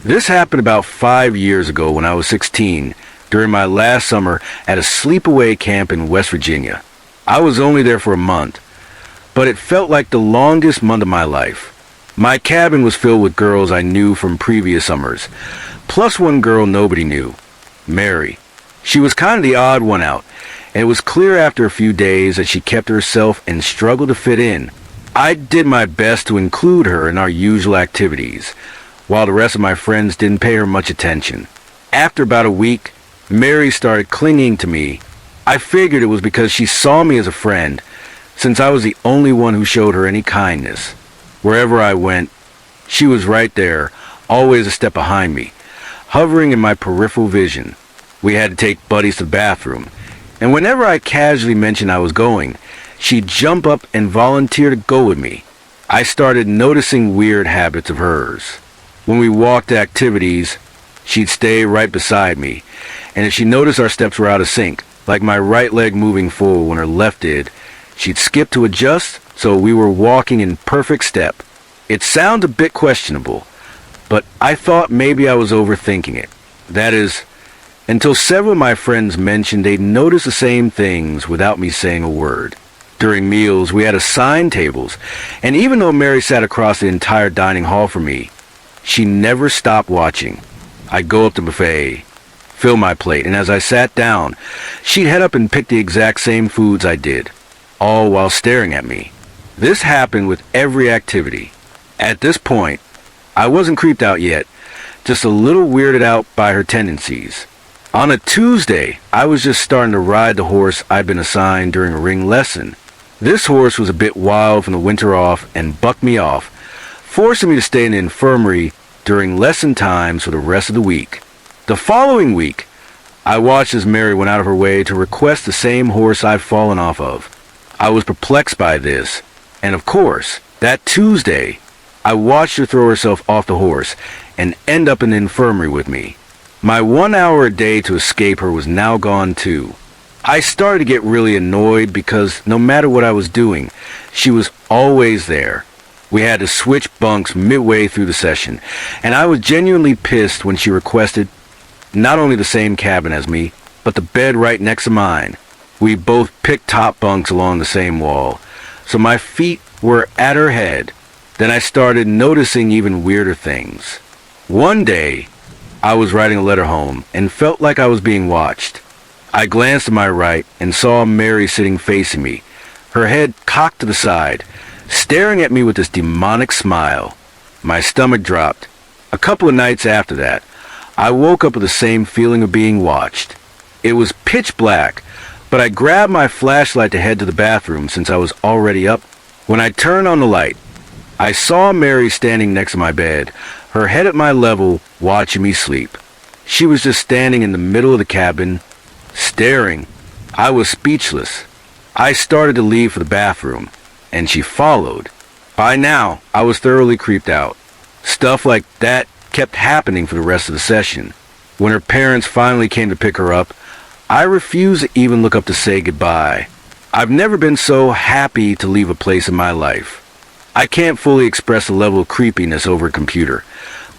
This happened about 5 years ago when I was 16, during my last summer at a sleepaway camp in West Virginia. I was only there for a month, but it felt like the longest month of my life. My cabin was filled with girls I knew from previous summers, plus one girl nobody knew, Mary. She was kind of the odd one out, and it was clear after a few days that she kept to herself and struggled to fit in. I did my best to include her in our usual activities, while the rest of my friends didn't pay her much attention. After about a week, Mary started clinging to me. I figured it was because she saw me as a friend, since I was the only one who showed her any kindness. Wherever I went, she was right there, always a step behind me, hovering in my peripheral vision. We had to take buddies to the bathroom, and whenever I casually mentioned I was going, she'd jump up and volunteer to go with me. I started noticing weird habits of hers. When we walked to activities, she'd stay right beside me, and if she noticed our steps were out of sync, like my right leg moving forward when her left did, she'd skip to adjust so we were walking in perfect step. It sounds a bit questionable, but I thought maybe I was overthinking it. That is, until several of my friends mentioned they'd noticed the same things without me saying a word. During meals, we had assigned tables, and even though Mary sat across the entire dining hall from me, she never stopped watching. I'd go up to the buffet, fill my plate, and as I sat down, she'd head up and pick the exact same foods I did, all while staring at me. This happened with every activity. At this point, I wasn't creeped out yet, just a little weirded out by her tendencies. On a Tuesday, I was just starting to ride the horse I'd been assigned during a ring lesson. This horse was a bit wild from the winter off and bucked me off, forcing me to stay in the infirmary during lesson times for the rest of the week. The following week, I watched as Mary went out of her way to request the same horse I'd fallen off of. I was perplexed by this, and of course, that Tuesday, I watched her throw herself off the horse and end up in the infirmary with me. My 1 hour a day to escape her was now gone too. I started to get really annoyed because no matter what I was doing, she was always there. We had to switch bunks midway through the session, and I was genuinely pissed when she requested not only the same cabin as me, but the bed right next to mine. We both picked top bunks along the same wall, so my feet were at her head. Then I started noticing even weirder things. One day, I was writing a letter home and felt like I was being watched. I glanced to my right and saw Mary sitting facing me, her head cocked to the side, staring at me with this demonic smile. My stomach dropped. A couple of nights after that, I woke up with the same feeling of being watched. It was pitch black, but I grabbed my flashlight to head to the bathroom since I was already up. When I turned on the light, I saw Mary standing next to my bed, her head at my level, watching me sleep. She was just standing in the middle of the cabin, staring. I was speechless. I started to leave for the bathroom, and she followed. By now, I was thoroughly creeped out. Stuff like that kept happening for the rest of the session. When her parents finally came to pick her up, I refused to even look up to say goodbye. I've never been so happy to leave a place in my life. I can't fully express the level of creepiness over a computer,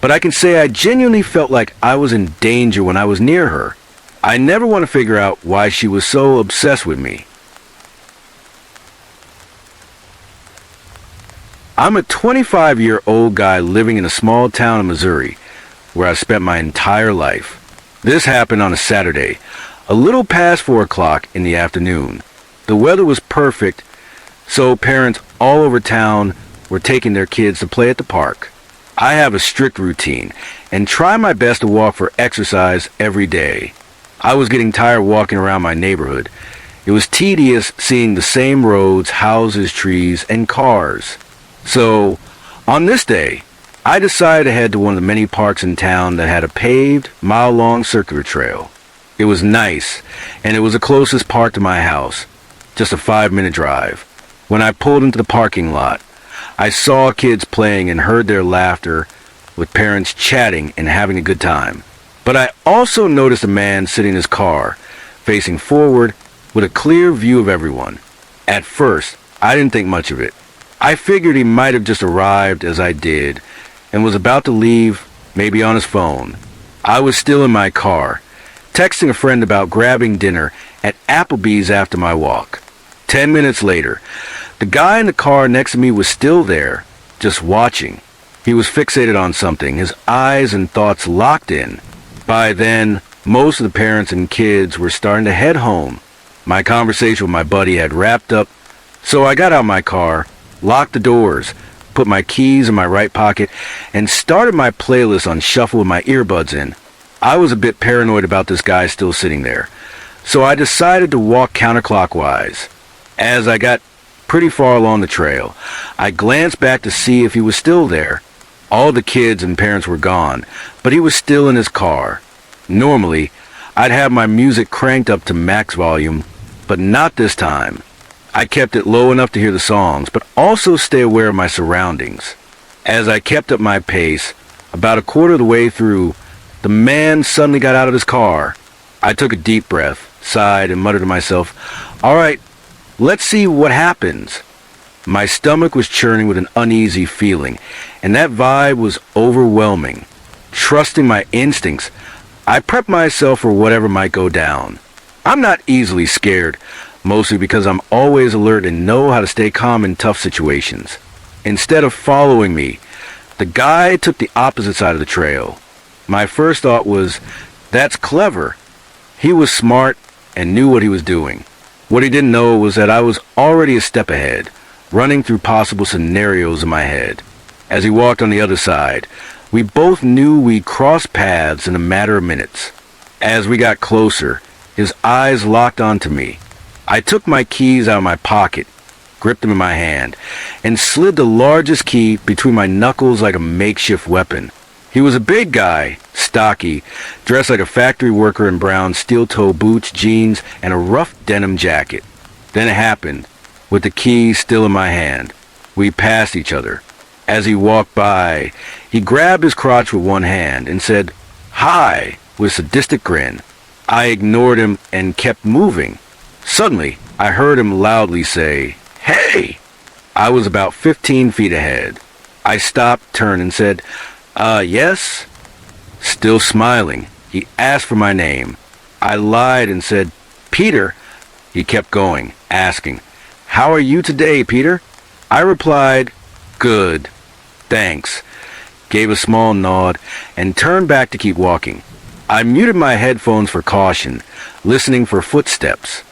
but I can say I genuinely felt like I was in danger when I was near her. I never want to figure out why she was so obsessed with me. I'm a 25-year-old guy living in a small town in Missouri, where I spent my entire life. This happened on a Saturday, a little past 4 o'clock in the afternoon. The weather was perfect, so parents all over town were taking their kids to play at the park. I have a strict routine and try my best to walk for exercise every day. I was getting tired walking around my neighborhood. It was tedious seeing the same roads, houses, trees, and cars. So, on this day, I decided to head to one of the many parks in town that had a paved, mile-long circular trail. It was nice, and it was the closest park to my house, just a 5-minute drive. When I pulled into the parking lot, I saw kids playing and heard their laughter, with parents chatting and having a good time. But I also noticed a man sitting in his car, facing forward, with a clear view of everyone. At first, I didn't think much of it. I figured he might have just arrived as I did, and was about to leave maybe on his phone. I was still in my car, texting a friend about grabbing dinner at Applebee's after my walk. 10 minutes later, the guy in the car next to me was still there, just watching. He was fixated on something, his eyes and thoughts locked in. By then, most of the parents and kids were starting to head home. My conversation with my buddy had wrapped up, so I got out of my car, locked the doors, put my keys in my right pocket, and started my playlist on shuffle with my earbuds in. I was a bit paranoid about this guy still sitting there, so I decided to walk counterclockwise. As I got pretty far along the trail, I glanced back to see if he was still there. All the kids and parents were gone, but he was still in his car. Normally, I'd have my music cranked up to max volume, but not this time. I kept it low enough to hear the songs, but also stay aware of my surroundings. As I kept up my pace, about a quarter of the way through, the man suddenly got out of his car. I took a deep breath, sighed, and muttered to myself, "All right, let's see what happens." My stomach was churning with an uneasy feeling, and that vibe was overwhelming. Trusting my instincts, I prepped myself for whatever might go down. I'm not easily scared, mostly because I'm always alert and know how to stay calm in tough situations. Instead of following me, the guy took the opposite side of the trail. My first thought was, that's clever. He was smart and knew what he was doing. What he didn't know was that I was already a step ahead, running through possible scenarios in my head. As he walked on the other side, we both knew we'd cross paths in a matter of minutes. As we got closer, his eyes locked onto me. I took my keys out of my pocket, gripped them in my hand, and slid the largest key between my knuckles like a makeshift weapon. He was a big guy, stocky, dressed like a factory worker in brown steel-toe boots, jeans, and a rough denim jacket. Then it happened. With the key still in my hand, we passed each other. As he walked by, he grabbed his crotch with one hand and said, "Hi," with a sadistic grin. I ignored him and kept moving. Suddenly, I heard him loudly say, "Hey!" I was about 15 feet ahead. I stopped, turned, and said, yes?" Still smiling, he asked for my name. I lied and said, "Peter." He kept going, asking, "How are you today, Peter?" I replied, "Good, thanks," gave a small nod, and turned back to keep walking. I muted my headphones for caution, listening for footsteps.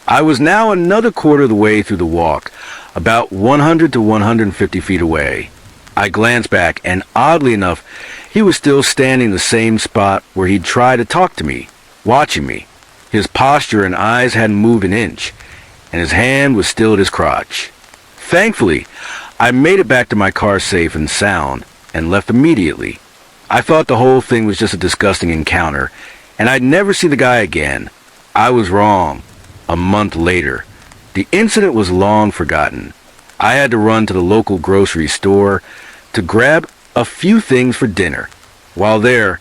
I was now another quarter of the way through the walk, about 100 to 150 feet away. I glanced back, and oddly enough, he was still standing in the same spot where he'd tried to talk to me, watching me. His posture and eyes hadn't moved an inch, and his hand was still at his crotch. Thankfully, I made it back to my car safe and sound, and left immediately. I thought the whole thing was just a disgusting encounter, and I'd never see the guy again. I was wrong. A month later, the incident was long forgotten. I had to run to the local grocery store to grab a few things for dinner. While there,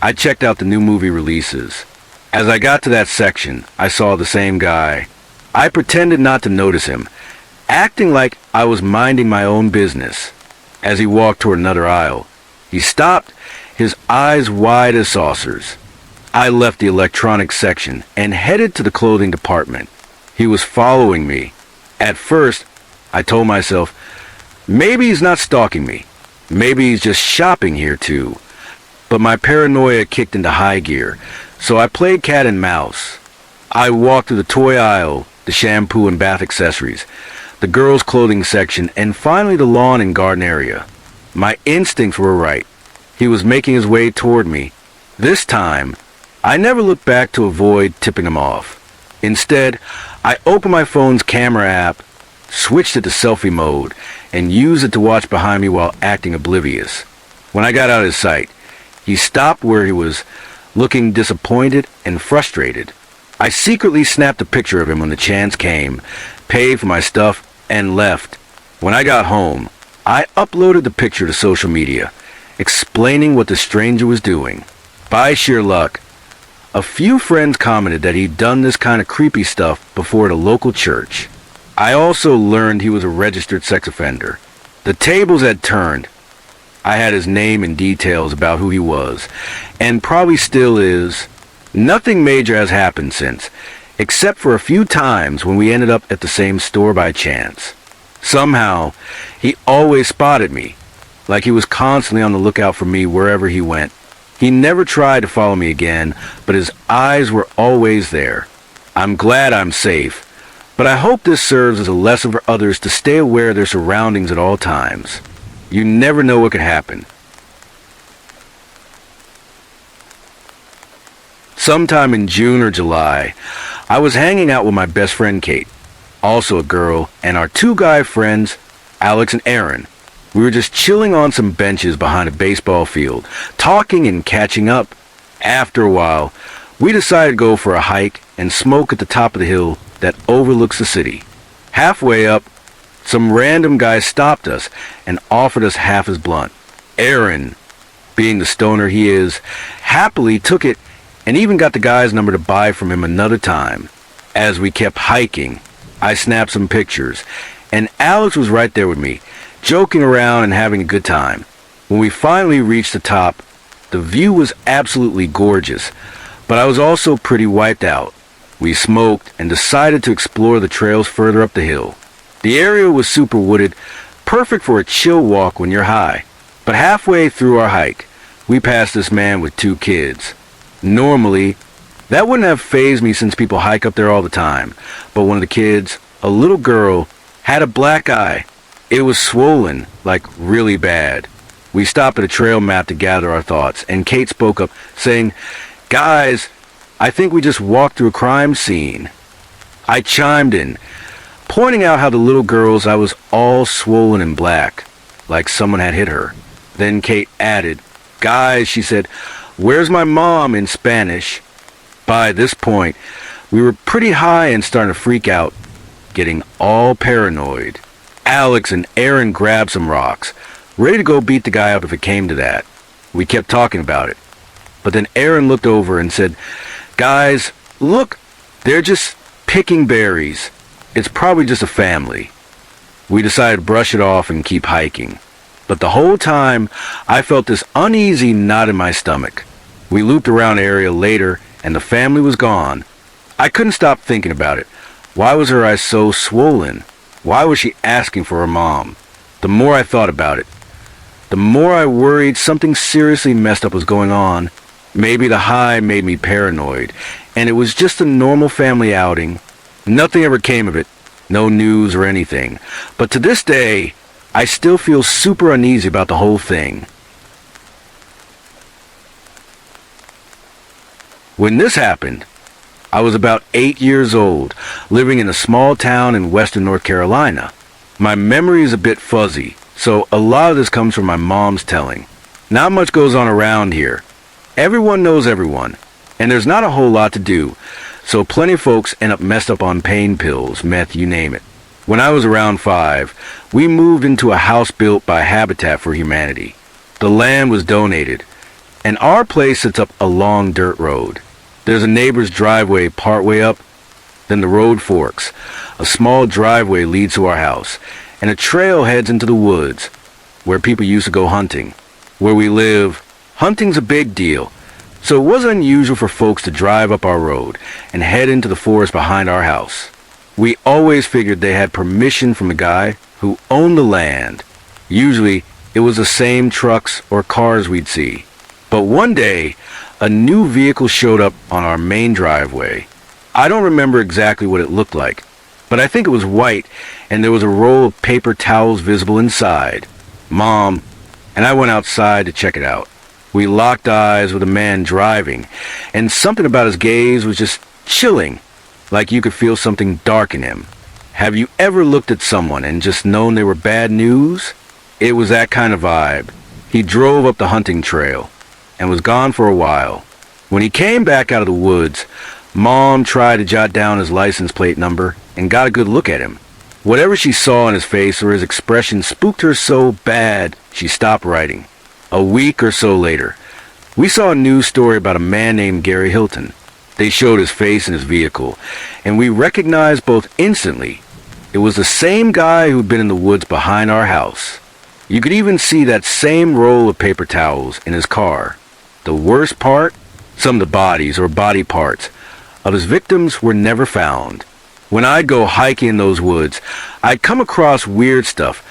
I checked out the new movie releases. As I got to that section, I saw the same guy. I pretended not to notice him, acting like I was minding my own business. As he walked toward another aisle, he stopped, his eyes wide as saucers. I left the electronics section and headed to the clothing department. He was following me. At first, I told myself, maybe he's not stalking me. Maybe he's just shopping here too. But my paranoia kicked into high gear, so I played cat and mouse. I walked through the toy aisle, the shampoo and bath accessories, the girls' clothing section, and finally the lawn and garden area. My instincts were right. He was making his way toward me. This time, I never looked back to avoid tipping him off. Instead, I opened my phone's camera app, switched it to selfie mode, and used it to watch behind me while acting oblivious. When I got out of his sight, he stopped where he was, looking disappointed and frustrated. I secretly snapped a picture of him when the chance came, paid for my stuff, and left. When I got home, I uploaded the picture to social media, explaining what the stranger was doing. By sheer luck, a few friends commented that he'd done this kind of creepy stuff before at a local church. I also learned he was a registered sex offender. The tables had turned. I had his name and details about who he was, and probably still is. Nothing major has happened since, except for a few times when we ended up at the same store by chance. Somehow, he always spotted me, like he was constantly on the lookout for me wherever he went. He never tried to follow me again, but his eyes were always there. I'm glad I'm safe, but I hope this serves as a lesson for others to stay aware of their surroundings at all times. You never know what could happen. Sometime in June or July, I was hanging out with my best friend Kate, also a girl, and our two guy friends, Alex and Aaron. We were just chilling on some benches behind a baseball field, talking and catching up. After a while, we decided to go for a hike and smoke at the top of the hill that overlooks the city. Halfway up, some random guy stopped us and offered us half his blunt. Aaron, being the stoner he is, happily took it and even got the guy's number to buy from him another time. As we kept hiking, I snapped some pictures, and Alex was right there with me, joking around and having a good time. When we finally reached the top, the view was absolutely gorgeous, but I was also pretty wiped out. We smoked and decided to explore the trails further up the hill. The area was super wooded, perfect for a chill walk when you're high. But halfway through our hike, we passed this man with two kids. Normally, that wouldn't have fazed me since people hike up there all the time, but one of the kids, a little girl, had a black eye. It was swollen, like really bad. We stopped at a trail map to gather our thoughts, and Kate spoke up, saying, "Guys, I think we just walked through a crime scene." I chimed in, pointing out how the little girl's eye was all swollen and black, like someone had hit her. Then Kate added, "Guys," she said, "where's my mom?" in Spanish. By this point, we were pretty high and starting to freak out, getting all paranoid. Alex and Aaron grabbed some rocks, ready to go beat the guy up if it came to that. We kept talking about it. But then Aaron looked over and said, "Guys, look, they're just picking berries. It's probably just a family." We decided to brush it off and keep hiking. But the whole time, I felt this uneasy knot in my stomach. We looped around the area later, and the family was gone. I couldn't stop thinking about it. Why was her eye so swollen? Why was she asking for her mom? The more I thought about it, the more I worried something seriously messed up was going on. Maybe the high made me paranoid, and it was just a normal family outing. Nothing ever came of it, no news or anything. But to this day, I still feel super uneasy about the whole thing. When this happened, I was about 8 years old, living in a small town in western North Carolina. My memory is a bit fuzzy, so a lot of this comes from my mom's telling. Not much goes on around here. Everyone knows everyone, and there's not a whole lot to do, so plenty of folks end up messed up on pain pills, meth, you name it. When I was around 5, we moved into a house built by Habitat for Humanity. The land was donated, and our place sits up a long dirt road. There's a neighbor's driveway partway up, then the road forks. A small driveway leads to our house, and a trail heads into the woods, where people used to go hunting. Where we live, hunting's a big deal, so it wasn't unusual for folks to drive up our road and head into the forest behind our house. We always figured they had permission from the guy who owned the land. Usually, it was the same trucks or cars we'd see. But one day, a new vehicle showed up on our main driveway. I don't remember exactly what it looked like, but I think it was white, and there was a roll of paper towels visible inside. Mom and I went outside to check it out. We locked eyes with the man driving, and something about his gaze was just chilling, like you could feel something dark in him. Have you ever looked at someone and just known they were bad news? It was that kind of vibe. He drove up the hunting trail and was gone for a while. When he came back out of the woods, Mom tried to jot down his license plate number and got a good look at him. Whatever she saw in his face or his expression spooked her so bad, she stopped writing. A week or so later, we saw a news story about a man named Gary Hilton. They showed his face in his vehicle, and we recognized both instantly. It was the same guy who'd been in the woods behind our house. You could even see that same roll of paper towels in his car. The worst part? Some of the bodies or body parts of his victims were never found. When I'd go hiking in those woods, I'd come across weird stuff.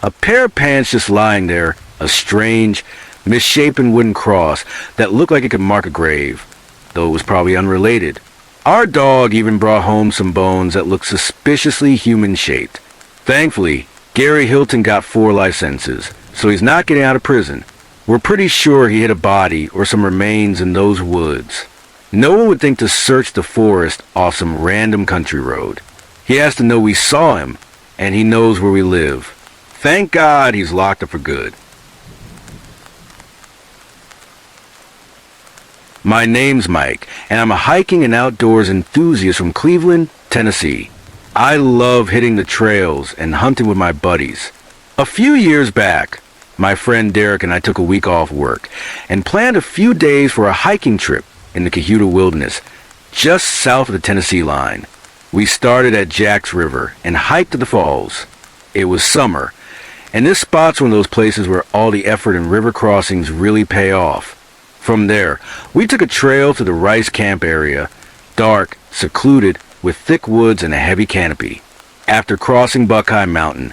A pair of pants just lying there, a strange, misshapen wooden cross that looked like it could mark a grave, though it was probably unrelated. Our dog even brought home some bones that looked suspiciously human-shaped. Thankfully, Gary Hilton got 4 life sentences, so he's not getting out of prison. We're pretty sure he hit a body or some remains in those woods. No one would think to search the forest off some random country road. He has to know we saw him, and he knows where we live. Thank God he's locked up for good. My name's Mike, and I'm a hiking and outdoors enthusiast from Cleveland, Tennessee. I love hitting the trails and hunting with my buddies. A few years back, my friend Derek and I took a week off work and planned a few days for a hiking trip in the Cayuga Wilderness, just south of the Tennessee line. We started at Jack's River and hiked to the falls. It was summer, and this spot's one of those places where all the effort in river crossings really pay off. From there, we took a trail to the Rice Camp area, dark, secluded, with thick woods and a heavy canopy. After crossing Buckeye Mountain,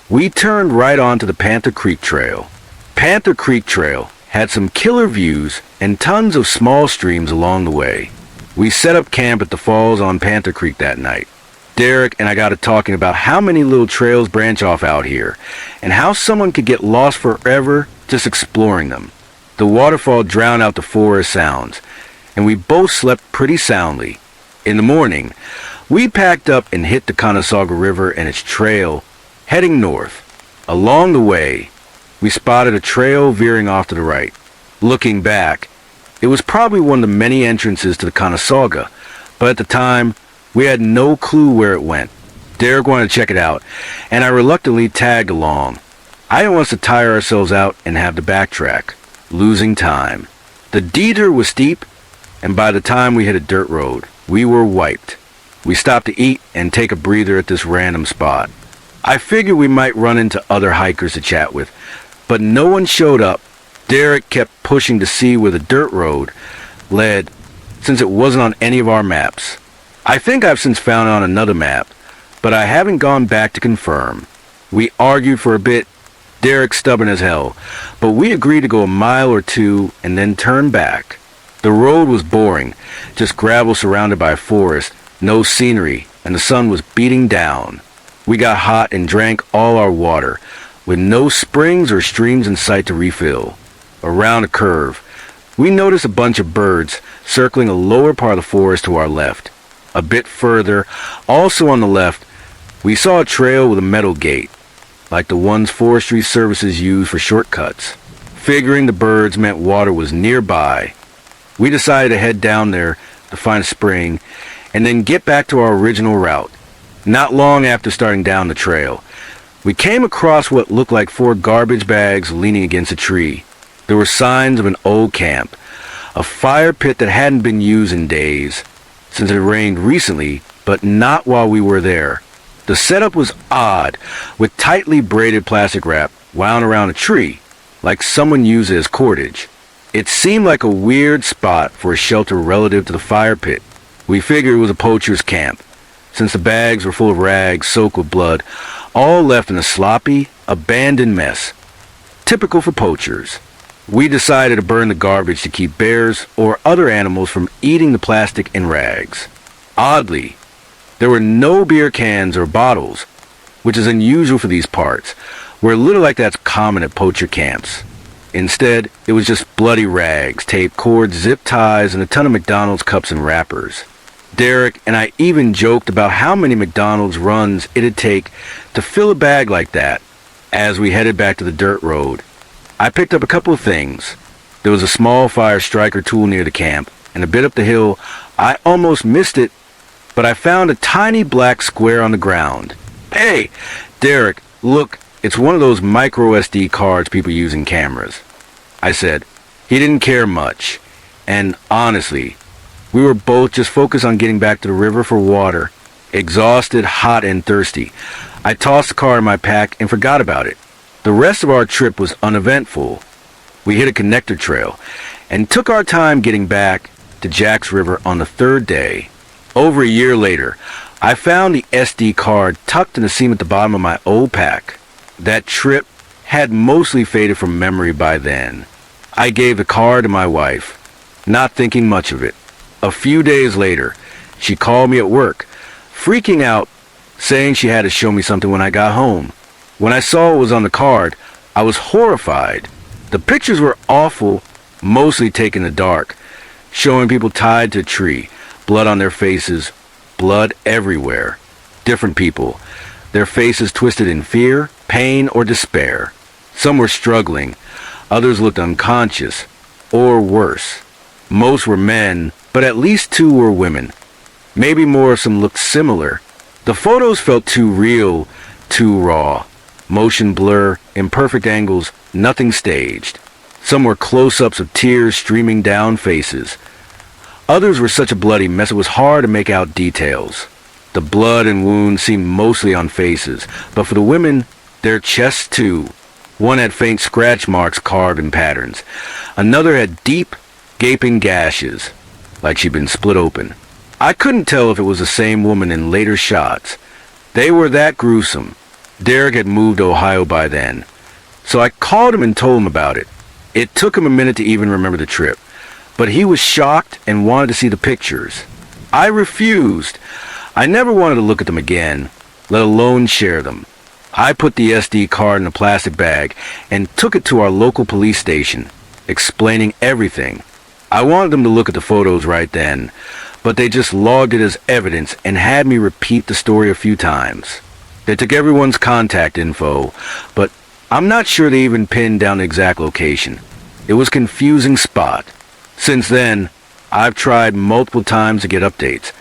we turned right onto the Panther Creek Trail. Panther Creek Trail had some killer views and tons of small streams along the way. We set up camp at the falls on Panther Creek that night. Derek and I got to talking about how many little trails branch off out here, and how someone could get lost forever just exploring them. The waterfall drowned out the forest sounds, and we both slept pretty soundly. In the morning, we packed up and hit the Conasauga River and its trail, heading north. Along the way, we spotted a trail veering off to the right. Looking back, it was probably one of the many entrances to the Conasauga, but at the time, we had no clue where it went. Derek wanted to check it out, and I reluctantly tagged along. I didn't want us to tire ourselves out and have to backtrack, losing time. The detour was steep, and by the time we hit a dirt road, we were wiped. We stopped to eat and take a breather at this random spot. I figured we might run into other hikers to chat with, but no one showed up. Derek kept pushing to see where the dirt road led, since it wasn't on any of our maps. I think I've since found it on another map, but I haven't gone back to confirm. We argued for a bit, Derek stubborn as hell, but we agreed to go a mile or two and then turn back. The road was boring, just gravel surrounded by forest, no scenery, and the sun was beating down. We got hot and drank all our water, with no springs or streams in sight to refill. Around a curve, we noticed a bunch of birds circling a lower part of the forest to our left. A bit further, also on the left, we saw a trail with a metal gate, like the ones forestry services use for shortcuts. Figuring the birds meant water was nearby, we decided to head down there to find a spring and then get back to our original route. Not long after starting down the trail, we came across what looked like 4 garbage bags leaning against a tree. There were signs of an old camp, a fire pit that hadn't been used in days, since it had rained recently, but not while we were there. The setup was odd, with tightly braided plastic wrap wound around a tree, like someone used it as cordage. It seemed like a weird spot for a shelter relative to the fire pit. We figured it was a poacher's camp, since the bags were full of rags soaked with blood, all left in a sloppy, abandoned mess. Typical for poachers. We decided to burn the garbage to keep bears or other animals from eating the plastic and rags. Oddly, there were no beer cans or bottles, which is unusual for these parts, where little like that's common at poacher camps. Instead, it was just bloody rags, tape cords, zip ties, and a ton of McDonald's cups and wrappers. Derek and I even joked about how many McDonald's runs it'd take to fill a bag like that. As we headed back to the dirt road, I picked up a couple of things. There was a small fire striker tool near the camp, and a bit up the hill, I almost missed it, but I found a tiny black square on the ground. Hey, Derek, look, it's one of those micro SD cards people use in cameras, I said. He didn't care much, and honestly, we were both just focused on getting back to the river for water. Exhausted, hot, and thirsty, I tossed the card in my pack and forgot about it. The rest of our trip was uneventful. We hit a connector trail and took our time getting back to Jack's River on the third day. Over a year later, I found the SD card tucked in the seam at the bottom of my old pack. That trip had mostly faded from memory by then. I gave the card to my wife, not thinking much of it. A few days later, she called me at work, freaking out, saying she had to show me something when I got home. When I saw what was on the card, I was horrified. The pictures were awful, mostly taken in the dark, showing people tied to a tree, blood on their faces, blood everywhere. Different people, their faces twisted in fear, pain, or despair. Some were struggling, others looked unconscious, or worse. Most were men, but at least 2 were women. Maybe more of some looked similar. The photos felt too real, too raw. Motion blur, imperfect angles, nothing staged. Some were close-ups of tears streaming down faces. Others were such a bloody mess it was hard to make out details. The blood and wounds seemed mostly on faces, but for the women, their chests too. One had faint scratch marks carved in patterns. Another had deep, gaping gashes, like she'd been split open. I couldn't tell if it was the same woman in later shots. They were that gruesome. Derek had moved to Ohio by then, so I called him and told him about it. It took him a minute to even remember the trip, but he was shocked and wanted to see the pictures. I refused. I never wanted to look at them again, let alone share them. I put the SD card in a plastic bag and took it to our local police station, explaining everything. I wanted them to look at the photos right then, but they just logged it as evidence and had me repeat the story a few times. They took everyone's contact info, but I'm not sure they even pinned down the exact location. It was a confusing spot. Since then, I've tried multiple times to get updates,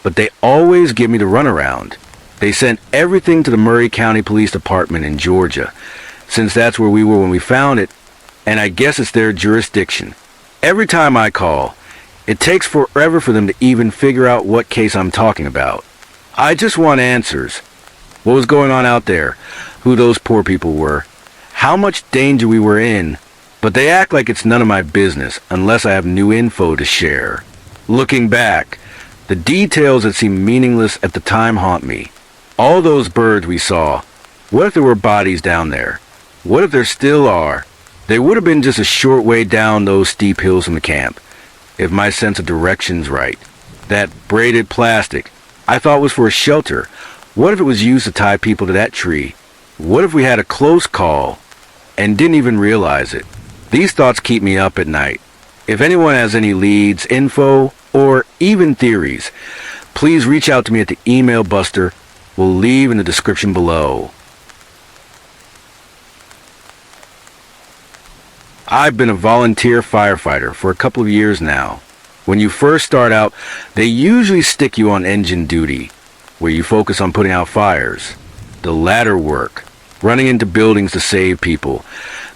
but they always give me the runaround. They sent everything to the Murray County Police Department in Georgia, since that's where we were when we found it, and I guess it's their jurisdiction. Every time I call, it takes forever for them to even figure out what case I'm talking about. I just want answers. What was going on out there? Who those poor people were? How much danger we were in? But they act like it's none of my business unless I have new info to share. Looking back, the details that seemed meaningless at the time haunt me. All those birds we saw. What if there were bodies down there? What if there still are? They would have been just a short way down those steep hills from the camp, if my sense of direction's right. That braided plastic I thought was for a shelter. What if it was used to tie people to that tree? What if we had a close call and didn't even realize it? These thoughts keep me up at night. If anyone has any leads, info, or even theories, please reach out to me at the email buster we'll leave in the description below. I've been a volunteer firefighter for a couple of years now. When you first start out, they usually stick you on engine duty, where you focus on putting out fires. The ladder work, running into buildings to save people,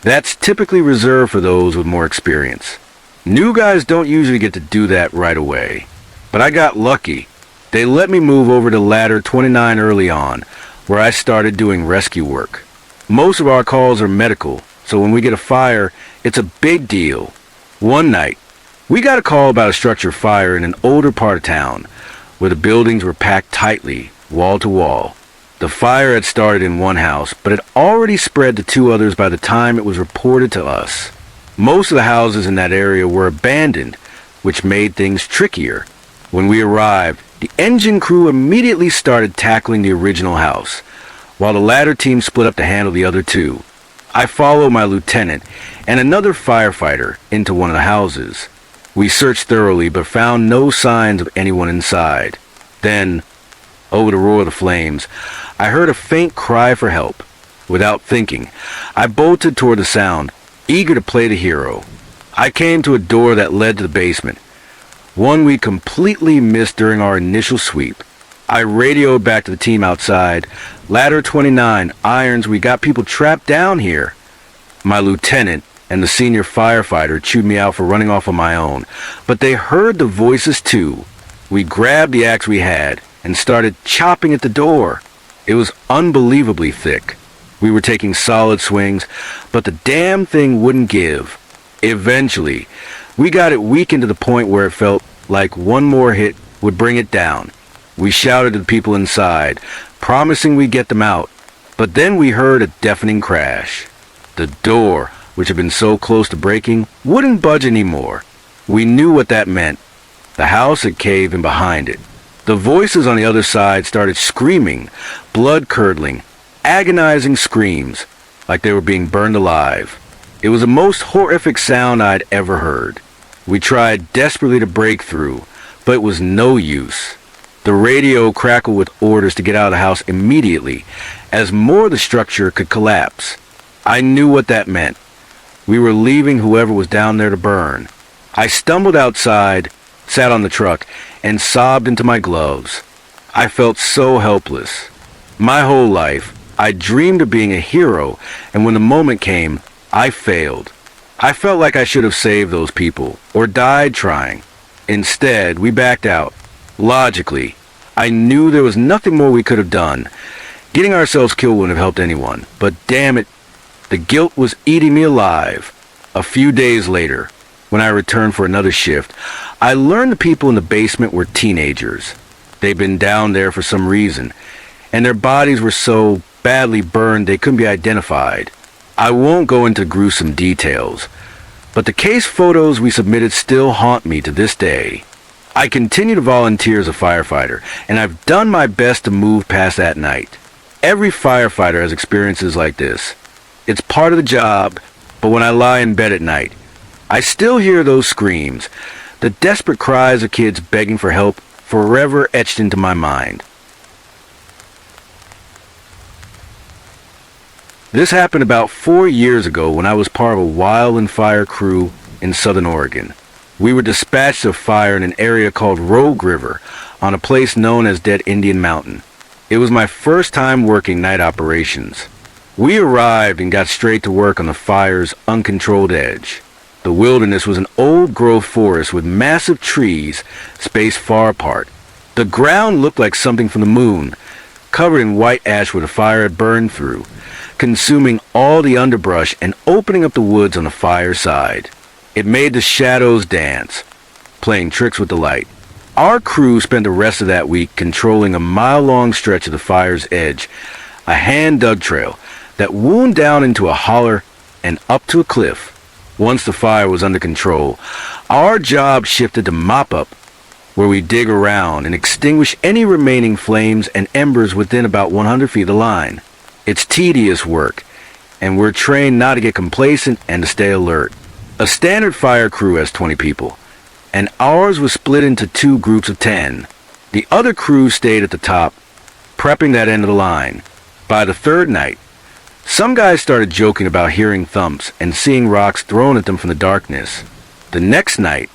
that's typically reserved for those with more experience. New guys don't usually get to do that right away. But I got lucky. They let me move over to ladder 29 early on, where I started doing rescue work. Most of our calls are medical, so when we get a fire, it's a big deal. One night, we got a call about a structure fire in an older part of town, where the buildings were packed tightly, wall to wall. The fire had started in one house, but had already spread to 2 others by the time it was reported to us. Most of the houses in that area were abandoned, which made things trickier. When we arrived, the engine crew immediately started tackling the original house, while the ladder team split up to handle the other 2. I followed my lieutenant and another firefighter into one of the houses. We searched thoroughly but found no signs of anyone inside. Then, over the roar of the flames, I heard a faint cry for help. Without thinking, I bolted toward the sound, eager to play the hero. I came to a door that led to the basement, one we completely missed during our initial sweep. I radioed back to the team outside. Ladder 29, irons, we got people trapped down here. My lieutenant and the senior firefighter chewed me out for running off on my own, but they heard the voices too. We grabbed the axe we had and started chopping at the door. It was unbelievably thick. We were taking solid swings, but the damn thing wouldn't give. Eventually, we got it weakened to the point where it felt like one more hit would bring it down. We shouted to the people inside, promising we'd get them out, but then we heard a deafening crash. The door, which had been so close to breaking, wouldn't budge anymore. We knew what that meant. The house had caved in behind it. The voices on the other side started screaming, blood-curdling, agonizing screams, like they were being burned alive. It was the most horrific sound I'd ever heard. We tried desperately to break through, but it was no use. The radio crackled with orders to get out of the house immediately, as more of the structure could collapse. I knew what that meant. We were leaving whoever was down there to burn. I stumbled outside, sat on the truck, and sobbed into my gloves. I felt so helpless. My whole life, I dreamed of being a hero, and when the moment came, I failed. I felt like I should have saved those people, or died trying. Instead, we backed out. Logically, I knew there was nothing more we could have done. Getting ourselves killed wouldn't have helped anyone, but damn it, the guilt was eating me alive. A few days later, when I returned for another shift, I learned the people in the basement were teenagers. They'd been down there for some reason, and their bodies were so badly burned they couldn't be identified. I won't go into gruesome details, but the case photos we submitted still haunt me to this day. I continue to volunteer as a firefighter, and I've done my best to move past that night. Every firefighter has experiences like this. It's part of the job, but when I lie in bed at night, I still hear those screams, the desperate cries of kids begging for help, forever etched into my mind. This happened about 4 years ago when I was part of a wildland fire crew in southern Oregon. We were dispatched to fire in an area called Rogue River on a place known as Dead Indian Mountain. It was my first time working night operations. We arrived and got straight to work on the fire's uncontrolled edge. The wilderness was an old-growth forest with massive trees spaced far apart. The ground looked like something from the moon, covered in white ash where the fire had burned through, consuming all the underbrush and opening up the woods on the fire side. It made the shadows dance, playing tricks with the light. Our crew spent the rest of that week controlling a mile-long stretch of the fire's edge, a hand-dug trail that wound down into a holler and up to a cliff. Once the fire was under control, our job shifted to mop-up, where we dig around and extinguish any remaining flames and embers within about 100 feet of the line. It's tedious work, and we're trained not to get complacent and to stay alert. A standard fire crew has 20 people, and ours was split into 2 groups of 10. The other crew stayed at the top, prepping that end of the line. By the third night, some guys started joking about hearing thumps and seeing rocks thrown at them from the darkness. The next night,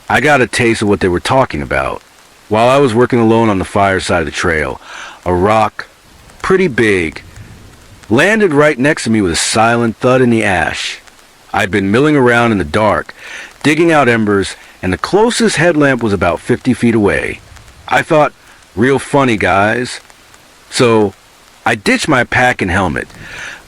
I got a taste of what they were talking about. While I was working alone on the fire side of the trail, a rock, pretty big, landed right next to me with a silent thud in the ash. I'd been milling around in the dark, digging out embers, and the closest headlamp was about 50 feet away. I thought, real funny, guys. So I ditched my pack and helmet,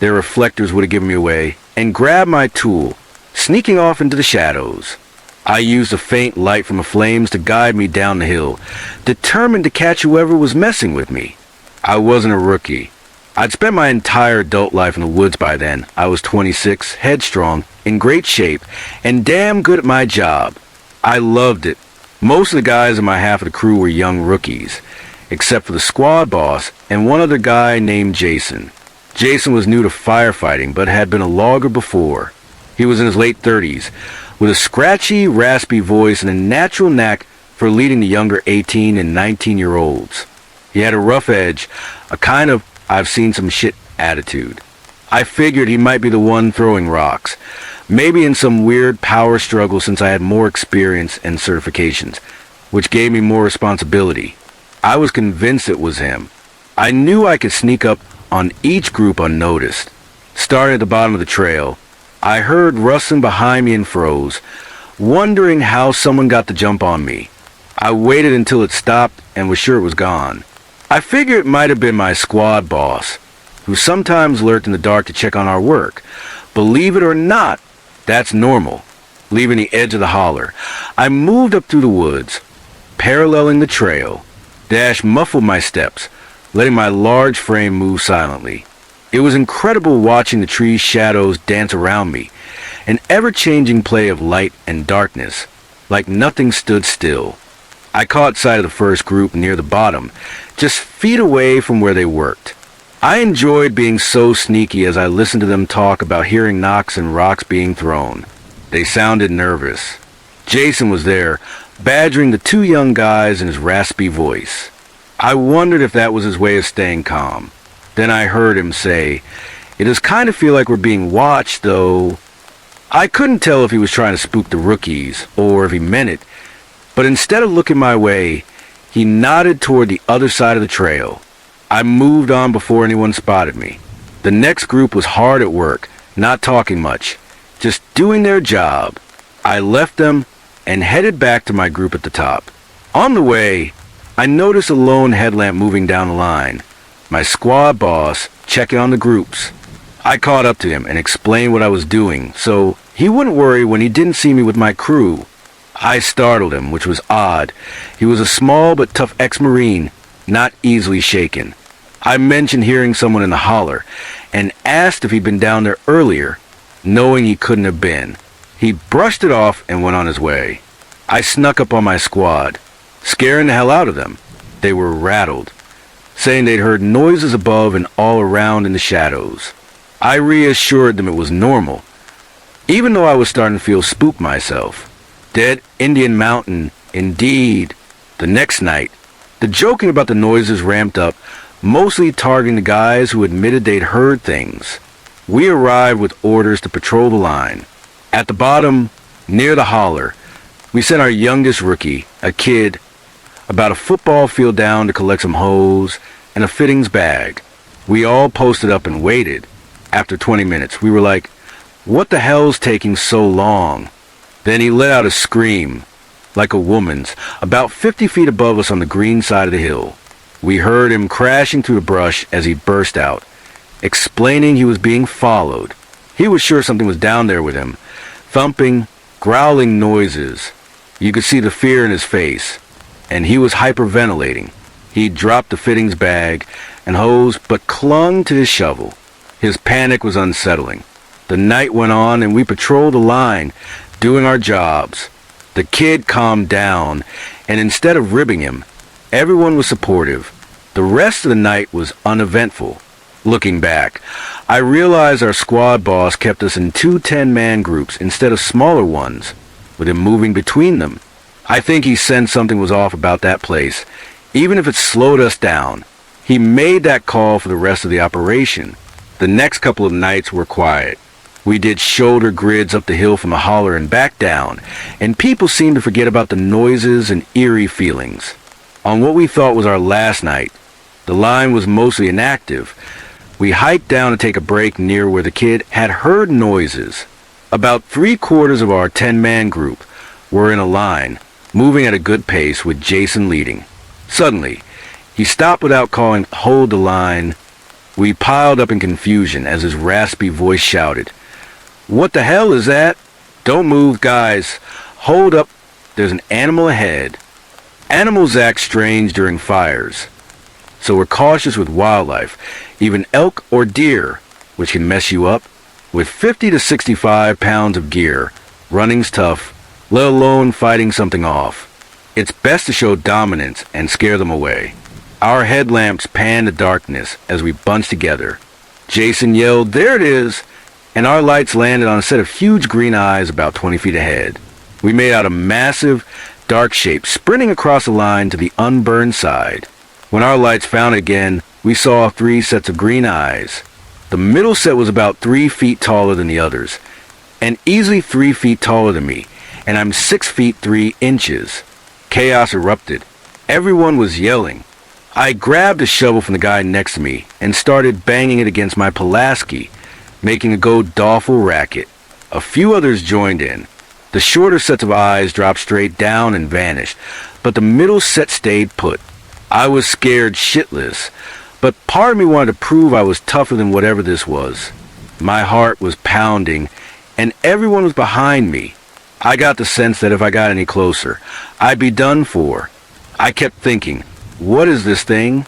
their reflectors would have given me away, and grabbed my tool, sneaking off into the shadows. I used a faint light from the flames to guide me down the hill, determined to catch whoever was messing with me. I wasn't a rookie. I'd spent my entire adult life in the woods by then. I was 26, headstrong, in great shape, and damn good at my job. I loved it. Most of the guys in my half of the crew were young rookies, except for the squad boss and one other guy named Jason. Jason was new to firefighting, but had been a logger before. He was in his late 30s, with a scratchy, raspy voice and a natural knack for leading the younger 18 and 19-year-olds. He had a rough edge, a kind of I've seen some shit attitude. I figured he might be the one throwing rocks, maybe in some weird power struggle since I had more experience and certifications, which gave me more responsibility. I was convinced it was him. I knew I could sneak up on each group unnoticed. Starting at the bottom of the trail, I heard rustling behind me and froze, wondering how someone got the jump on me. I waited until it stopped and was sure it was gone. I figured it might have been my squad boss, who sometimes lurked in the dark to check on our work. Believe it or not, that's normal. Leaving the edge of the holler, I moved up through the woods, paralleling the trail. Dash muffled my steps, letting my large frame move silently. It was incredible watching the tree's shadows dance around me, an ever-changing play of light and darkness, like nothing stood still. I caught sight of the first group near the bottom, just feet away from where they worked. I enjoyed being so sneaky as I listened to them talk about hearing knocks and rocks being thrown. They sounded nervous. Jason was there, badgering the two young guys in his raspy voice. I wondered if that was his way of staying calm. Then I heard him say, "It does kind of feel like we're being watched, though." I couldn't tell if he was trying to spook the rookies, or if he meant it, but instead of looking my way, he nodded toward the other side of the trail. I moved on before anyone spotted me. The next group was hard at work, not talking much, just doing their job. I left them and headed back to my group at the top. On the way, I noticed a lone headlamp moving down the line. My squad boss checking on the groups. I caught up to him and explained what I was doing, so he wouldn't worry when he didn't see me with my crew. I startled him, which was odd. He was a small but tough ex-Marine, not easily shaken. I mentioned hearing someone in the holler, and asked if he'd been down there earlier, knowing he couldn't have been. He brushed it off and went on his way. I snuck up on my squad, scaring the hell out of them. They were rattled, saying they'd heard noises above and all around in the shadows. I reassured them it was normal, even though I was starting to feel spooked myself. Dead Indian Mountain, indeed. The next night, the joking about the noises ramped up, mostly targeting the guys who admitted they'd heard things. We arrived with orders to patrol the line. At the bottom, near the holler, we sent our youngest rookie, a kid, about a football field down to collect some hose and a fittings bag. We all posted up and waited. After 20 minutes, we were like, "What the hell's taking so long?" Then he let out a scream, like a woman's, about 50 feet above us on the green side of the hill. We heard him crashing through the brush as he burst out, explaining he was being followed. He was sure something was down there with him. Thumping, growling noises. You could see the fear in his face, and he was hyperventilating. He dropped the fittings bag and hose, but clung to his shovel. His panic was unsettling. The night went on, and we patrolled the line, doing our jobs. The kid calmed down, and instead of ribbing him, everyone was supportive. The rest of the night was uneventful. Looking back, I realized our squad boss kept us in two 10-man groups instead of smaller ones, with him moving between them. I think he sensed something was off about that place, even if it slowed us down. He made that call for the rest of the operation. The next couple of nights were quiet. We did shoulder grids up the hill from the holler and back down, and people seemed to forget about the noises and eerie feelings. On what we thought was our last night, the line was mostly inactive. We hiked down to take a break near where the kid had heard noises. About 3/4 of our 10-man group were in a line, moving at a good pace with Jason leading. Suddenly, he stopped without calling, "Hold the line." We piled up in confusion as his raspy voice shouted, "What the hell is that? Don't move, guys. Hold up. There's an animal ahead." Animals act strange during fires, so we're cautious with wildlife, even elk or deer, which can mess you up. With 50 to 65 pounds of gear, running's tough, let alone fighting something off. It's best to show dominance and scare them away. Our headlamps panned the darkness as we bunched together. Jason yelled, "There it is!" and our lights landed on a set of huge green eyes about 20 feet ahead. We made out a massive, dark shape sprinting across the line to the unburned side. When our lights found it again, we saw 3 sets of green eyes. The middle set was about 3 feet taller than the others, and easily 3 feet taller than me, and I'm 6 feet 3 inches. Chaos erupted. Everyone was yelling. I grabbed a shovel from the guy next to me and started banging it against my Pulaski, making a god-awful racket. A few others joined in. The shorter sets of eyes dropped straight down and vanished, but the middle set stayed put. I was scared shitless, But part of me wanted to prove I was tougher than whatever this was. My heart was pounding, and everyone was behind me. I got the sense that if I got any closer, I'd be done for. I kept thinking, what is this thing?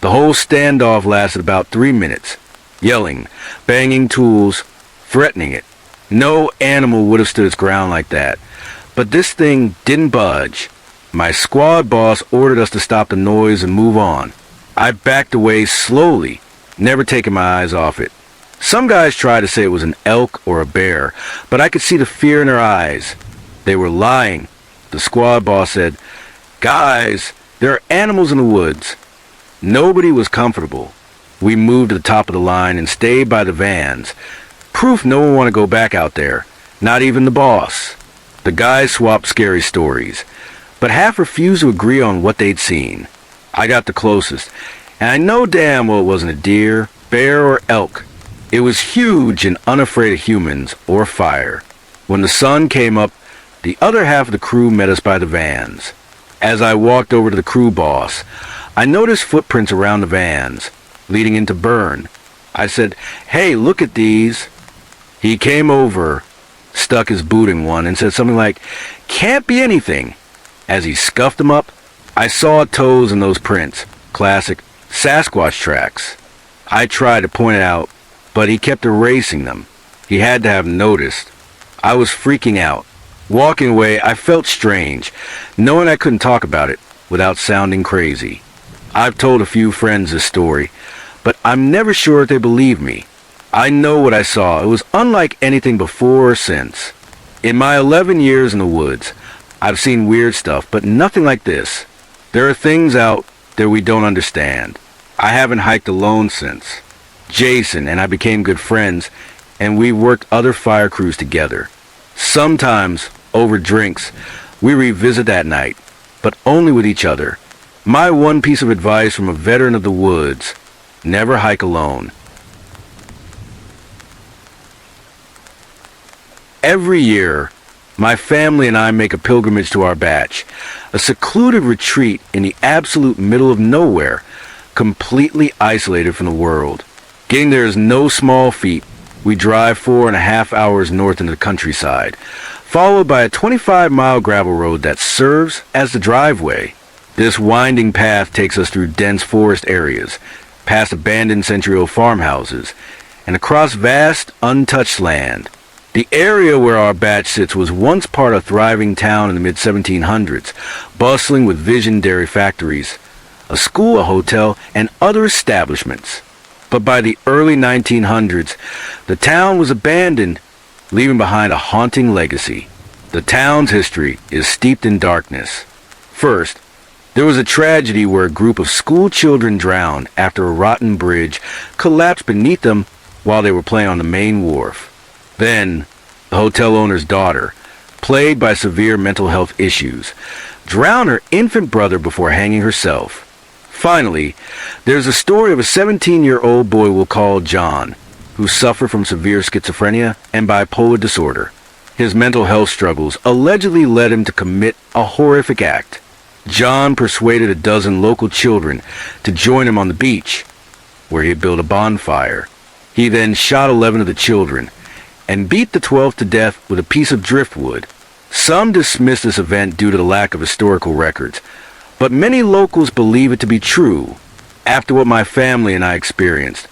The whole standoff lasted about 3 minutes. Yelling, banging tools, threatening it. No animal would have stood its ground like that. But this thing didn't budge. My squad boss ordered us to stop the noise and move on. I backed away slowly, never taking my eyes off it. Some guys tried to say it was an elk or a bear, but I could see the fear in their eyes. They were lying. The squad boss said, "Guys, there are animals in the woods." Nobody was comfortable. We moved to the top of the line and stayed by the vans. Proof no one wanted to go back out there, not even the boss. The guys swapped scary stories, but half refused to agree on what they'd seen. I got the closest, and I know damn well it wasn't a deer, bear, or elk. It was huge and unafraid of humans or fire. When the sun came up, the other half of the crew met us by the vans. As I walked over to the crew boss, I noticed footprints around the vans, leading into burn. I said, "Hey, look at these." He came over, stuck his boot in one, and said something like, "Can't be anything." As he scuffed them up, I saw toes in those prints, classic Sasquatch tracks. I tried to point it out, but he kept erasing them. He had to have noticed. I was freaking out. Walking away, I felt strange, knowing I couldn't talk about it without sounding crazy. I've told a few friends this story, but I'm never sure if they believe me. I know what I saw. It was unlike anything before or since. In my 11 years in the woods, I've seen weird stuff, but nothing like this. There are things out there we don't understand. I haven't hiked alone since. Jason and I became good friends, and we worked other fire crews together. Sometimes, over drinks, we revisit that night, but only with each other. My one piece of advice from a veteran of the woods: never hike alone. Every year, my family and I make a pilgrimage to our batch, a secluded retreat in the absolute middle of nowhere, completely isolated from the world. Getting there is no small feat. We drive 4.5 hours north into the countryside, followed by a 25-mile gravel road that serves as the driveway. This winding path takes us through dense forest areas, past abandoned century-old farmhouses, and across vast, untouched land. The area where our batch sits was once part of a thriving town in the mid-1700s, bustling with Vision dairy factories, a school, a hotel, and other establishments. But by the early 1900s, the town was abandoned, leaving behind a haunting legacy. The town's history is steeped in darkness. First, there was a tragedy where a group of school children drowned after a rotten bridge collapsed beneath them while they were playing on the main wharf. Then, the hotel owner's daughter, plagued by severe mental health issues, drowned her infant brother before hanging herself. Finally, there's a story of a 17-year-old boy we'll call John, who suffered from severe schizophrenia and bipolar disorder. His mental health struggles allegedly led him to commit a horrific act. John persuaded a dozen local children to join him on the beach, where he had built a bonfire. He then shot 11 of the children and beat the 12th to death with a piece of driftwood. Some dismiss this event due to the lack of historical records, but many locals believe it to be true. After what my family and I experienced,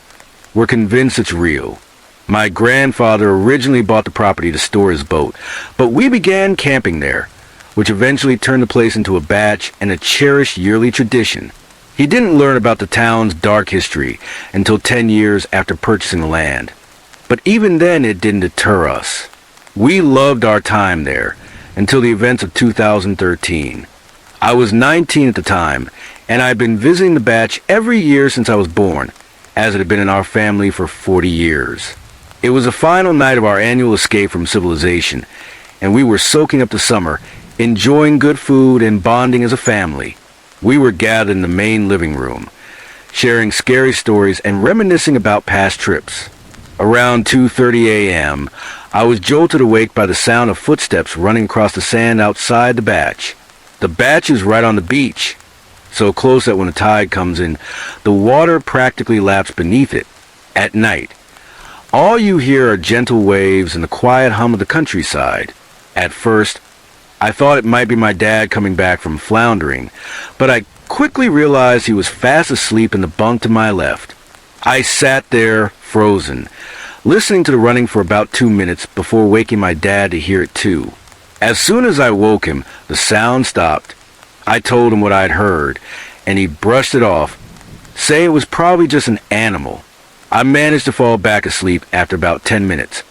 we're convinced it's real. My grandfather originally bought the property to store his boat, but we began camping there, which eventually turned the place into a batch and a cherished yearly tradition. He didn't learn about the town's dark history until 10 years after purchasing the land. But even then, it didn't deter us. We loved our time there until the events of 2013. I was 19 at the time, and I'd been visiting the batch every year since I was born, as it had been in our family for 40 years. It was the final night of our annual escape from civilization, and we were soaking up the summer, enjoying good food and bonding as a family. We were gathered in the main living room, sharing scary stories and reminiscing about past trips. Around 2:30 a.m., I was jolted awake by the sound of footsteps running across the sand outside the batch. The batch is right on the beach. so close that when the tide comes in, the water practically laps beneath it. At night, all you hear are gentle waves and the quiet hum of the countryside. At first, I thought it might be my dad coming back from floundering, but I quickly realized he was fast asleep in the bunk to my left. I sat there, frozen, listening to the running for about 2 minutes before waking my dad to hear it too. As soon as I woke him, the sound stopped. I told him what I'd heard, and he brushed it off, saying it was probably just an animal. I managed to fall back asleep after about 10 minutes,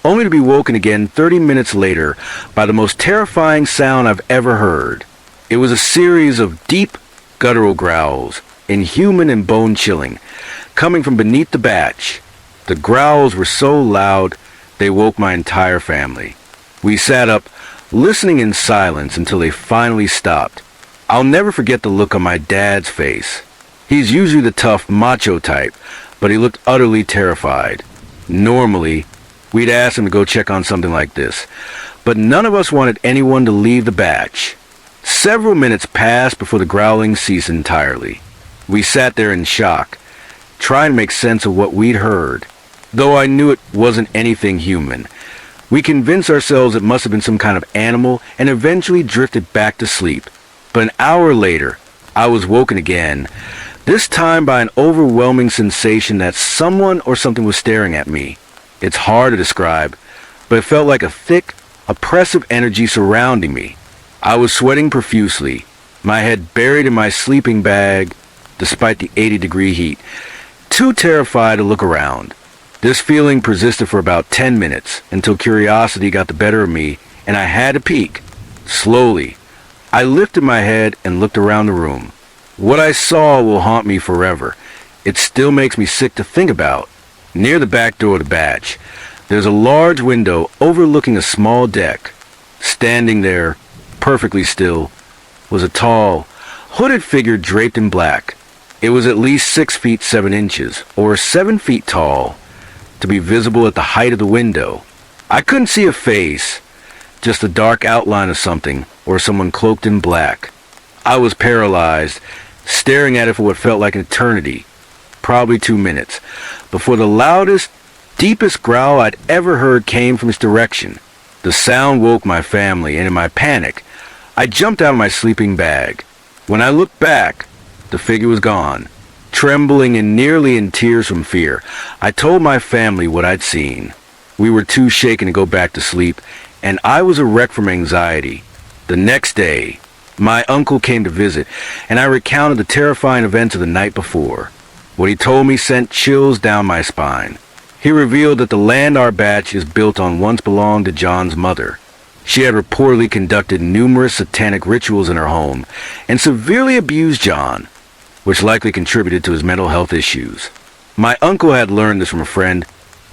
only to be woken again 30 minutes later by the most terrifying sound I've ever heard. It was a series of deep, guttural growls, inhuman and bone-chilling, coming from beneath the batch. The growls were so loud, they woke my entire family. We sat up, listening in silence until they finally stopped. I'll never forget the look on my dad's face. He's usually the tough, macho type, but he looked utterly terrified. Normally, we'd ask him to go check on something like this, but none of us wanted anyone to leave the batch. Several minutes passed before the growling ceased entirely. We sat there in shock, trying to make sense of what we'd heard. Though I knew it wasn't anything human, we convinced ourselves it must have been some kind of animal and eventually drifted back to sleep. But an hour later, I was woken again, this time by an overwhelming sensation that someone or something was staring at me. It's hard to describe, but it felt like a thick, oppressive energy surrounding me. I was sweating profusely, my head buried in my sleeping bag, despite the 80-degree heat, too terrified to look around. This feeling persisted for about 10 minutes, until curiosity got the better of me, and I had to peek. Slowly, I lifted my head and looked around the room. What I saw will haunt me forever. It still makes me sick to think about. Near the back door of the batch, there's a large window overlooking a small deck. Standing there, perfectly still, was a tall, hooded figure draped in black. It was at least 6 feet 7 inches, or 7 feet tall, to be visible at the height of the window. I couldn't see a face, just a dark outline of something, or someone cloaked in black. I was paralyzed, staring at it for what felt like an eternity, probably 2 minutes, before the loudest, deepest growl I'd ever heard came from its direction. The sound woke my family, and in my panic, I jumped out of my sleeping bag. When I looked back, the figure was gone. Trembling and nearly in tears from fear, I told my family what I'd seen. We were too shaken to go back to sleep, and I was a wreck from anxiety. The next day, my uncle came to visit, and I recounted the terrifying events of the night before. What he told me sent chills down my spine. He revealed that the land our batch is built on once belonged to John's mother. She had reportedly conducted numerous satanic rituals in her home and severely abused John, which likely contributed to his mental health issues. My uncle had learned this from a friend,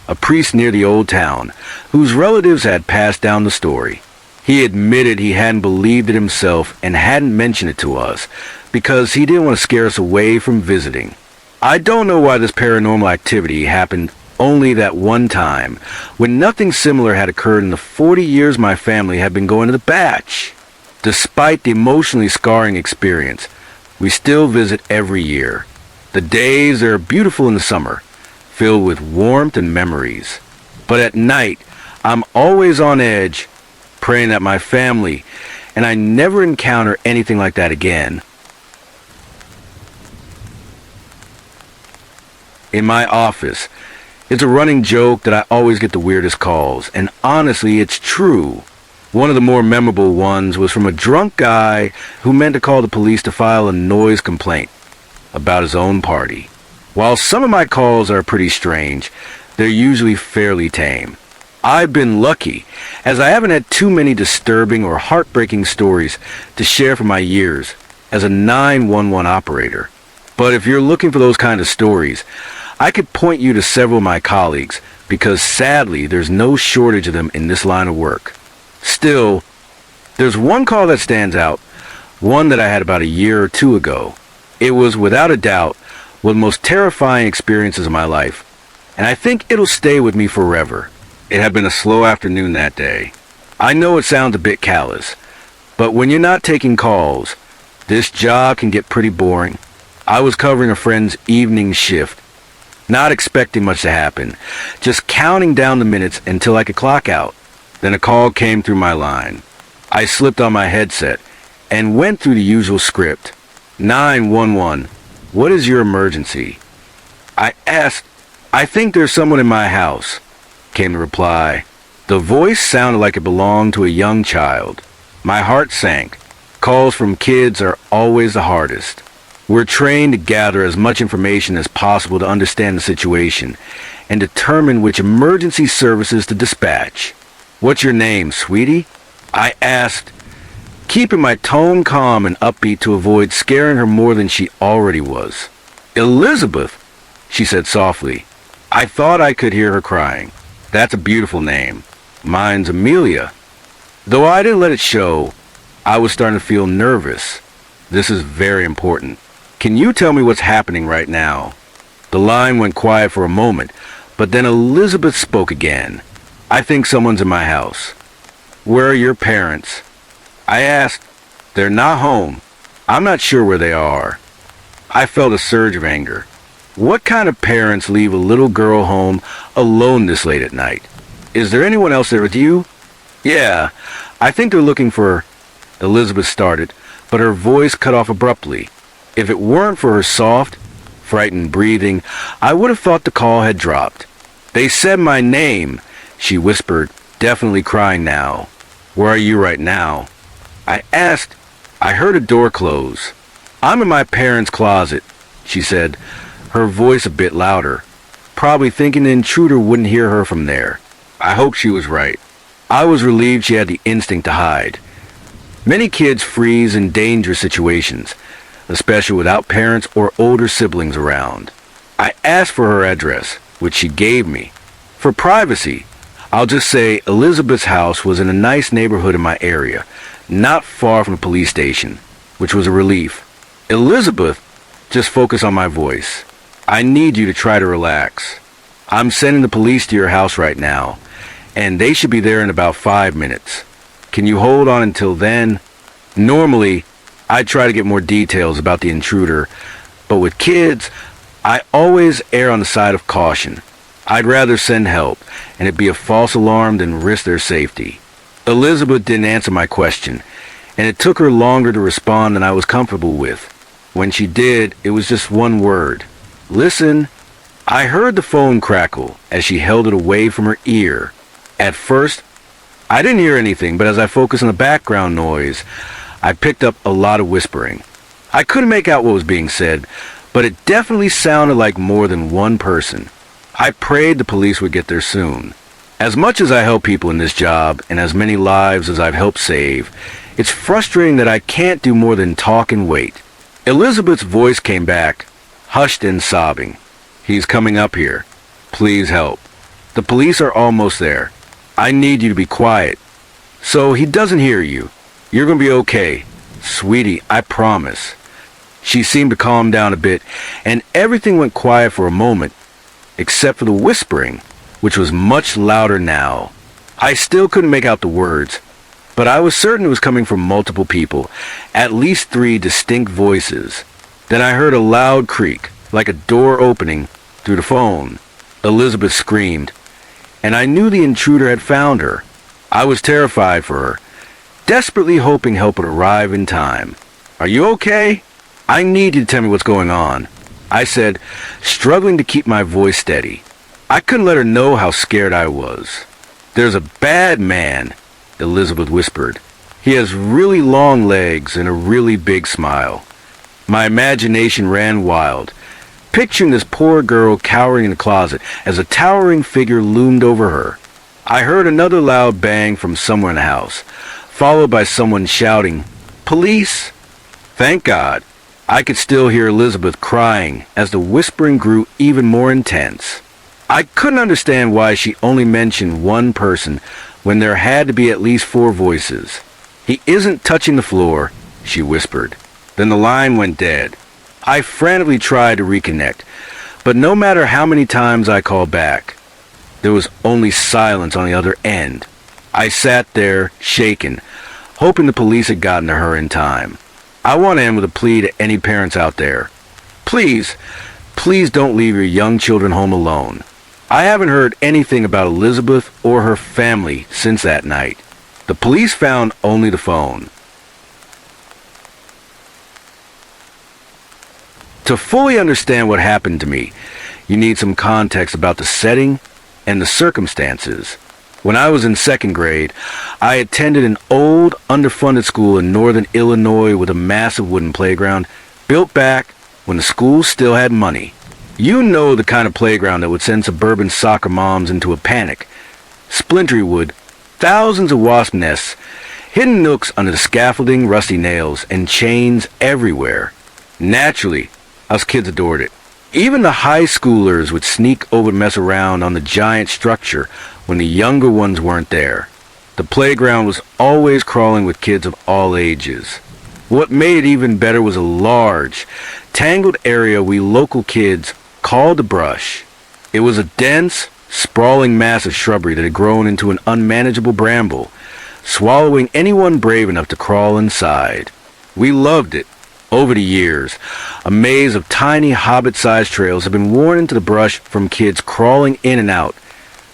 a priest near the old town, whose relatives had passed down the story. He admitted he hadn't believed it himself and hadn't mentioned it to us because he didn't want to scare us away from visiting. I don't know why this paranormal activity happened only that one time, when nothing similar had occurred in the 40 years my family had been going to the batch. Despite the emotionally scarring experience, we still visit every year. The days are beautiful in the summer, filled with warmth and memories. But at night, I'm always on edge, praying that my family and I never encounter anything like that again. In my office, it's a running joke that I always get the weirdest calls, and honestly, it's true. One of the more memorable ones was from a drunk guy who meant to call the police to file a noise complaint about his own party. While some of my calls are pretty strange, they're usually fairly tame. I've been lucky, as I haven't had too many disturbing or heartbreaking stories to share from my years as a 911 operator. But if you're looking for those kind of stories, I could point you to several of my colleagues, because sadly there's no shortage of them in this line of work. Still, there's one call that stands out, one that I had about a year or two ago. It was without a doubt one of the most terrifying experiences of my life, and I think it'll stay with me forever. It had been a slow afternoon that day. I know it sounds a bit callous, but when you're not taking calls, This job can get pretty boring. I was covering a friend's evening shift, not expecting much to happen, just counting down the minutes until I could clock out. Then a call came through my line. I slipped on my headset and went through the usual script. 911, what is your emergency? I asked, I think there's someone in my house, came the reply. The voice sounded like it belonged to a young child. My heart sank. Calls from kids are always the hardest. We're trained to gather as much information as possible to understand the situation and determine which emergency services to dispatch. What's your name, sweetie? I asked, keeping my tone calm and upbeat to avoid scaring her more than she already was. Elizabeth, she said softly. I thought I could hear her crying. That's a beautiful name. Mine's Amelia. Though I didn't let it show, I was starting to feel nervous. This is very important. Can you tell me what's happening right now? The line went quiet for a moment, but then Elizabeth spoke again. I think someone's in my house. Where are your parents? I asked. They're not home. I'm not sure where they are. I felt a surge of anger. What kind of parents leave a little girl home alone this late at night? Is there anyone else there with you? Yeah, I think they're looking for... Elizabeth started, but her voice cut off abruptly. If it weren't for her soft, frightened breathing, I would have thought the call had dropped. They said my name, she whispered, definitely crying now. Where are you right now? I asked. I heard a door close. I'm in my parents' closet, she said, her voice a bit louder, probably thinking the intruder wouldn't hear her from there. I hoped she was right. I was relieved she had the instinct to hide. Many kids freeze in dangerous situations, especially without parents or older siblings around. I asked for her address, which she gave me. For privacy, I'll just say Elizabeth's house was in a nice neighborhood in my area, not far from the police station, which was a relief. Elizabeth, just focus on my voice. I need you to try to relax. I'm sending the police to your house right now, and they should be there in about 5 minutes. Can you hold on until then? Normally, I'd try to get more details about the intruder, but with kids, I always err on the side of caution. I'd rather send help, and it'd be a false alarm than risk their safety. Elizabeth didn't answer my question, and it took her longer to respond than I was comfortable with. When she did, it was just one word. Listen. I heard the phone crackle as she held it away from her ear. At first, I didn't hear anything, but as I focused on the background noise, I picked up a lot of whispering. I couldn't make out what was being said, but it definitely sounded like more than one person. I prayed the police would get there soon. As much as I help people in this job, and as many lives as I've helped save, it's frustrating that I can't do more than talk and wait. Elizabeth's voice came back, hushed and sobbing. He's coming up here. Please help. The police are almost there. I need you to be quiet. So he doesn't hear you. You're going to be okay. Sweetie, I promise. She seemed to calm down a bit, and everything went quiet for a moment, except for the whispering, which was much louder now. I still couldn't make out the words, but I was certain it was coming from multiple people, at least 3 distinct voices. Then I heard a loud creak, like a door opening, through the phone. Elizabeth screamed, and I knew the intruder had found her. I was terrified for her, desperately hoping help would arrive in time. Are you okay? I need you to tell me what's going on, I said, struggling to keep my voice steady. I couldn't let her know how scared I was. There's a bad man, Elizabeth whispered. He has really long legs and a really big smile. My imagination ran wild, picturing this poor girl cowering in the closet as a towering figure loomed over her. I heard another loud bang from somewhere in the house, followed by someone shouting, "Police!" Thank God. I could still hear Elizabeth crying as the whispering grew even more intense. I couldn't understand why she only mentioned one person when there had to be at least 4 voices. "He isn't touching the floor," she whispered. Then the line went dead. I frantically tried to reconnect, but no matter how many times I called back, there was only silence on the other end. I sat there, shaken, hoping the police had gotten to her in time. I want to end with a plea to any parents out there. Please, please don't leave your young children home alone. I haven't heard anything about Elizabeth or her family since that night. The police found only the phone. To fully understand what happened to me, you need some context about the setting and the circumstances. When I was in second grade, I attended an old, underfunded school in northern Illinois with a massive wooden playground built back when the school still had money. You know the kind of playground that would send suburban soccer moms into a panic. Splintery wood, thousands of wasp nests, hidden nooks under the scaffolding, rusty nails, and chains everywhere. Naturally, us kids adored it. Even the high schoolers would sneak over to mess around on the giant structure when the younger ones weren't there. The playground was always crawling with kids of all ages. What made it even better was a large, tangled area we local kids called the brush. It was a dense, sprawling mass of shrubbery that had grown into an unmanageable bramble, swallowing anyone brave enough to crawl inside. We loved it. Over the years, a maze of tiny hobbit-sized trails have been worn into the brush from kids crawling in and out,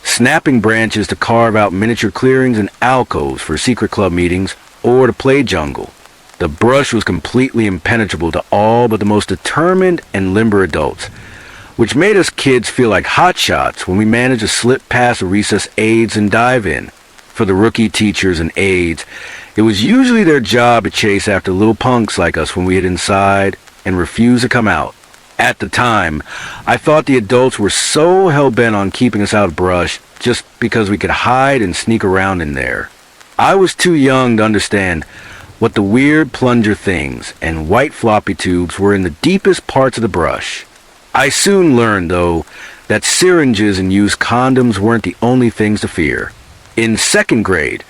snapping branches to carve out miniature clearings and alcoves for secret club meetings or to play jungle. The brush was completely impenetrable to all but the most determined and limber adults, which made us kids feel like hotshots when we managed to slip past the recess aides and dive in. For the rookie teachers and aides, it was usually their job to chase after little punks like us when we hid inside and refused to come out. At the time, I thought the adults were so hell-bent on keeping us out of brush just because we could hide and sneak around in there. I was too young to understand what the weird plunger things and white floppy tubes were in the deepest parts of the brush. I soon learned, though, that syringes and used condoms weren't the only things to fear. In second grade,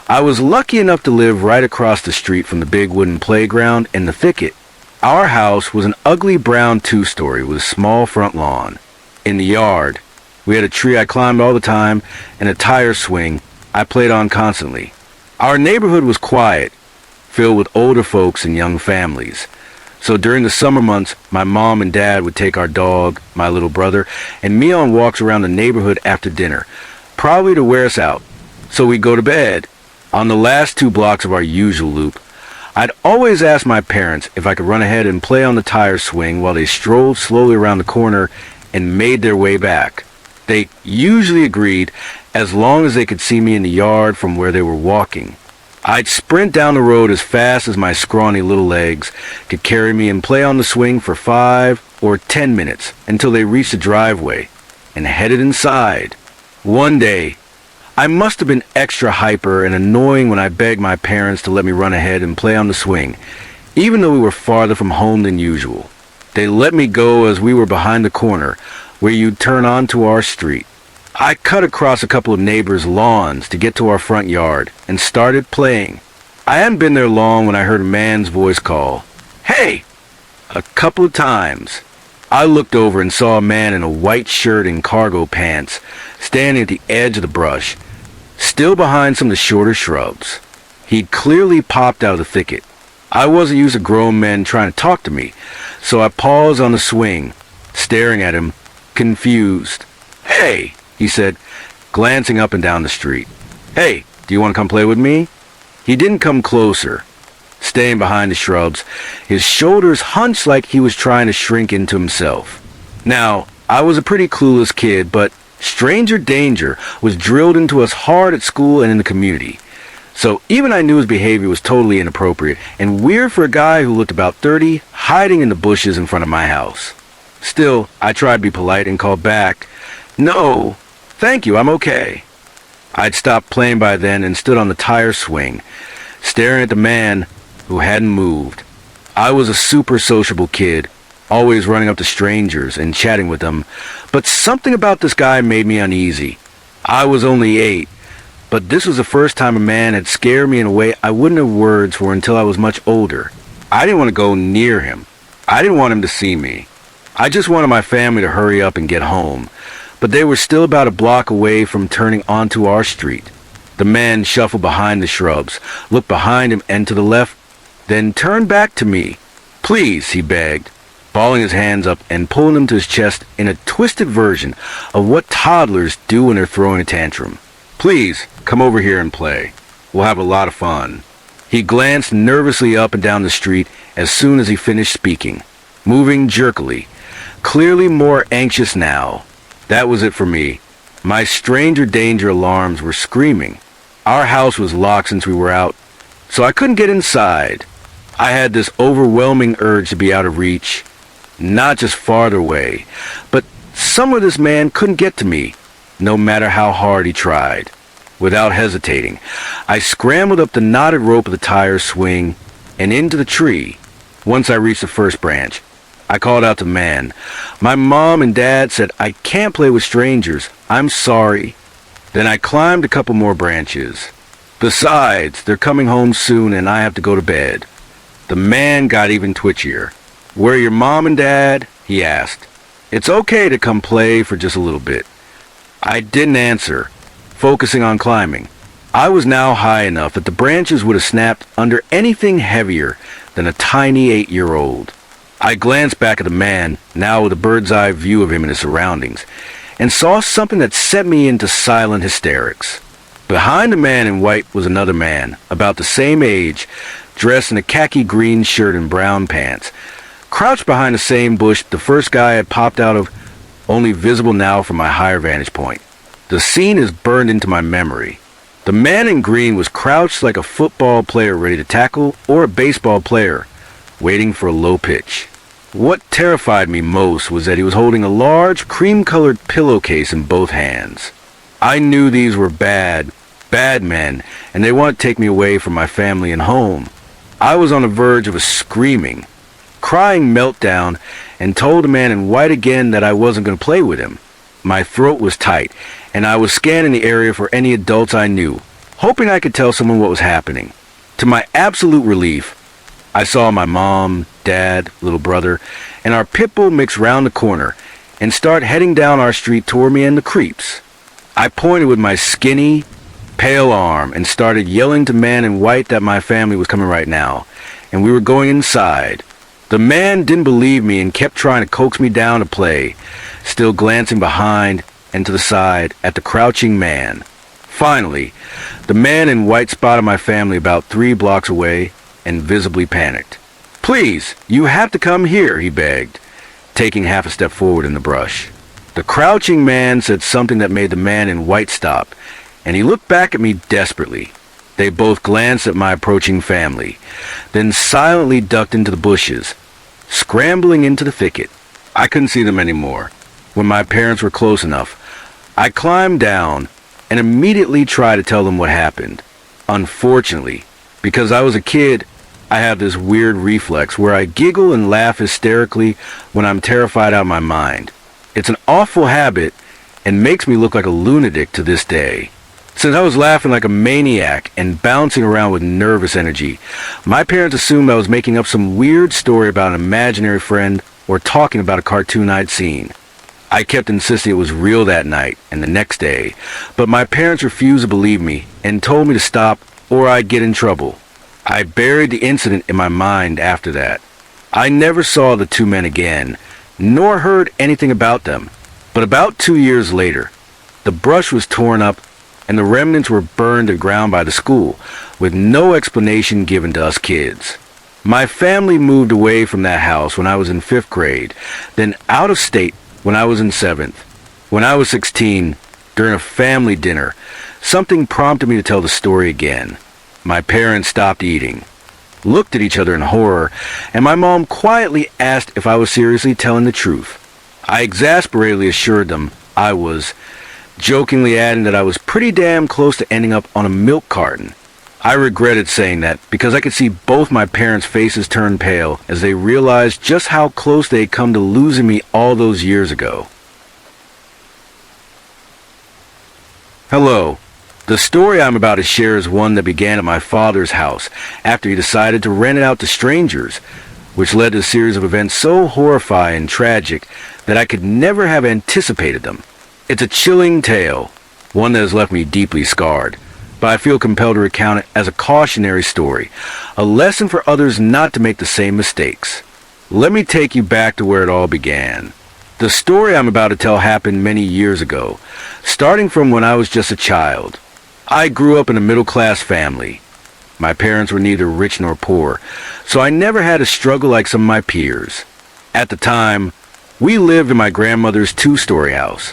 I was lucky enough to live right across the street from the big wooden playground and the thicket. Our house was an ugly brown two-story with a small front lawn. In the yard, we had a tree I climbed all the time and a tire swing I played on constantly. Our neighborhood was quiet, filled with older folks and young families. So during the summer months, my mom and dad would take our dog, my little brother, and me on walks around the neighborhood after dinner, probably to wear us out. So we'd go to bed. On the last 2 blocks of our usual loop, I'd always ask my parents if I could run ahead and play on the tire swing while they strolled slowly around the corner and made their way back. They usually agreed as long as they could see me in the yard from where they were walking. I'd sprint down the road as fast as my scrawny little legs could carry me and play on the swing for 5 or 10 minutes until they reached the driveway and headed inside. One day, I must have been extra hyper and annoying when I begged my parents to let me run ahead and play on the swing, even though we were farther from home than usual. They let me go as we were behind the corner, where you'd turn onto our street. I cut across a couple of neighbors' lawns to get to our front yard and started playing. I hadn't been there long when I heard a man's voice call, "Hey!" a couple of times. I looked over and saw a man in a white shirt and cargo pants standing at the edge of the brush, still behind some of the shorter shrubs. He'd clearly popped out of the thicket. I wasn't used to grown men trying to talk to me, so I paused on the swing, staring at him, confused. "Hey," he said, glancing up and down the street. "Hey, do you want to come play with me?" He didn't come closer, staying behind the shrubs, his shoulders hunched like he was trying to shrink into himself. Now, I was a pretty clueless kid, but stranger danger was drilled into us hard at school and in the community. So even I knew his behavior was totally inappropriate and weird for a guy who looked about 30, hiding in the bushes in front of my house. Still, I tried to be polite and called back, "No, thank you, I'm okay." I'd stopped playing by then and stood on the tire swing, staring at the man who hadn't moved. I was a super sociable kid, always running up to strangers and chatting with them, but something about this guy made me uneasy. I was only 8, but this was the first time a man had scared me in a way I wouldn't have words for until I was much older. I didn't want to go near him. I didn't want him to see me. I just wanted my family to hurry up and get home, but they were still about a block away from turning onto our street. The man shuffled behind the shrubs, looked behind him and to the left, then turned back to me. "Please," he begged, balling his hands up and pulling them to his chest in a twisted version of what toddlers do when they're throwing a tantrum. "Please, come over here and play. We'll have a lot of fun." He glanced nervously up and down the street as soon as he finished speaking, moving jerkily, clearly more anxious now. That was it for me. My stranger danger alarms were screaming. Our house was locked since we were out, so I couldn't get inside. I had this overwhelming urge to be out of reach, not just farther away, but somewhere this man couldn't get to me, no matter how hard he tried. Without hesitating, I scrambled up the knotted rope of the tire swing and into the tree. Once I reached the first branch, I called out to the man. "My mom and dad said I can't play with strangers. I'm sorry." Then I climbed a couple more branches. "Besides, they're coming home soon and I have to go to bed." The man got even twitchier. "Where are your mom and dad?" he asked. "It's okay to come play for just a little bit." I didn't answer, focusing on climbing. I was now high enough that the branches would have snapped under anything heavier than a tiny 8-year-old. I glanced back at the man, now with a bird's-eye view of him and his surroundings, and saw something that sent me into silent hysterics. Behind the man in white was another man, about the same age, dressed in a khaki green shirt and brown pants. Crouched behind the same bush the first guy had popped out of, only visible now from my higher vantage point. The scene is burned into my memory. The man in green was crouched like a football player ready to tackle, or a baseball player waiting for a low pitch. What terrified me most was that he was holding a large cream-colored pillowcase in both hands. I knew these were bad men, and they wanted to take me away from my family and home. I was on the verge of a screaming, crying meltdown, and told the man in white again that I wasn't going to play with him. My throat was tight, and I was scanning the area for any adults I knew, hoping I could tell someone what was happening. To my absolute relief, I saw my mom, dad, little brother, and our pit bull mix round the corner and start heading down our street toward me and the creeps. I pointed with my skinny, pale arm and started yelling to man in white that my family was coming right now, and we were going inside. The man didn't believe me and kept trying to coax me down to play, still glancing behind and to the side at the crouching man. Finally, the man in white spotted my family about 3 blocks away and visibly panicked. "Please, you have to come here," he begged, taking half a step forward in the brush. The crouching man said something that made the man in white stop, and he looked back at me desperately. They both glanced at my approaching family, then silently ducked into the bushes, scrambling into the thicket. I couldn't see them anymore. When my parents were close enough, I climbed down and immediately tried to tell them what happened. Unfortunately, because I was a kid, I have this weird reflex where I giggle and laugh hysterically when I'm terrified out of my mind. It's an awful habit and makes me look like a lunatic to this day. Since I was laughing like a maniac and bouncing around with nervous energy, my parents assumed I was making up some weird story about an imaginary friend or talking about a cartoon I'd seen. I kept insisting it was real that night and the next day, but my parents refused to believe me and told me to stop or I'd get in trouble. I buried the incident in my mind after that. I never saw the 2 men again, nor heard anything about them. But about 2 years later, the brush was torn up and the remnants were burned to the ground by the school, with no explanation given to us kids. My family moved away from that house when I was in 5th grade, then out of state when I was in 7th. When I was 16, during a family dinner, something prompted me to tell the story again. My parents stopped eating, looked at each other in horror, and my mom quietly asked if I was seriously telling the truth. I exasperatedly assured them I was, jokingly adding that I was pretty damn close to ending up on a milk carton. I regretted saying that because I could see both my parents' faces turn pale as they realized just how close they had come to losing me all those years ago. Hello. The story I'm about to share is one that began at my father's house after he decided to rent it out to strangers, which led to a series of events so horrifying and tragic that I could never have anticipated them. It's a chilling tale, one that has left me deeply scarred, but but I feel compelled to recount it as a cautionary story, a lesson for others not to make the same mistakes. Let me take you back to where it all began. The story I'm about to tell happened many years ago, starting from when I was just a child. I grew up in a middle-class family. My parents were neither rich nor poor, so I never had a struggle like some of my peers. At the time, we lived in my grandmother's two-story house,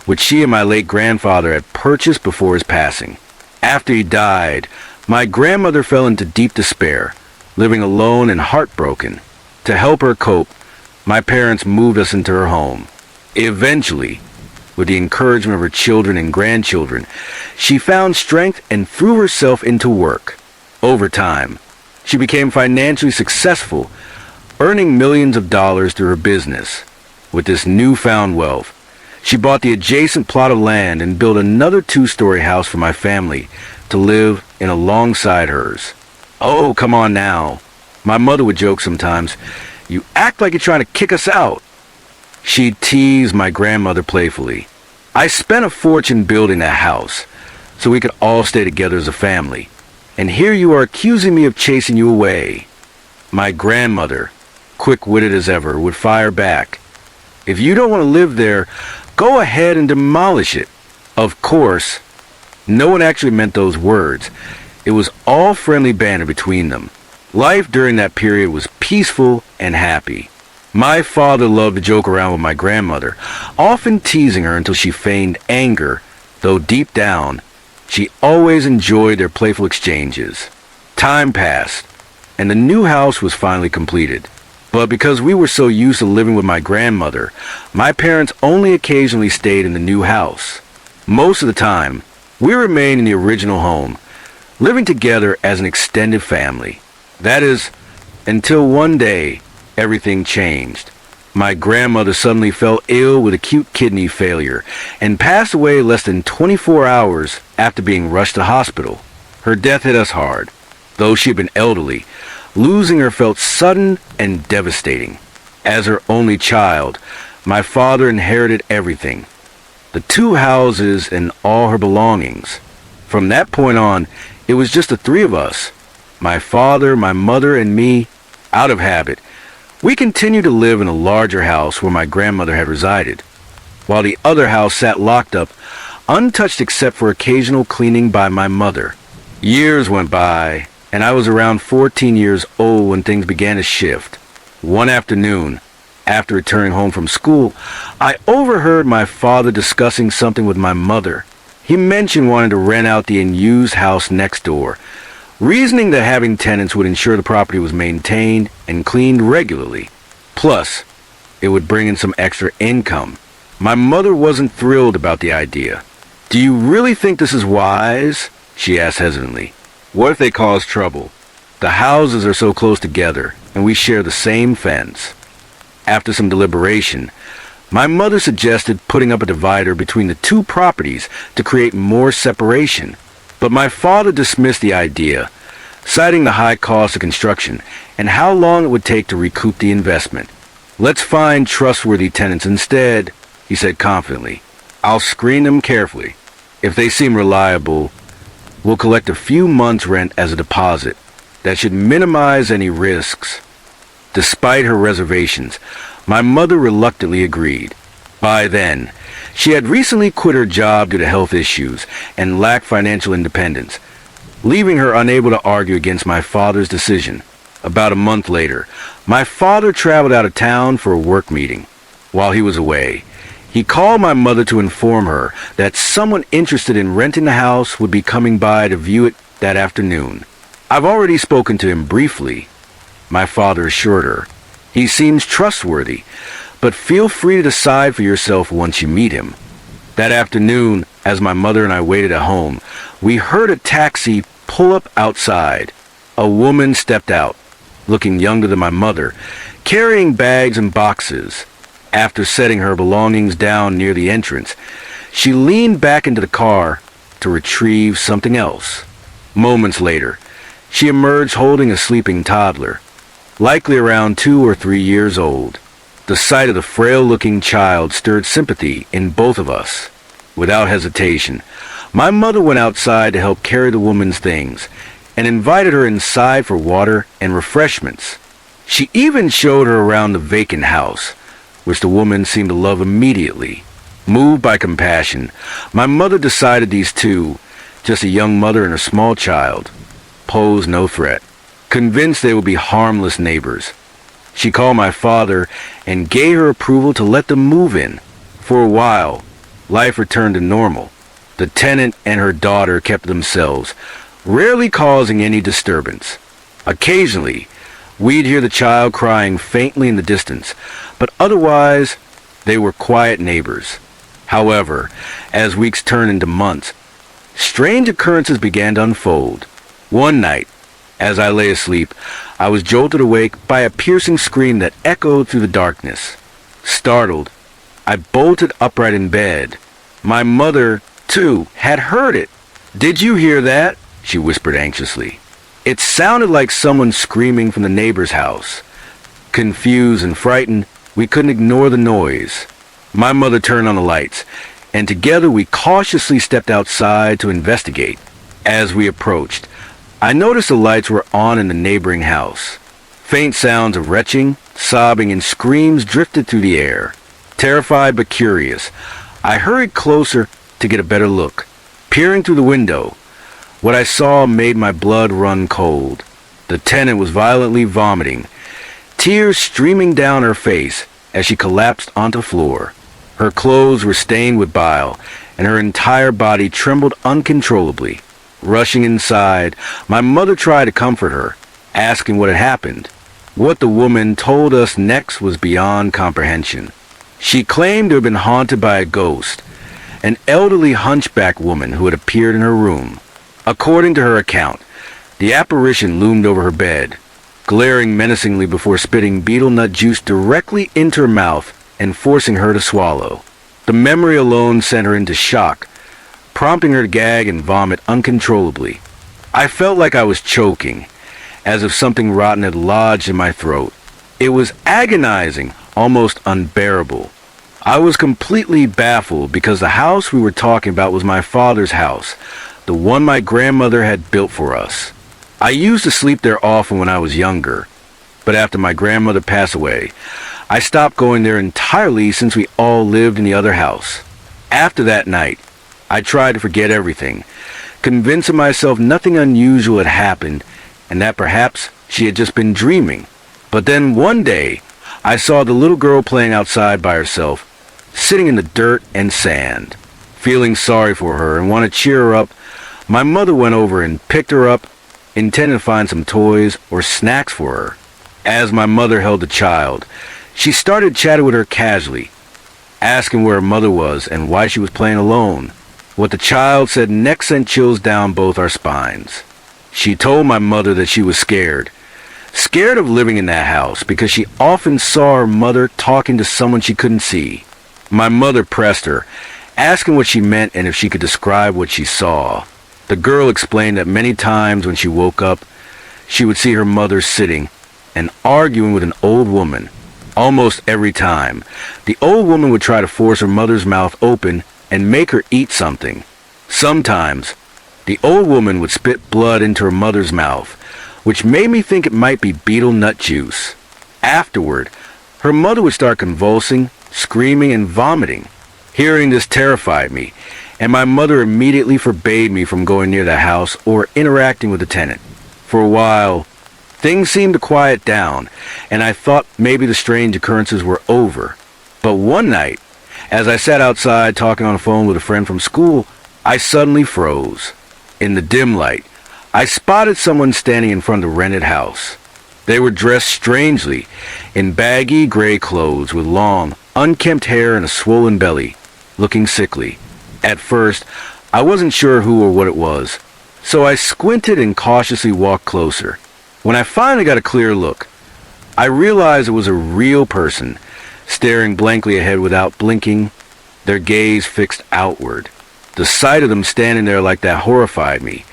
which she and my late grandfather had purchased before his passing. After he died, my grandmother fell into deep despair, living alone and heartbroken. To help her cope, my parents moved us into her home. Eventually, with the encouragement of her children and grandchildren, she found strength and threw herself into work. Over time, she became financially successful, earning millions of dollars through her business. With this newfound wealth, she bought the adjacent plot of land and built another two-story house for my family to live in alongside hers. "Oh, come on now," my mother would joke sometimes. "You act like you're trying to kick us out." She'd tease my grandmother playfully. I spent a fortune building that house so we could all stay together as a family. And here you are accusing me of chasing you away. My grandmother, quick-witted as ever, would fire back. "If you don't want to live there, go ahead and demolish it." Of course, no one actually meant those words. It was all friendly banter between them. Life during that period was peaceful and happy. My father loved to joke around with my grandmother, often teasing her until she feigned anger, though deep down, she always enjoyed their playful exchanges. Time passed, and the new house was finally completed. But because we were so used to living with my grandmother, my parents only occasionally stayed in the new house. Most of the time, we remained in the original home, living together as an extended family. That is, until one day, everything changed. My grandmother suddenly fell ill with acute kidney failure and passed away less than 24 hours after being rushed to hospital. Her death hit us hard. Though she had been elderly, losing her felt sudden and devastating. As her only child, my father inherited everything, the two houses and all her belongings. From that point on, it was just the three of us, my father, my mother, and me. Out of habit, we continued to live in a larger house where my grandmother had resided, while the other house sat locked up, untouched except for occasional cleaning by my mother. Years went by, and I was around 14 years old when things began to shift. One afternoon, after returning home from school, I overheard my father discussing something with my mother. He mentioned wanting to rent out the unused house next door, reasoning that having tenants would ensure the property was maintained and cleaned regularly. Plus, it would bring in some extra income. My mother wasn't thrilled about the idea. "Do you really think this is wise?" she asked hesitantly. "What if they cause trouble? The houses are so close together, and we share the same fence." After some deliberation, my mother suggested putting up a divider between the two properties to create more separation. But my father dismissed the idea, citing the high cost of construction and how long it would take to recoup the investment. "Let's find trustworthy tenants instead," he said confidently. "I'll screen them carefully. If they seem reliable, we'll collect a few months' rent as a deposit. That should minimize any risks." Despite her reservations, my mother reluctantly agreed. By then, she had recently quit her job due to health issues and lacked financial independence, leaving her unable to argue against my father's decision. About a month later, my father traveled out of town for a work meeting. While he was away, he called my mother to inform her that someone interested in renting the house would be coming by to view it that afternoon. "I've already spoken to him briefly," my father assured her. "He seems trustworthy, but feel free to decide for yourself once you meet him." That afternoon, as my mother and I waited at home, we heard a taxi pull up outside. A woman stepped out, looking younger than my mother, carrying bags and boxes. After setting her belongings down near the entrance, she leaned back into the car to retrieve something else. Moments later, she emerged holding a sleeping toddler, likely around 2 or 3 years old. The sight of the frail-looking child stirred sympathy in both of us. Without hesitation, My mother went outside to help carry the woman's things and invited her inside for water and refreshments. She even showed her around the vacant house, which the woman seemed to love immediately. Moved by compassion, my mother decided these two, just a young mother and a small child, posed no threat. Convinced they would be harmless neighbors, she called my father and gave her approval to let them move in. For a while, life returned to normal. The tenant and her daughter kept to themselves, rarely causing any disturbance. Occasionally, we'd hear the child crying faintly in the distance, but otherwise, they were quiet neighbors. However, as weeks turned into months, strange occurrences began to unfold. One night, as I lay asleep, I was jolted awake by a piercing scream that echoed through the darkness. Startled, I bolted upright in bed. My mother, too, had heard it. "Did you hear that?" she whispered anxiously. It sounded like someone screaming from the neighbor's house. Confused and frightened, we couldn't ignore the noise. My mother turned on the lights, and together we cautiously stepped outside to investigate. As we approached, I noticed the lights were on in the neighboring house. Faint sounds of retching, sobbing, and screams drifted through the air. Terrified but curious, I hurried closer to get a better look. Peering through the window, what I saw made my blood run cold. The tenant was violently vomiting, tears streaming down her face as she collapsed onto the floor. Her clothes were stained with bile, and her entire body trembled uncontrollably. Rushing inside, my mother tried to comfort her, asking what had happened. What the woman told us next was beyond comprehension. She claimed to have been haunted by a ghost, an elderly hunchback woman who had appeared in her room. According to her account, the apparition loomed over her bed, glaring menacingly before spitting betel nut juice directly into her mouth and forcing her to swallow. The memory alone sent her into shock, prompting her to gag and vomit uncontrollably. I felt like I was choking, as if something rotten had lodged in my throat. It was agonizing, almost unbearable. I was completely baffled because the house we were talking about was my father's house, the one my grandmother had built for us. I used to sleep there often when I was younger, but after my grandmother passed away, I stopped going there entirely since we all lived in the other house. After that night, I tried to forget everything, convincing myself nothing unusual had happened and that perhaps she had just been dreaming. But then one day, I saw the little girl playing outside by herself, sitting in the dirt and sand. Feeling sorry for her and wanting to cheer her up, my mother went over and picked her up, intending to find some toys or snacks for her. As my mother held the child, she started chatting with her casually, asking where her mother was and why she was playing alone. What the child said next sent chills down both our spines. She told my mother that she was scared of living in that house because she often saw her mother talking to someone she couldn't see. My mother pressed her, asking what she meant and if she could describe what she saw. The girl explained that many times when she woke up, she would see her mother sitting and arguing with an old woman. Almost every time, the old woman would try to force her mother's mouth open and make her eat something. Sometimes, the old woman would spit blood into her mother's mouth, which made me think it might be betel nut juice. Afterward, her mother would start convulsing, screaming, and vomiting. Hearing this terrified me, and my mother immediately forbade me from going near the house or interacting with the tenant. For a while, things seemed to quiet down, and I thought maybe the strange occurrences were over. But one night, as I sat outside talking on the phone with a friend from school, I suddenly froze. In the dim light, I spotted someone standing in front of the rented house. They were dressed strangely, in baggy gray clothes with long, unkempt hair and a swollen belly, looking sickly. At first, I wasn't sure who or what it was, so I squinted and cautiously walked closer. When I finally got a clear look, I realized it was a real person, staring blankly ahead without blinking, their gaze fixed outward. The sight of them standing there like that horrified me,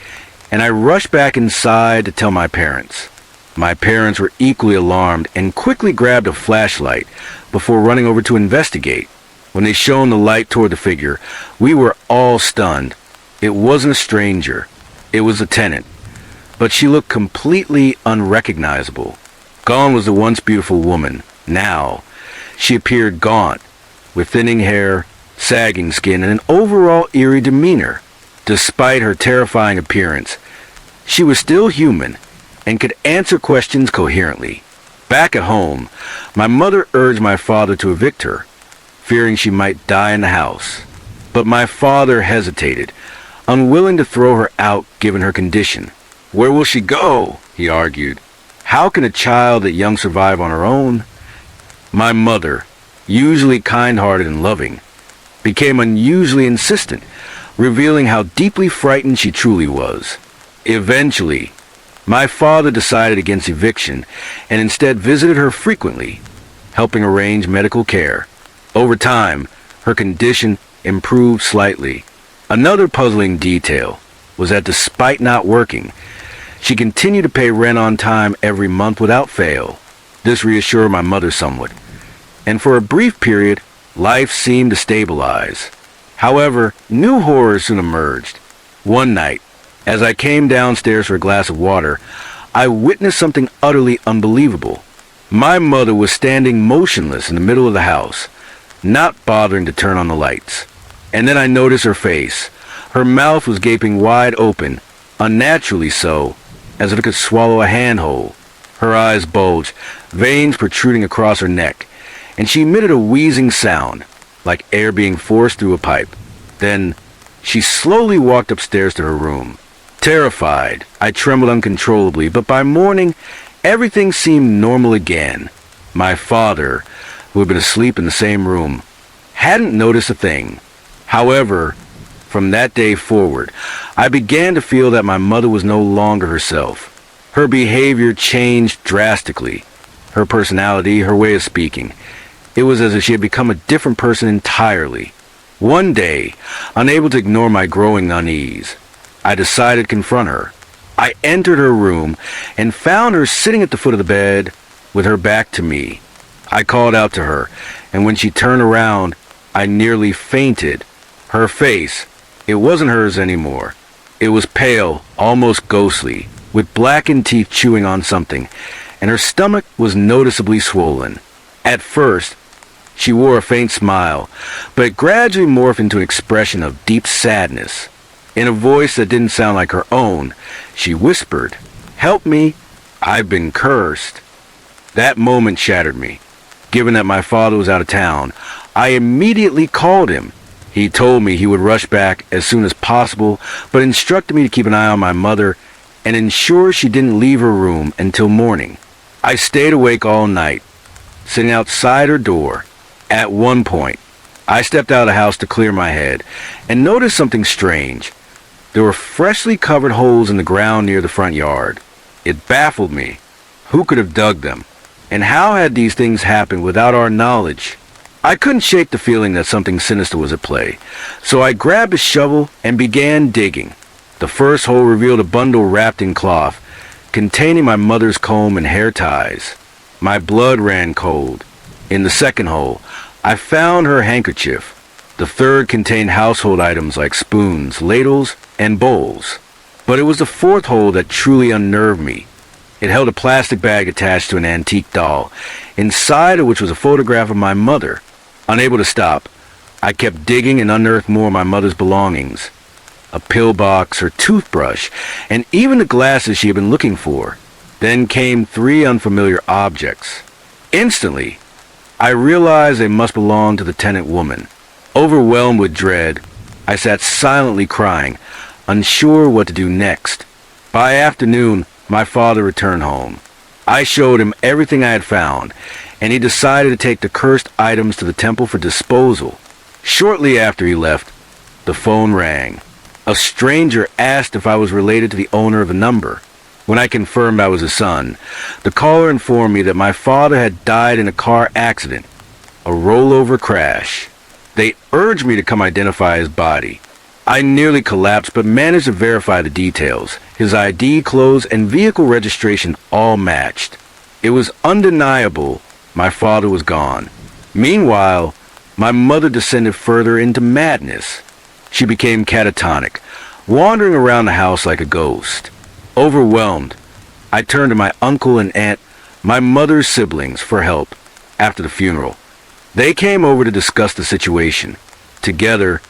and I rushed back inside to tell my parents. My parents were equally alarmed and quickly grabbed a flashlight before running over to investigate. When they shone the light toward the figure, we were all stunned. It wasn't a stranger. It was a tenant. But she looked completely unrecognizable. Gone was the once beautiful woman. Now, she appeared gaunt, with thinning hair, sagging skin, and an overall eerie demeanor. Despite her terrifying appearance, she was still human and could answer questions coherently. Back at home, my mother urged my father to evict her, fearing she might die in the house. But my father hesitated, unwilling to throw her out given her condition. "Where will she go?" he argued. "How can a child that young survive on her own?" My mother, usually kind-hearted and loving, became unusually insistent, revealing how deeply frightened she truly was. Eventually, my father decided against eviction and instead visited her frequently, helping arrange medical care. Over time, her condition improved slightly. Another puzzling detail was that despite not working, she continued to pay rent on time every month without fail. This reassured my mother somewhat, and for a brief period, life seemed to stabilize. However, new horrors soon emerged. One night, as I came downstairs for a glass of water, I witnessed something utterly unbelievable. My mother was standing motionless in the middle of the house, not bothering to turn on the lights. And then I noticed her face. Her mouth was gaping wide open, unnaturally so, as if it could swallow a handhold. Her eyes bulged, veins protruding across her neck, and she emitted a wheezing sound, like air being forced through a pipe. Then, she slowly walked upstairs to her room. Terrified, I trembled uncontrollably, but by morning, everything seemed normal again. My father, who had been asleep in the same room, hadn't noticed a thing. However, from that day forward, I began to feel that my mother was no longer herself. Her behavior changed drastically. Her personality, her way of speaking. It was as if she had become a different person entirely. One day, unable to ignore my growing unease, I decided to confront her. I entered her room and found her sitting at the foot of the bed with her back to me. I called out to her, and when she turned around, I nearly fainted. Her face, it wasn't hers anymore. It was pale, almost ghostly, with blackened teeth chewing on something, and her stomach was noticeably swollen. At first, she wore a faint smile, but it gradually morphed into an expression of deep sadness. In a voice that didn't sound like her own, she whispered, "Help me, I've been cursed." That moment shattered me. Given that my father was out of town, I immediately called him. He told me he would rush back as soon as possible, but instructed me to keep an eye on my mother and ensure she didn't leave her room until morning. I stayed awake all night, sitting outside her door. At one point, I stepped out of the house to clear my head and noticed something strange. There were freshly covered holes in the ground near the front yard. It baffled me. Who could have dug them? And how had these things happened without our knowledge? I couldn't shake the feeling that something sinister was at play, so I grabbed a shovel and began digging. The first hole revealed a bundle wrapped in cloth, containing my mother's comb and hair ties. My blood ran cold. In the second hole, I found her handkerchief. The third contained household items like spoons, ladles, and bowls. But it was the fourth hole that truly unnerved me. It held a plastic bag attached to an antique doll, inside of which was a photograph of my mother. Unable to stop, I kept digging and unearthed more of my mother's belongings. A pill box, her toothbrush, and even the glasses she had been looking for. Then came 3 unfamiliar objects. Instantly, I realized they must belong to the tenant woman. Overwhelmed with dread, I sat silently crying, unsure what to do next. By afternoon, my father returned home. I showed him everything I had found, and he decided to take the cursed items to the temple for disposal. Shortly after he left, the phone rang. A stranger asked if I was related to the owner of the number. When I confirmed I was his son, the caller informed me that my father had died in a car accident, a rollover crash. They urged me to come identify his body. I nearly collapsed, but managed to verify the details. His ID, clothes, and vehicle registration all matched. It was undeniable my father was gone. Meanwhile, my mother descended further into madness. She became catatonic, wandering around the house like a ghost. Overwhelmed, I turned to my uncle and aunt, my mother's siblings, for help after the funeral. They came over to discuss the situation. Together,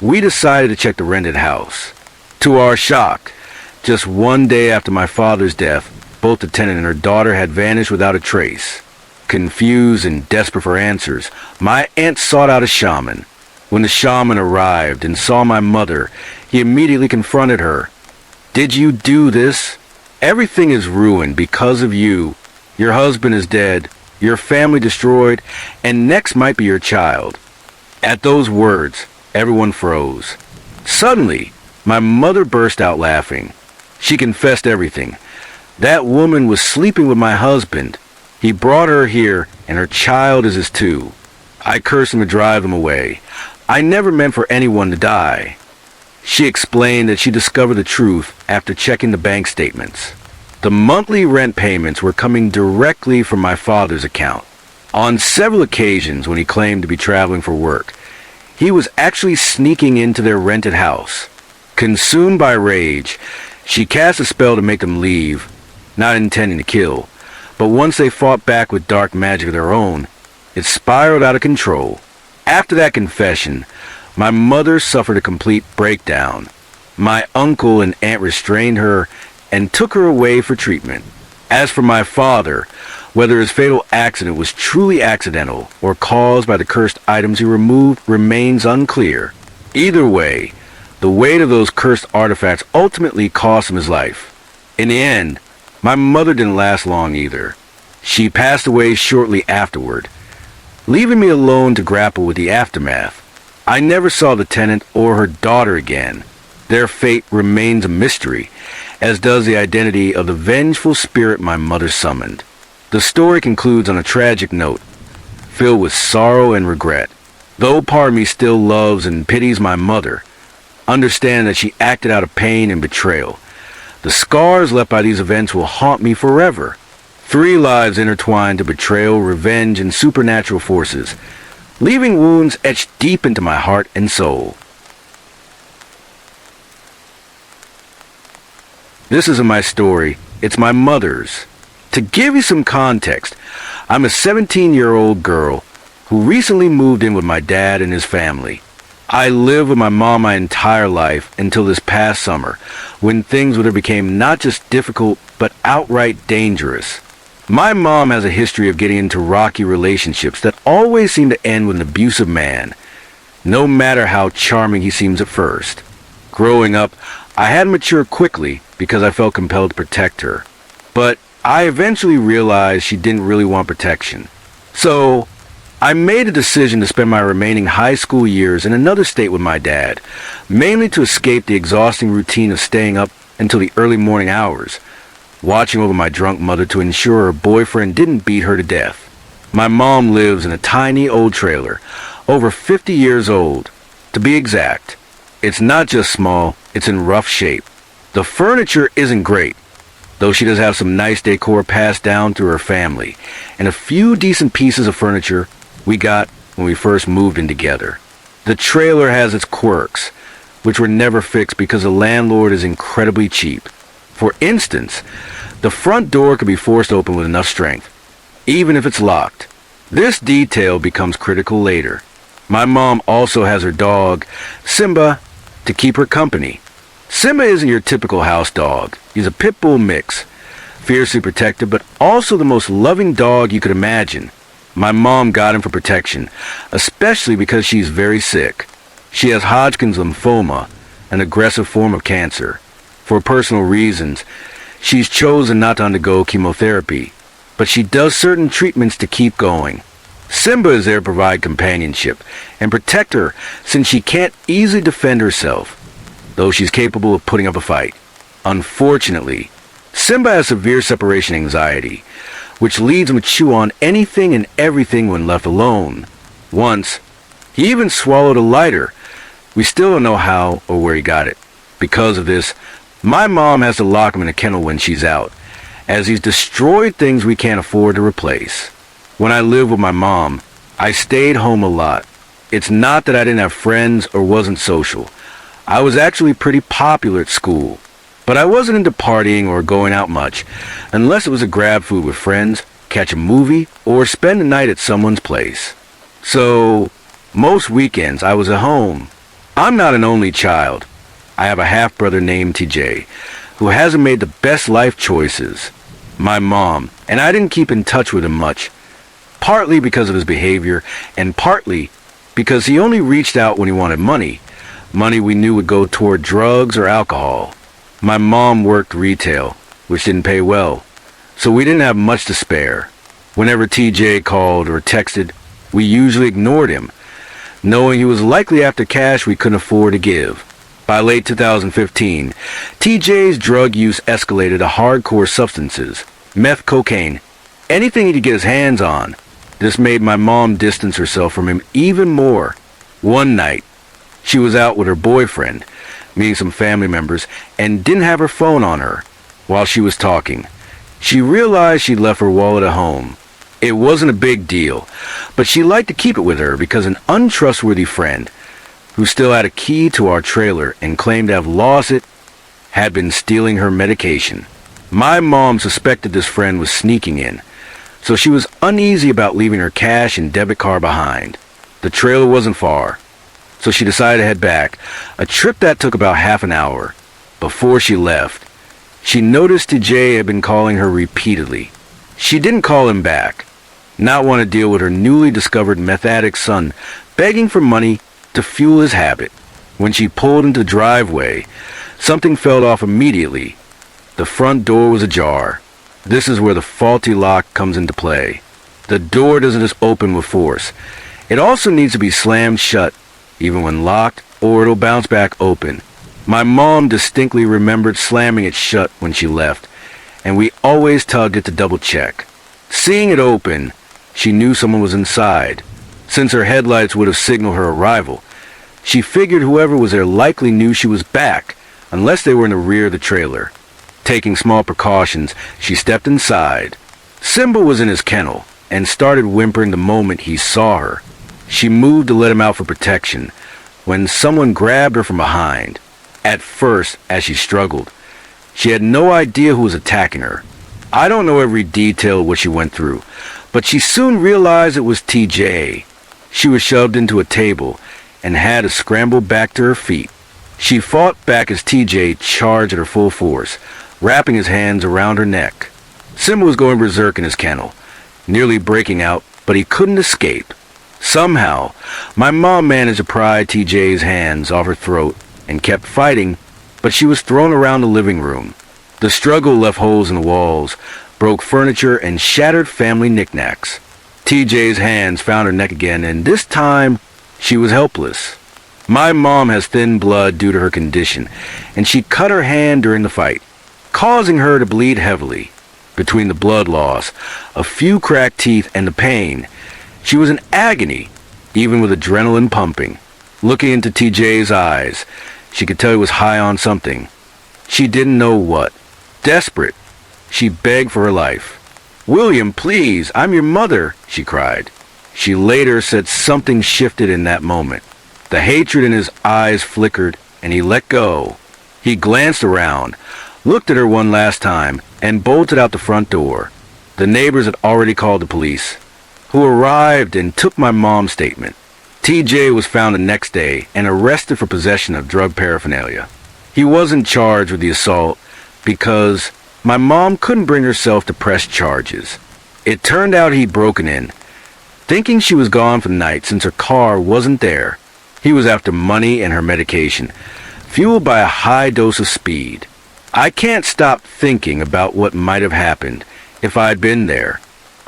we decided to check the rented house. To our shock, just one day after my father's death, both the tenant and her daughter had vanished without a trace. Confused and desperate for answers, my aunt sought out a shaman. When the shaman arrived and saw my mother, he immediately confronted her. "Did you do this? Everything is ruined because of you. Your husband is dead, your family destroyed, and next might be your child." At those words, everyone froze. Suddenly, my mother burst out laughing. She confessed everything. That woman was sleeping with my husband. He brought her here, and her child is his too. I cursed him to drive them away. I never meant for anyone to die. She explained that she discovered the truth after checking the bank statements. The monthly rent payments were coming directly from my father's account. On several occasions when he claimed to be traveling for work, he was actually sneaking into their rented house. Consumed by rage, she cast a spell to make them leave, not intending to kill. But once they fought back with dark magic of their own, it spiraled out of control. After that confession, my mother suffered a complete breakdown. My uncle and aunt restrained her and took her away for treatment. As for my father, whether his fatal accident was truly accidental or caused by the cursed items he removed remains unclear. Either way, the weight of those cursed artifacts ultimately cost him his life. In the end, my mother didn't last long either. She passed away shortly afterward, leaving me alone to grapple with the aftermath. I never saw the tenant or her daughter again. Their fate remains a mystery, as does the identity of the vengeful spirit my mother summoned. The story concludes on a tragic note, filled with sorrow and regret. Though part of me still loves and pities my mother, understand that she acted out of pain and betrayal. The scars left by these events will haunt me forever. 3 lives intertwined to betrayal, revenge, and supernatural forces, leaving wounds etched deep into my heart and soul. This isn't my story, it's my mother's. To give you some context, I'm a 17-year-old girl who recently moved in with my dad and his family. I lived with my mom my entire life until this past summer, when things with her became not just difficult, but outright dangerous. My mom has a history of getting into rocky relationships that always seem to end with an abusive man, no matter how charming he seems at first. Growing up, I had to mature quickly because I felt compelled to protect her. But I eventually realized she didn't really want protection. So I made a decision to spend my remaining high school years in another state with my dad, mainly to escape the exhausting routine of staying up until the early morning hours, watching over my drunk mother to ensure her boyfriend didn't beat her to death. My mom lives in a tiny old trailer, over 50 years old. To be exact, it's not just small, it's in rough shape. The furniture isn't great, though she does have some nice decor passed down through her family, and a few decent pieces of furniture we got when we first moved in together. The trailer has its quirks, which were never fixed because the landlord is incredibly cheap. For instance, the front door could be forced open with enough strength, even if it's locked. This detail becomes critical later. My mom also has her dog, Simba, to keep her company. Simba isn't your typical house dog. He's a pit bull mix, fiercely protective, but also the most loving dog you could imagine. My mom got him for protection, especially because she's very sick. She has Hodgkin's lymphoma, an aggressive form of cancer. For personal reasons, she's chosen not to undergo chemotherapy, but she does certain treatments to keep going. Simba is there to provide companionship and protect her since she can't easily defend herself, though she's capable of putting up a fight. Unfortunately, Simba has severe separation anxiety, which leads him to chew on anything and everything when left alone. Once, he even swallowed a lighter. We still don't know how or where he got it. Because of this, my mom has to lock him in a kennel when she's out, as he's destroyed things we can't afford to replace. When I lived with my mom, I stayed home a lot. It's not that I didn't have friends or wasn't social. I was actually pretty popular at school, but I wasn't into partying or going out much, unless it was to grab food with friends, catch a movie, or spend the night at someone's place. So, most weekends I was at home. I'm not an only child. I have a half-brother named TJ, who hasn't made the best life choices. My mom, and I didn't keep in touch with him much, partly because of his behavior, and partly because he only reached out when he wanted money. Money we knew would go toward drugs or alcohol. My mom worked retail, which didn't pay well, so we didn't have much to spare. Whenever TJ called or texted, we usually ignored him, knowing he was likely after cash we couldn't afford to give. By late 2015, TJ's drug use escalated to hardcore substances, meth, cocaine, anything he could get his hands on. This made my mom distance herself from him even more. One night, she was out with her boyfriend, meeting some family members, and didn't have her phone on her. While she was talking, she realized she'd left her wallet at home. It wasn't a big deal, but she liked to keep it with her because an untrustworthy friend, who still had a key to our trailer and claimed to have lost it, had been stealing her medication. My mom suspected this friend was sneaking in, so she was uneasy about leaving her cash and debit card behind. The trailer wasn't far, so she decided to head back, a trip that took about half an hour. Before she left, she noticed TJ had been calling her repeatedly. She didn't call him back, not want to deal with her newly discovered meth addict son begging for money to fuel his habit. When she pulled into the driveway, something fell off immediately. The front door was ajar. This is where the faulty lock comes into play. The door doesn't just open with force. It also needs to be slammed shut, even when locked, or it'll bounce back open. My mom distinctly remembered slamming it shut when she left, and we always tugged it to double check. Seeing it open, she knew someone was inside. Since her headlights would have signaled her arrival, she figured whoever was there likely knew she was back, unless they were in the rear of the trailer. Taking small precautions, she stepped inside. Simba was in his kennel and started whimpering the moment he saw her. She moved to let him out for protection, when someone grabbed her from behind. At first, as she struggled, she had no idea who was attacking her. I don't know every detail of what she went through, but she soon realized it was TJ. She was shoved into a table and had to scramble back to her feet. She fought back as TJ charged at her full force, wrapping his hands around her neck. Simba was going berserk in his kennel, nearly breaking out, but he couldn't escape. Somehow, my mom managed to pry TJ's hands off her throat and kept fighting, but she was thrown around the living room. The struggle left holes in the walls, broke furniture, and shattered family knickknacks. TJ's hands found her neck again, and this time, she was helpless. My mom has thin blood due to her condition, and she cut her hand during the fight, causing her to bleed heavily. Between the blood loss, a few cracked teeth, and the pain, she was in agony, even with adrenaline pumping. Looking into TJ's eyes, she could tell he was high on something. She didn't know what. Desperate, she begged for her life. "William, please, I'm your mother," she cried. She later said something shifted in that moment. The hatred in his eyes flickered, and he let go. He glanced around, looked at her one last time, and bolted out the front door. The neighbors had already called the police, who arrived and took my mom's statement. TJ was found the next day and arrested for possession of drug paraphernalia. He wasn't charged with the assault because my mom couldn't bring herself to press charges. It turned out he'd broken in, thinking she was gone for the night since her car wasn't there. He was after money and her medication, fueled by a high dose of speed. I can't stop thinking about what might have happened if I'd been there.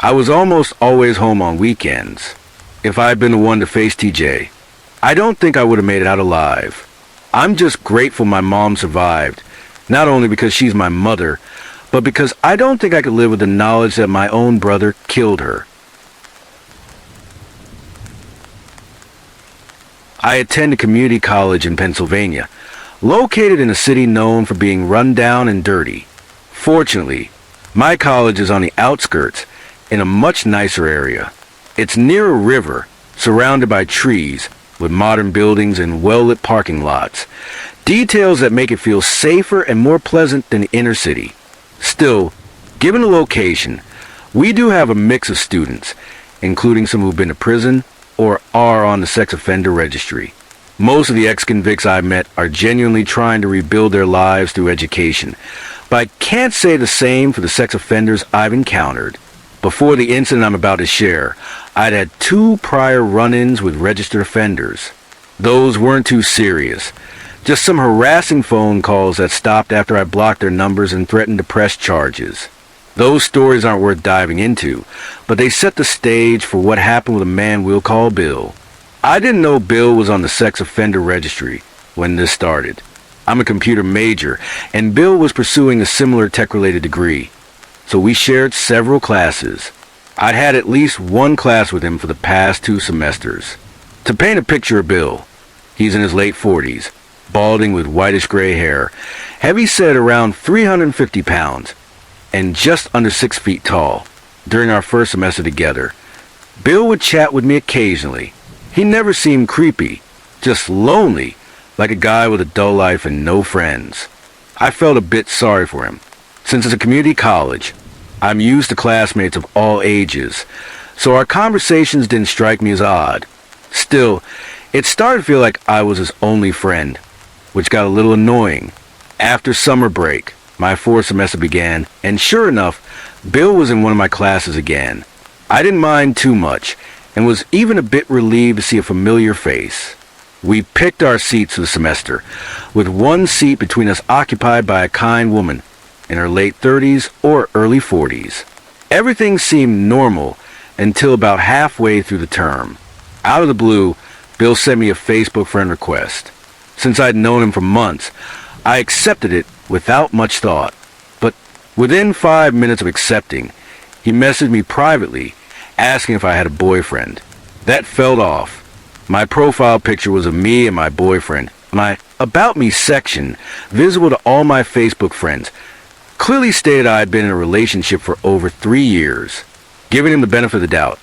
I was almost always home on weekends. If I'd been the one to face TJ, I don't think I would have made it out alive. I'm just grateful my mom survived, not only because she's my mother, but because I don't think I could live with the knowledge that my own brother killed her. I attend a community college in Pennsylvania, located in a city known for being run down and dirty. Fortunately, my college is on the outskirts in a much nicer area. It's near a river, surrounded by trees, with modern buildings and well-lit parking lots. Details that make it feel safer and more pleasant than the inner city. Still, given the location, we do have a mix of students, including some who've been to prison or are on the sex offender registry. Most of the ex-convicts I met are genuinely trying to rebuild their lives through education, but I can't say the same for the sex offenders I've encountered. Before the incident I'm about to share, I'd had 2 prior run-ins with registered offenders. Those weren't too serious, just some harassing phone calls that stopped after I blocked their numbers and threatened to press charges. Those stories aren't worth diving into, but they set the stage for what happened with a man we'll call Bill. I didn't know Bill was on the sex offender registry when this started. I'm a computer major, and Bill was pursuing a similar tech-related degree, so we shared several classes. I'd had at least one class with him for the past 2 semesters. To paint a picture of Bill, he's in his late 40s, balding with whitish-gray hair, heavy-set around 350 pounds, and just under 6 feet tall. During our first semester together, Bill would chat with me occasionally. He never seemed creepy, just lonely, like a guy with a dull life and no friends. I felt a bit sorry for him. Since it's a community college, I'm used to classmates of all ages, so our conversations didn't strike me as odd. Still, it started to feel like I was his only friend, which got a little annoying. After summer break, my 4th semester began, and sure enough, Bill was in one of my classes again. I didn't mind too much, and was even a bit relieved to see a familiar face. We picked our seats for the semester, with one seat between us occupied by a kind woman in her late 30s or early 40s. Everything seemed normal until about halfway through the term. Out of the blue, Bill sent me a Facebook friend request. Since I'd known him for months, I accepted it without much thought. But within 5 minutes of accepting, he messaged me privately, asking if I had a boyfriend. That felt off. My profile picture was of me and my boyfriend. My About Me section, visible to all my Facebook friends, clearly stated I had been in a relationship for over 3 years. Giving him the benefit of the doubt,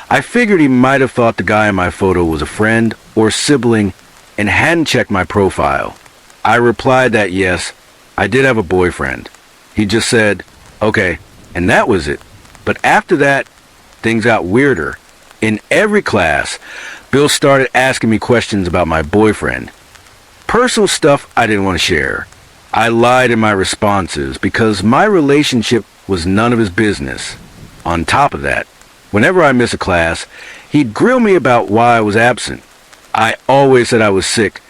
I figured he might have thought the guy in my photo was a friend or sibling and hadn't checked my profile. I replied that yes, I did have a boyfriend. He just said, okay, and that was it. But after that, things got weirder. In every class, Bill started asking me questions about my boyfriend. Personal stuff I didn't want to share. I lied in my responses because my relationship was none of his business. On top of that, whenever I missed a class, he'd grill me about why I was absent. I always said I was sick,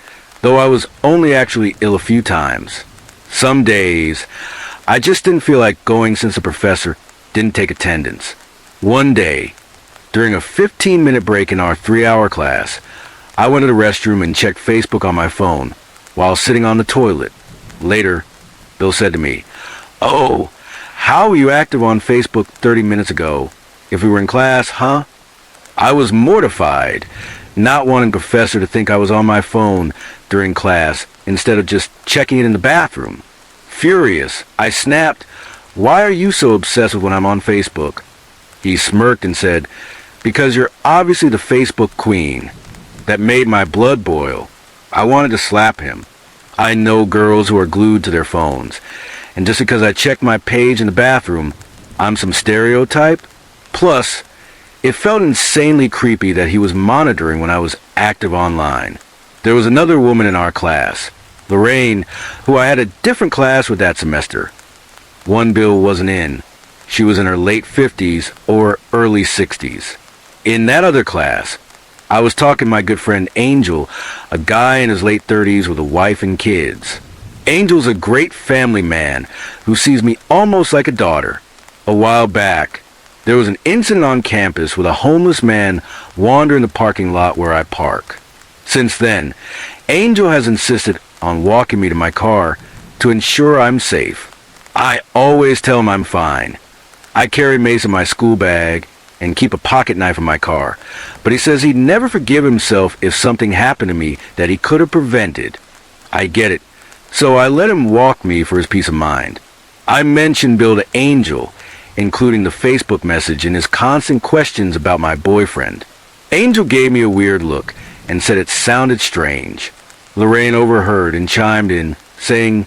though I was only actually ill a few times. Some days, I just didn't feel like going since the professor didn't take attendance. One day, during a 15-minute break in our 3-hour class, I went to the restroom and checked Facebook on my phone while sitting on the toilet. Later, Bill said to me, "Oh, how were you active on Facebook 30 minutes ago? If we were in class, huh?" I was mortified, not wanting the professor to think I was on my phone during class instead of just checking it in the bathroom. Furious, I snapped, "Why are you so obsessed with when I'm on Facebook?" He smirked and said, "Because you're obviously the Facebook queen." That made my blood boil. I wanted to slap him. I know girls who are glued to their phones, and just because I checked my page in the bathroom, I'm some stereotype? Plus, it felt insanely creepy that he was monitoring when I was active online. There was another woman in our class, Lorraine, who I had a different class with that semester. One Bill wasn't in. She was in her late 50s or early 60s. In that other class, I was talking to my good friend Angel, a guy in his late 30s with a wife and kids. Angel's a great family man who sees me almost like a daughter. A while back, there was an incident on campus with a homeless man wandering the parking lot where I park. Since then, Angel has insisted on walking me to my car to ensure I'm safe. I always tell him I'm fine. I carry mace in my school bag and keep a pocket knife in my car, but he says he'd never forgive himself if something happened to me that he could have prevented. I get it, so I let him walk me for his peace of mind. I mentioned Bill to Angel, including the Facebook message and his constant questions about my boyfriend. Angel gave me a weird look and said it sounded strange. Lorraine overheard and chimed in, saying,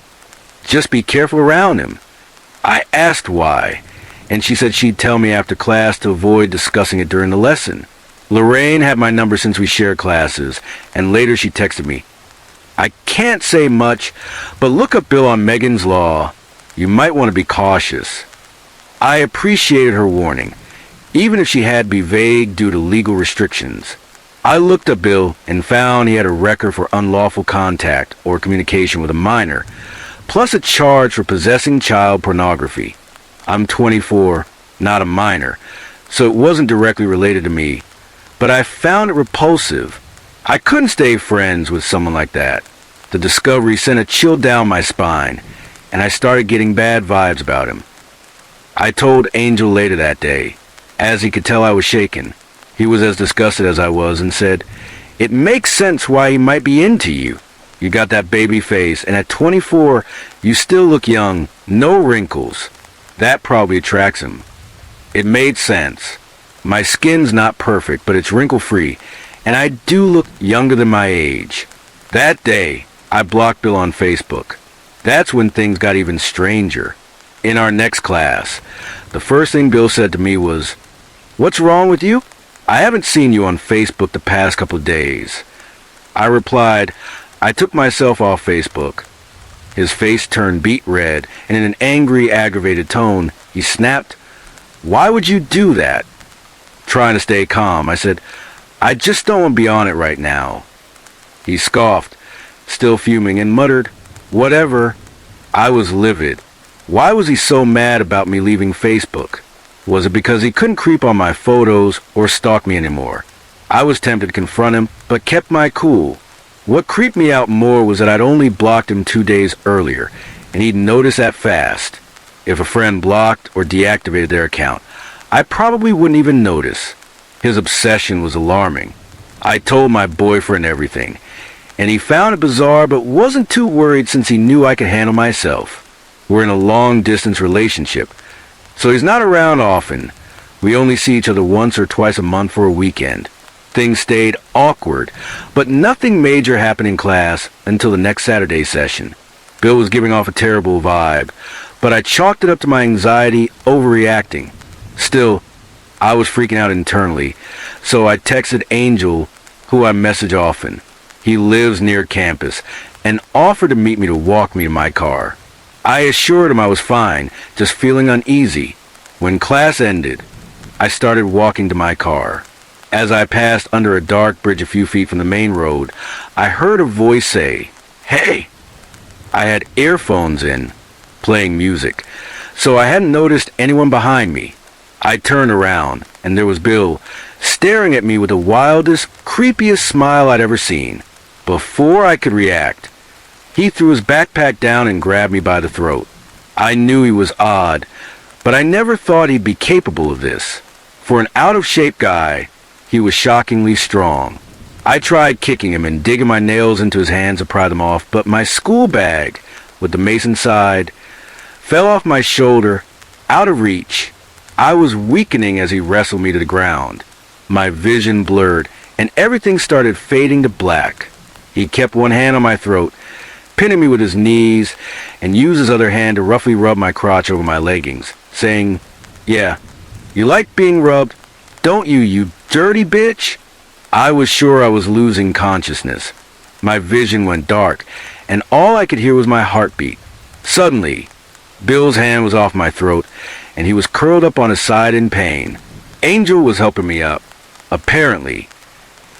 "Just be careful around him." I asked why, and she said she'd tell me after class to avoid discussing it during the lesson. Lorraine had my number since we shared classes, and later she texted me, "I can't say much, but look up Bill on Megan's Law. You might want to be cautious." I appreciated her warning, even if she had to be vague due to legal restrictions. I looked up Bill and found he had a record for unlawful contact or communication with a minor, plus a charge for possessing child pornography. I'm 24, not a minor, so it wasn't directly related to me, but I found it repulsive. I couldn't stay friends with someone like that. The discovery sent a chill down my spine, and I started getting bad vibes about him. I told Angel later that day, as he could tell I was shaken. He was as disgusted as I was and said, "It makes sense why he might be into you. You got that baby face, and at 24, you still look young, no wrinkles. That probably attracts him." It made sense. My skin's not perfect, but it's wrinkle-free, and I do look younger than my age. That day, I blocked Bill on Facebook. That's when things got even stranger. In our next class, the first thing Bill said to me was, "What's wrong with you? I haven't seen you on Facebook the past couple of days." I replied, "I took myself off Facebook." His face turned beet red, and in an angry, aggravated tone, he snapped, "Why would you do that?" Trying to stay calm, I said, "I just don't want to be on it right now." He scoffed, still fuming, and muttered, "Whatever." I was livid. Why was he so mad about me leaving Facebook? Was it because he couldn't creep on my photos or stalk me anymore? I was tempted to confront him, but kept my cool. What creeped me out more was that I'd only blocked him 2 days earlier, and he'd notice that fast. If a friend blocked or deactivated their account, I probably wouldn't even notice. His obsession was alarming. I told my boyfriend everything, and he found it bizarre but wasn't too worried since he knew I could handle myself. We're in a long-distance relationship, so he's not around often. We only see each other once or twice a month for a weekend. Things stayed awkward, but nothing major happened in class until the next Saturday session. Bill was giving off a terrible vibe, but I chalked it up to my anxiety overreacting. Still, I was freaking out internally, so I texted Angel, who I message often. He lives near campus, and offered to meet me to walk me to my car. I assured him I was fine, just feeling uneasy. When class ended, I started walking to my car. As I passed under a dark bridge a few feet from the main road, I heard a voice say, "Hey!" I had earphones in, playing music, so I hadn't noticed anyone behind me. I turned around, and there was Bill, staring at me with the wildest, creepiest smile I'd ever seen. Before I could react, he threw his backpack down and grabbed me by the throat. I knew he was odd, but I never thought he'd be capable of this. For an out-of-shape guy, he was shockingly strong. I tried kicking him and digging my nails into his hands to pry them off, but my school bag, with the mason side, fell off my shoulder, out of reach. I was weakening as he wrestled me to the ground. My vision blurred, and everything started fading to black. He kept one hand on my throat, pinning me with his knees, and used his other hand to roughly rub my crotch over my leggings, saying, "Yeah, you like being rubbed, don't you, you dirty bitch?" I was sure I was losing consciousness. My vision went dark, and all I could hear was my heartbeat. Suddenly, Bill's hand was off my throat, and he was curled up on his side in pain. Angel was helping me up. Apparently,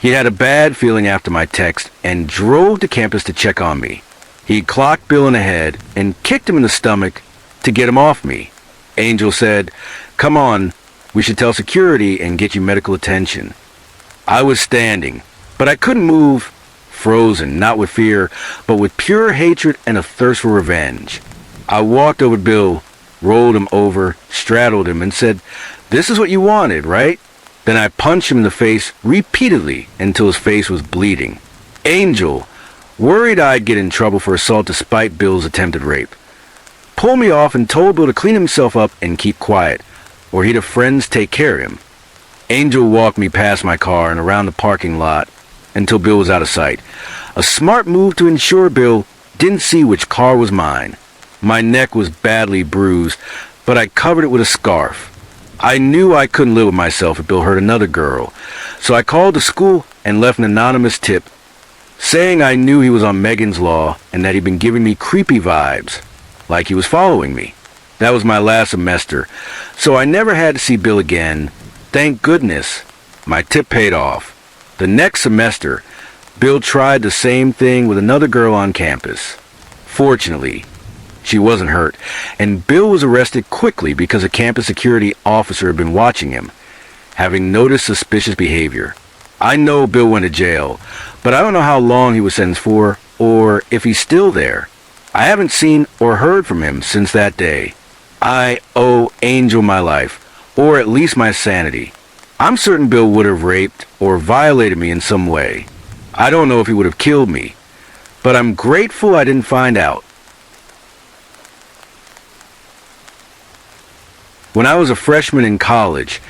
he had a bad feeling after my text and drove to campus to check on me. He clocked Bill in the head and kicked him in the stomach to get him off me. Angel said, "Come on, we should tell security and get you medical attention." I was standing, but I couldn't move, frozen, not with fear, but with pure hatred and a thirst for revenge. I walked over to Bill, rolled him over, straddled him, and said, "This is what you wanted, right?" Then I punched him in the face repeatedly until his face was bleeding. Angel, worried I'd get in trouble for assault despite Bill's attempted rape, pulled me off and told Bill to clean himself up and keep quiet, or he'd have friends take care of him. Angel walked me past my car and around the parking lot until Bill was out of sight. A smart move to ensure Bill didn't see which car was mine. My neck was badly bruised, but I covered it with a scarf. I knew I couldn't live with myself if Bill hurt another girl, so I called the school and left an anonymous tip saying I knew he was on Megan's Law and that he'd been giving me creepy vibes, like he was following me. That was my last semester, so I never had to see Bill again. Thank goodness. My tip paid off. The next semester, Bill tried the same thing with another girl on campus. Fortunately, she wasn't hurt, and Bill was arrested quickly because a campus security officer had been watching him, having noticed suspicious behavior. I know Bill went to jail, but I don't know how long he was sentenced for, or if he's still there. I haven't seen or heard from him since that day. I owe Angel my life, or at least my sanity. I'm certain Bill would have raped or violated me in some way. I don't know if he would have killed me, but I'm grateful I didn't find out. When I was a freshman in college,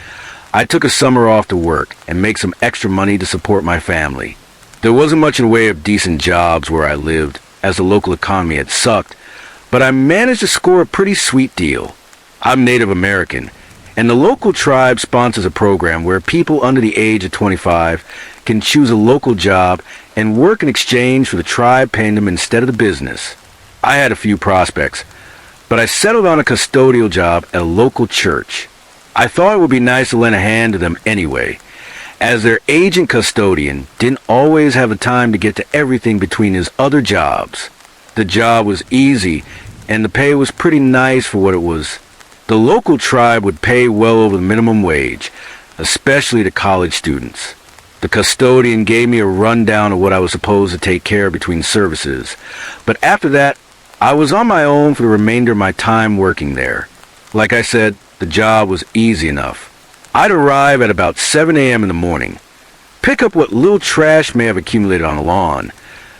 I took a summer off to work and make some extra money to support my family. There wasn't much in the way of decent jobs where I lived, as the local economy had sucked, but I managed to score a pretty sweet deal. I'm Native American, and the local tribe sponsors a program where people under the age of 25 can choose a local job and work in exchange for the tribe paying them instead of the business. I had a few prospects, but I settled on a custodial job at a local church. I thought it would be nice to lend a hand to them anyway, as their agent custodian didn't always have the time to get to everything between his other jobs. The job was easy, and the pay was pretty nice for what it was. The local tribe would pay well over the minimum wage, especially to college students. The custodian gave me a rundown of what I was supposed to take care of between services, but after that, I was on my own for the remainder of my time working there. Like I said, the job was easy enough. I'd arrive at about 7 a.m. in the morning, pick up what little trash may have accumulated on the lawn,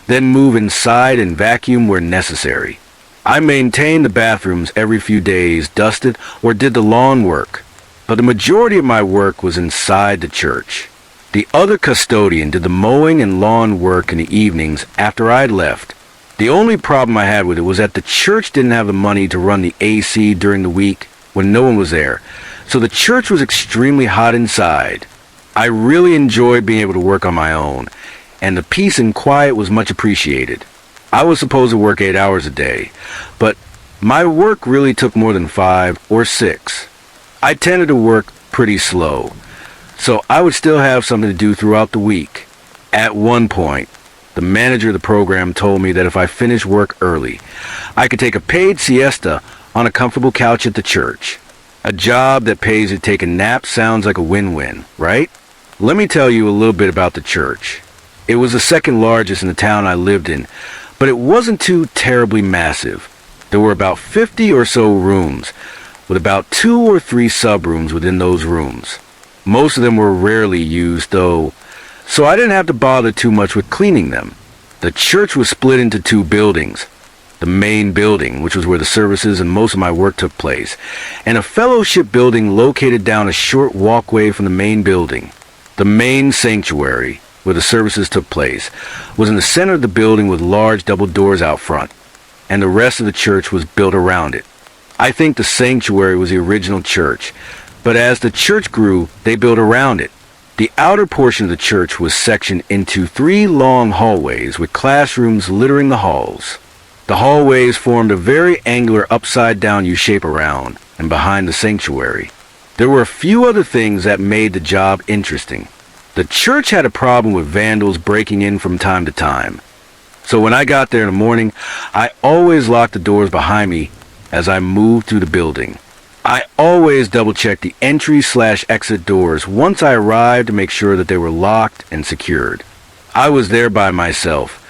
then move inside and vacuum where necessary. I maintained the bathrooms every few days, dusted or did the lawn work, but the majority of my work was inside the church. The other custodian did the mowing and lawn work in the evenings after I'd left. The only problem I had with it was that the church didn't have the money to run the AC during the week when no one was there, so the church was extremely hot inside. I really enjoyed being able to work on my own, and the peace and quiet was much appreciated. I was supposed to work 8 hours a day, but my work really took more than 5 or 6. I tended to work pretty slow, so I would still have something to do throughout the week. At one point, the manager of the program told me that if I finished work early, I could take a paid siesta on a comfortable couch at the church. A job that pays to take a nap sounds like a win-win, right? Let me tell you a little bit about the church. It was the second largest in the town I lived in, but it wasn't too terribly massive. There were about 50 or so rooms, with about 2 or 3 sub-rooms within those rooms. Most of them were rarely used, though, so I didn't have to bother too much with cleaning them. The church was split into 2 buildings. The main building, which was where the services and most of my work took place, and a fellowship building located down a short walkway from the main building. The main sanctuary, where the services took place, was in the center of the building with large double doors out front, and the rest of the church was built around it. I think the sanctuary was the original church, but as the church grew, they built around it. The outer portion of the church was sectioned into 3 long hallways with classrooms littering the halls. The hallways formed a very angular upside-down U-shape around and behind the sanctuary. There were a few other things that made the job interesting. The church had a problem with vandals breaking in from time to time. So when I got there in the morning, I always locked the doors behind me as I moved through the building. I always double-checked the entry/exit doors once I arrived to make sure that they were locked and secured. I was there by myself,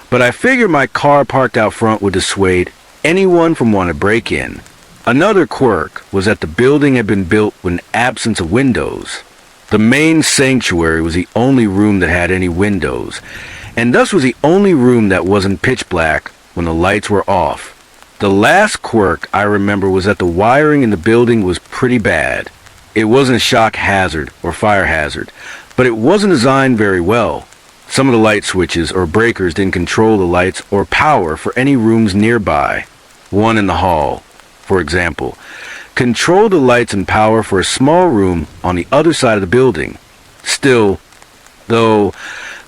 but I figured my car parked out front would dissuade anyone from wanting to break in. Another quirk was that the building had been built with an absence of windows. The main sanctuary was the only room that had any windows, and thus was the only room that wasn't pitch black when the lights were off. The last quirk I remember was that the wiring in the building was pretty bad. It wasn't a shock hazard or fire hazard, but it wasn't designed very well. Some of the light switches or breakers didn't control the lights or power for any rooms nearby. One in the hall, for example, controlled the lights and power for a small room on the other side of the building. Still, though,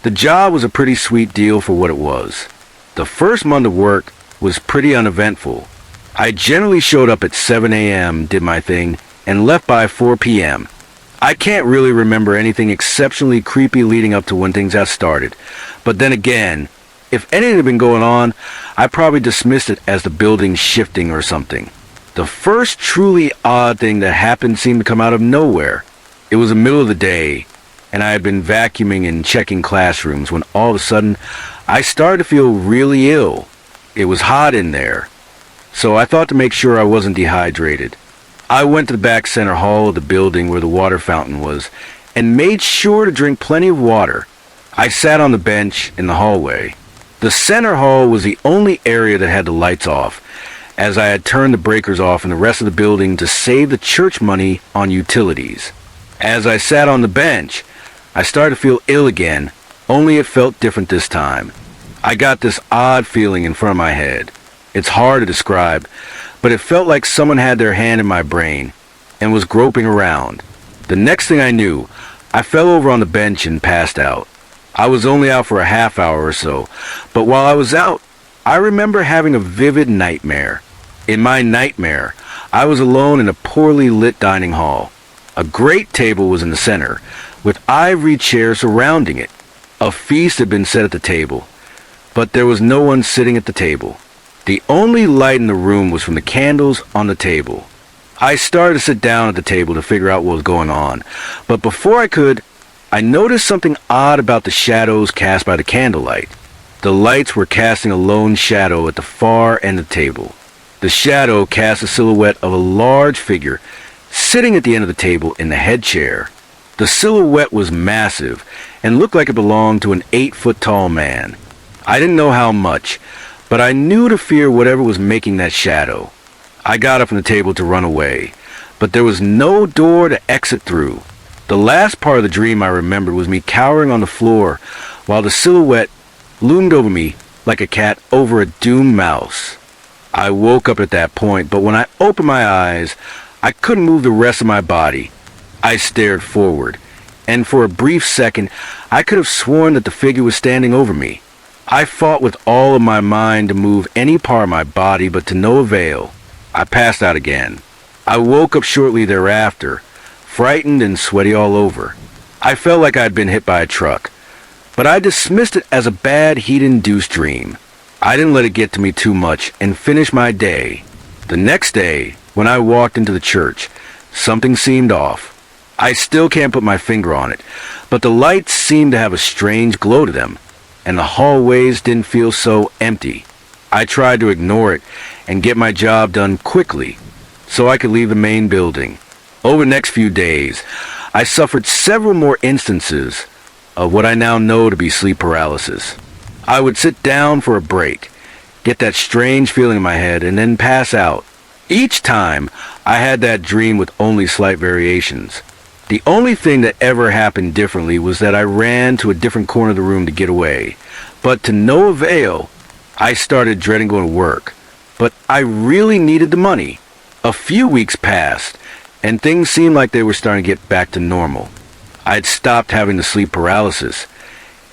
the job was a pretty sweet deal for what it was. The first month of work was pretty uneventful. I generally showed up at 7 a.m., did my thing, and left by 4 p.m. I can't really remember anything exceptionally creepy leading up to when things got started. But then again, if anything had been going on, I probably dismissed it as the building shifting or something. The first truly odd thing that happened seemed to come out of nowhere. It was the middle of the day, and I had been vacuuming and checking classrooms when all of a sudden I started to feel really ill. It was hot in there, so I thought to make sure I wasn't dehydrated. I went to the back center hall of the building where the water fountain was and made sure to drink plenty of water. I sat on the bench in the hallway. The center hall was the only area that had the lights off, as I had turned the breakers off in the rest of the building to save the church money on utilities. As I sat on the bench, I started to feel ill again, only it felt different this time. I got this odd feeling in front of my head. It's hard to describe, but it felt like someone had their hand in my brain and was groping around. The next thing I knew, I fell over on the bench and passed out. I was only out for a half hour or so, but while I was out, I remember having a vivid nightmare. In my nightmare, I was alone in a poorly lit dining hall. A great table was in the center, with ivory chairs surrounding it. A feast had been set at the table, but there was no one sitting at the table. The only light in the room was from the candles on the table. I started to sit down at the table to figure out what was going on, but before I could, I noticed something odd about the shadows cast by the candlelight. The lights were casting a lone shadow at the far end of the table. The shadow cast a silhouette of a large figure sitting at the end of the table in the head chair. The silhouette was massive and looked like it belonged to an 8-foot-tall man. I didn't know how much, but I knew to fear whatever was making that shadow. I got up from the table to run away, but there was no door to exit through. The last part of the dream I remembered was me cowering on the floor while the silhouette loomed over me like a cat over a doomed mouse. I woke up at that point, but when I opened my eyes, I couldn't move the rest of my body. I stared forward, and for a brief second, I could have sworn that the figure was standing over me. I fought with all of my mind to move any part of my body, but to no avail. I passed out again. I woke up shortly thereafter, frightened and sweaty all over. I felt like I'd been hit by a truck, but I dismissed it as a bad heat-induced dream. I didn't let it get to me too much and finished my day. The next day, when I walked into the church, something seemed off. I still can't put my finger on it, but the lights seemed to have a strange glow to them, and the hallways didn't feel so empty. I tried to ignore it and get my job done quickly so I could leave the main building. Over the next few days, I suffered several more instances of what I now know to be sleep paralysis. I would sit down for a break, get that strange feeling in my head, and then pass out. Each time, I had that dream with only slight variations. The only thing that ever happened differently was that I ran to a different corner of the room to get away. But to no avail, I started dreading going to work. But I really needed the money. A few weeks passed, and things seemed like they were starting to get back to normal. I'd stopped having the sleep paralysis,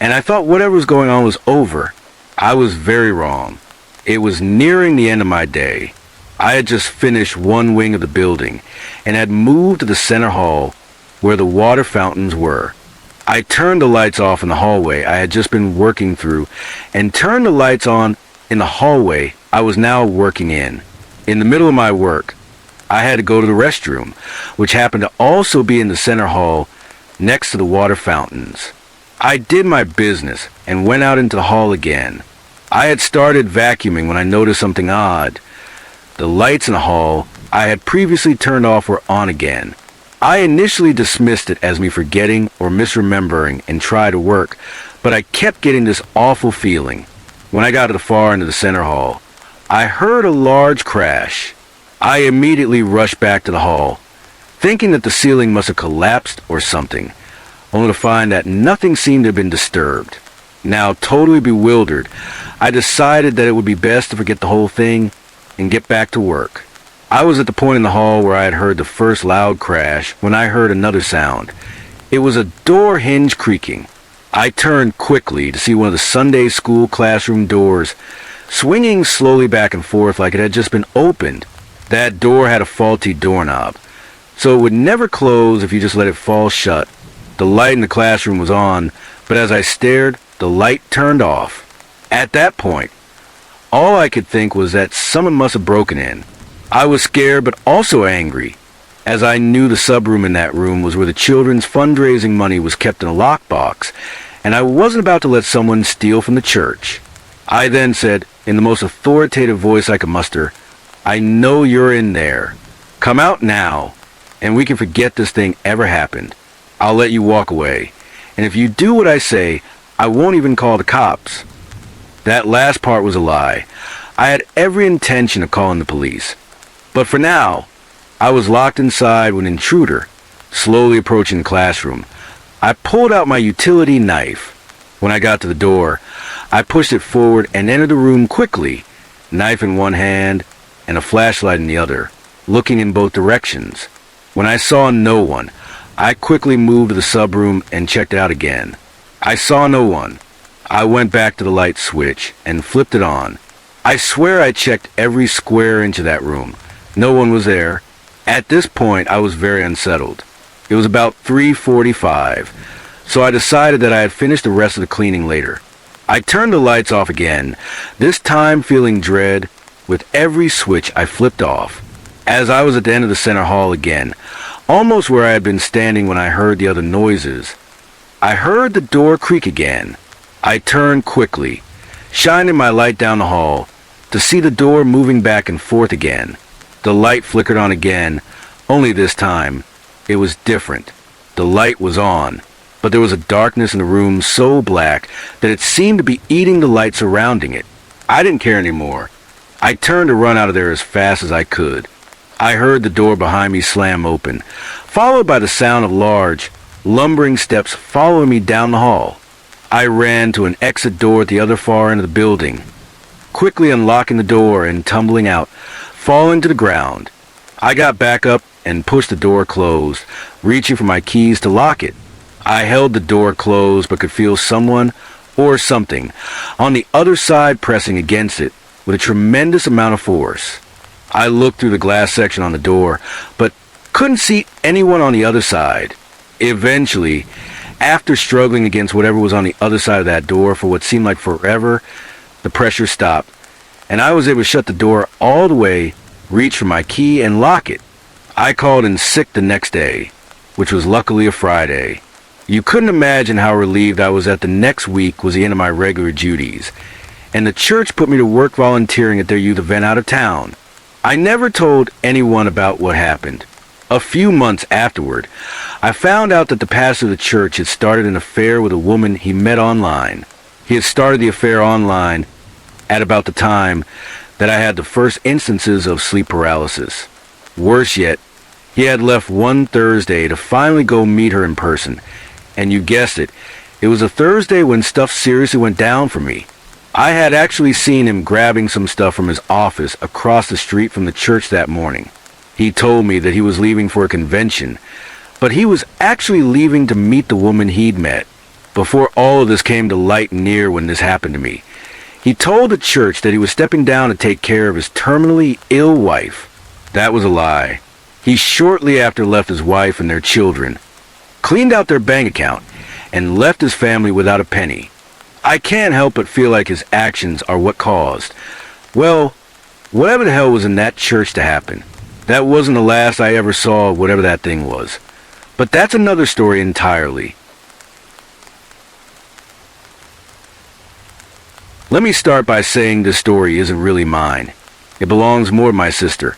and I thought whatever was going on was over. I was very wrong. It was nearing the end of my day. I had just finished one wing of the building, and had moved to the center hall, where the water fountains were. I turned the lights off in the hallway I had just been working through and turned the lights on in the hallway I was now working in. In the middle of my work, I had to go to the restroom, which happened to also be in the center hall next to the water fountains. I did my business and went out into the hall again. I had started vacuuming when I noticed something odd. The lights in the hall I had previously turned off were on again. I initially dismissed it as me forgetting or misremembering and tried to work, but I kept getting this awful feeling. When I got to the far end of the center hall, I heard a large crash. I immediately rushed back to the hall, thinking that the ceiling must have collapsed or something, only to find that nothing seemed to have been disturbed. Now, totally bewildered, I decided that it would be best to forget the whole thing and get back to work. I was at the point in the hall where I had heard the first loud crash when I heard another sound. It was a door hinge creaking. I turned quickly to see one of the Sunday school classroom doors swinging slowly back and forth like it had just been opened. That door had a faulty doorknob, so it would never close if you just let it fall shut. The light in the classroom was on, but as I stared, the light turned off. At that point, all I could think was that someone must have broken in. I was scared but also angry, as I knew the subroom in that room was where the children's fundraising money was kept in a lockbox, and I wasn't about to let someone steal from the church. I then said, in the most authoritative voice I could muster, "I know you're in there. Come out now, and we can forget this thing ever happened. I'll let you walk away. And if you do what I say, I won't even call the cops." That last part was a lie. I had every intention of calling the police. But for now, I was locked inside with an intruder, slowly approaching the classroom. I pulled out my utility knife. When I got to the door, I pushed it forward and entered the room quickly, knife in one hand and a flashlight in the other, looking in both directions. When I saw no one, I quickly moved to the subroom and checked it out again. I saw no one. I went back to the light switch and flipped it on. I swear I checked every square inch of that room. No one was there. At this point, I was very unsettled. It was about 3:45, so I decided that I had finished the rest of the cleaning later. I turned the lights off again, this time feeling dread. With every switch I flipped off. As I was at the end of the center hall again, almost where I had been standing when I heard the other noises, I heard the door creak again. I turned quickly, shining my light down the hall, to see the door moving back and forth again. The light flickered on again, only this time it was different. The light was on, but there was a darkness in the room so black that it seemed to be eating the light surrounding it. I didn't care anymore. I turned to run out of there as fast as I could. I heard the door behind me slam open, followed by the sound of large, lumbering steps following me down the hall. I ran to an exit door at the other far end of the building, quickly unlocking the door and tumbling out, falling to the ground. I got back up and pushed the door closed, reaching for my keys to lock it. I held the door closed but could feel someone or something on the other side pressing against it with a tremendous amount of force. I looked through the glass section on the door, but couldn't see anyone on the other side. Eventually, after struggling against whatever was on the other side of that door for what seemed like forever, the pressure stopped, and I was able to shut the door all the way, reach for my key, and lock it. I called in sick the next day, which was luckily a Friday. You couldn't imagine how relieved I was that the next week was the end of my regular duties, and the church put me to work volunteering at their youth event out of town. I never told anyone about what happened. A few months afterward, I found out that the pastor of the church had started an affair with a woman he met online. He had started the affair online at about the time that I had the first instances of sleep paralysis. Worse yet, he had left one Thursday to finally go meet her in person. And you guessed it, it was a Thursday when stuff seriously went down for me. I had actually seen him grabbing some stuff from his office across the street from the church that morning. He told me that he was leaving for a convention, but he was actually leaving to meet the woman he'd met. Before all of this came to light near when this happened to me, he told the church that he was stepping down to take care of his terminally ill wife. That was a lie. He shortly after left his wife and their children, cleaned out their bank account, and left his family without a penny. I can't help but feel like his actions are what caused, well, whatever the hell was in that church to happen. That wasn't the last I ever saw of whatever that thing was. But that's another story entirely. Let me start by saying this story isn't really mine. It belongs more to my sister.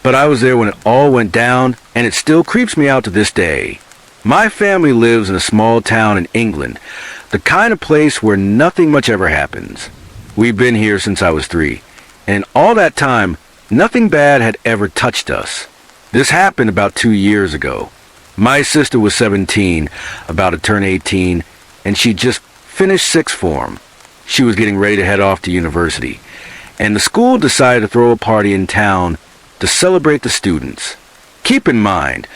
But I was there when it all went down, and it still creeps me out to this day. My family lives in a small town in England, the kind of place where nothing much ever happens. We've been here since I was 3, and in all that time, nothing bad had ever touched us. This happened about 2 years ago. My sister was 17, about to turn 18, and she just finished sixth form. She was getting ready to head off to university, and the school decided to throw a party in town to celebrate the students. Keep in mind,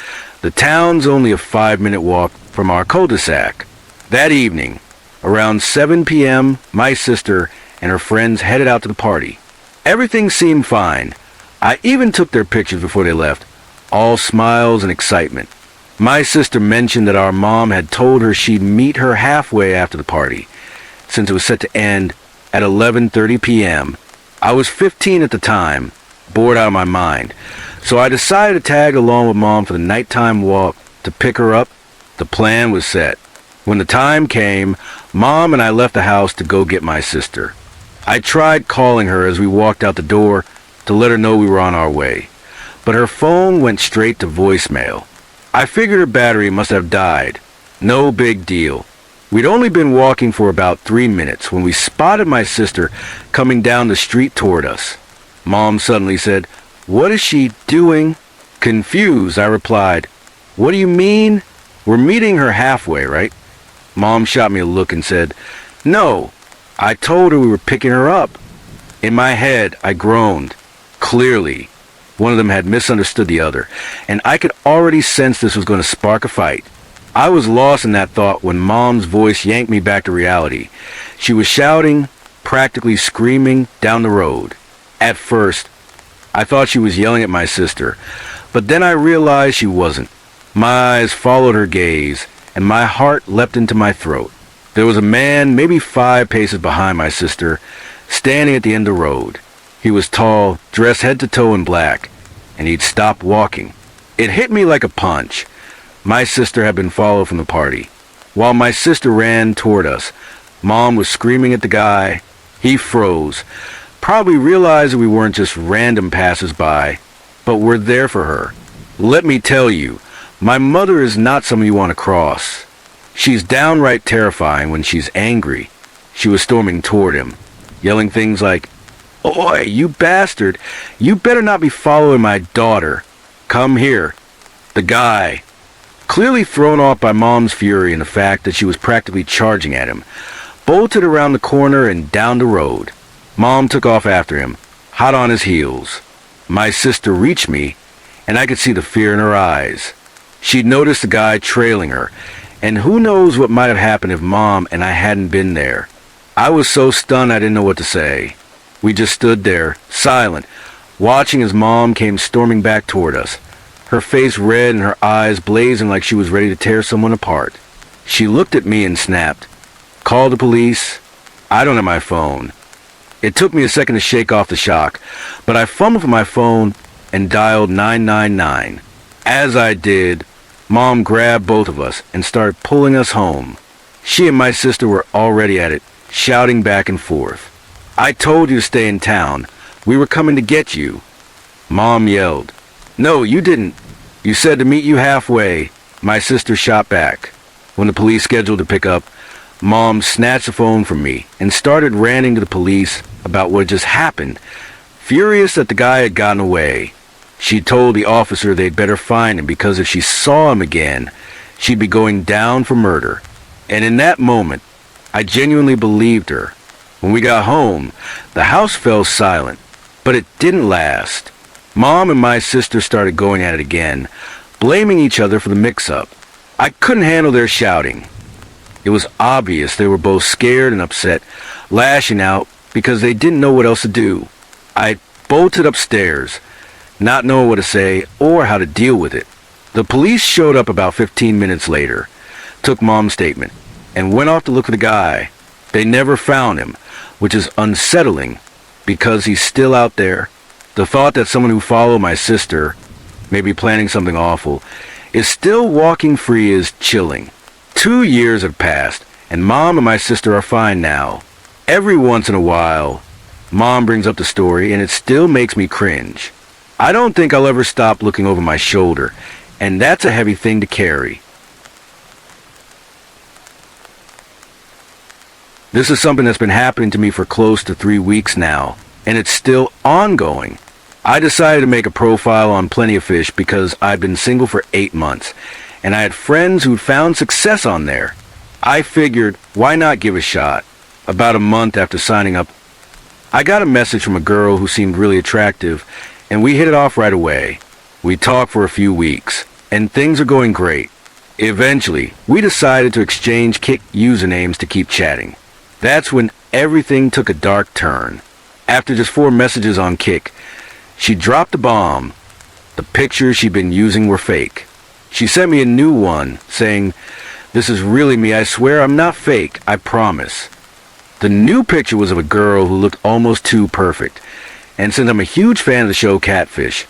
the town's only a 5-minute walk from our cul-de-sac. That evening, around 7 p.m., my sister and her friends headed out to the party. Everything seemed fine. I even took their pictures before they left, all smiles and excitement. My sister mentioned that our mom had told her she'd meet her halfway after the party, since it was set to end at 11:30 p.m. I was 15 at the time, bored out of my mind, so I decided to tag along with Mom for the nighttime walk to pick her up. The plan was set. When the time came, Mom and I left the house to go get my sister. I tried calling her as we walked out the door to let her know we were on our way, but her phone went straight to voicemail. I figured her battery must have died. No big deal. We'd only been walking for about 3 minutes when we spotted my sister coming down the street toward us. Mom suddenly said, "What is she doing?" Confused, I replied, "What do you mean? We're meeting her halfway, right?" Mom shot me a look and said, "No, I told her we were picking her up." In my head, I groaned. Clearly, one of them had misunderstood the other, and I could already sense this was going to spark a fight. I was lost in that thought when Mom's voice yanked me back to reality. She was shouting, practically screaming, down the road. At first, I thought she was yelling at my sister, but then I realized she wasn't. My eyes followed her gaze, and my heart leapt into my throat. There was a man, maybe 5 paces behind my sister, standing at the end of the road. He was tall, dressed head to toe in black, and he'd stopped walking. It hit me like a punch. My sister had been followed from the party. While my sister ran toward us, Mom was screaming at the guy. He froze, probably realized that we weren't just random passers-by, but were there for her. Let me tell you, my mother is not someone you want to cross. She's downright terrifying when she's angry. She was storming toward him, yelling things like, "Oi, you bastard! You better not be following my daughter. Come here." The guy, clearly thrown off by Mom's fury and the fact that she was practically charging at him, bolted around the corner and down the road. Mom took off after him, hot on his heels. My sister reached me, and I could see the fear in her eyes. She'd noticed the guy trailing her, and who knows what might have happened if Mom and I hadn't been there. I was so stunned I didn't know what to say. We just stood there, silent, watching as Mom came storming back toward us, her face red and her eyes blazing like she was ready to tear someone apart. She looked at me and snapped, "Call the police." I don't have my phone. It took me a second to shake off the shock, but I fumbled for my phone and dialed 999. As I did, Mom grabbed both of us and started pulling us home. She and my sister were already at it, shouting back and forth. "I told you to stay in town. We were coming to get you." Mom yelled, "No, you didn't. You said to meet you halfway." My sister shot back. When the police scheduled to pick up, Mom snatched the phone from me and started ranting to the police about what had just happened, furious that the guy had gotten away. She told the officer they'd better find him because if she saw him again, she'd be going down for murder. And in that moment, I genuinely believed her. When we got home, the house fell silent, but it didn't last. Mom and my sister started going at it again, blaming each other for the mix-up. I couldn't handle their shouting. It was obvious they were both scared and upset, lashing out because they didn't know what else to do. I bolted upstairs, not knowing what to say or how to deal with it. The police showed up about 15 minutes later, took Mom's statement, and went off to look for the guy. They never found him, which is unsettling because he's still out there. The thought that someone who followed my sister, maybe planning something awful, is still walking free is chilling. 2 years have passed, and Mom and my sister are fine now. Every once in a while, Mom brings up the story, and it still makes me cringe. I don't think I'll ever stop looking over my shoulder, and that's a heavy thing to carry. This is something that's been happening to me for close to 3 weeks now, and it's still ongoing. I decided to make a profile on Plenty of Fish because I'd been single for 8 months, and I had friends who'd found success on there. I figured, why not give a shot? About a month after signing up, I got a message from a girl who seemed really attractive, and we hit it off right away. We talked for a few weeks, and things are going great. Eventually, we decided to exchange Kik usernames to keep chatting. That's when everything took a dark turn. After just 4 messages on Kik, she dropped the bomb. The pictures she'd been using were fake. She sent me a new one, saying, "This is really me. I swear I'm not fake. I promise." The new picture was of a girl who looked almost too perfect. And since I'm a huge fan of the show Catfish,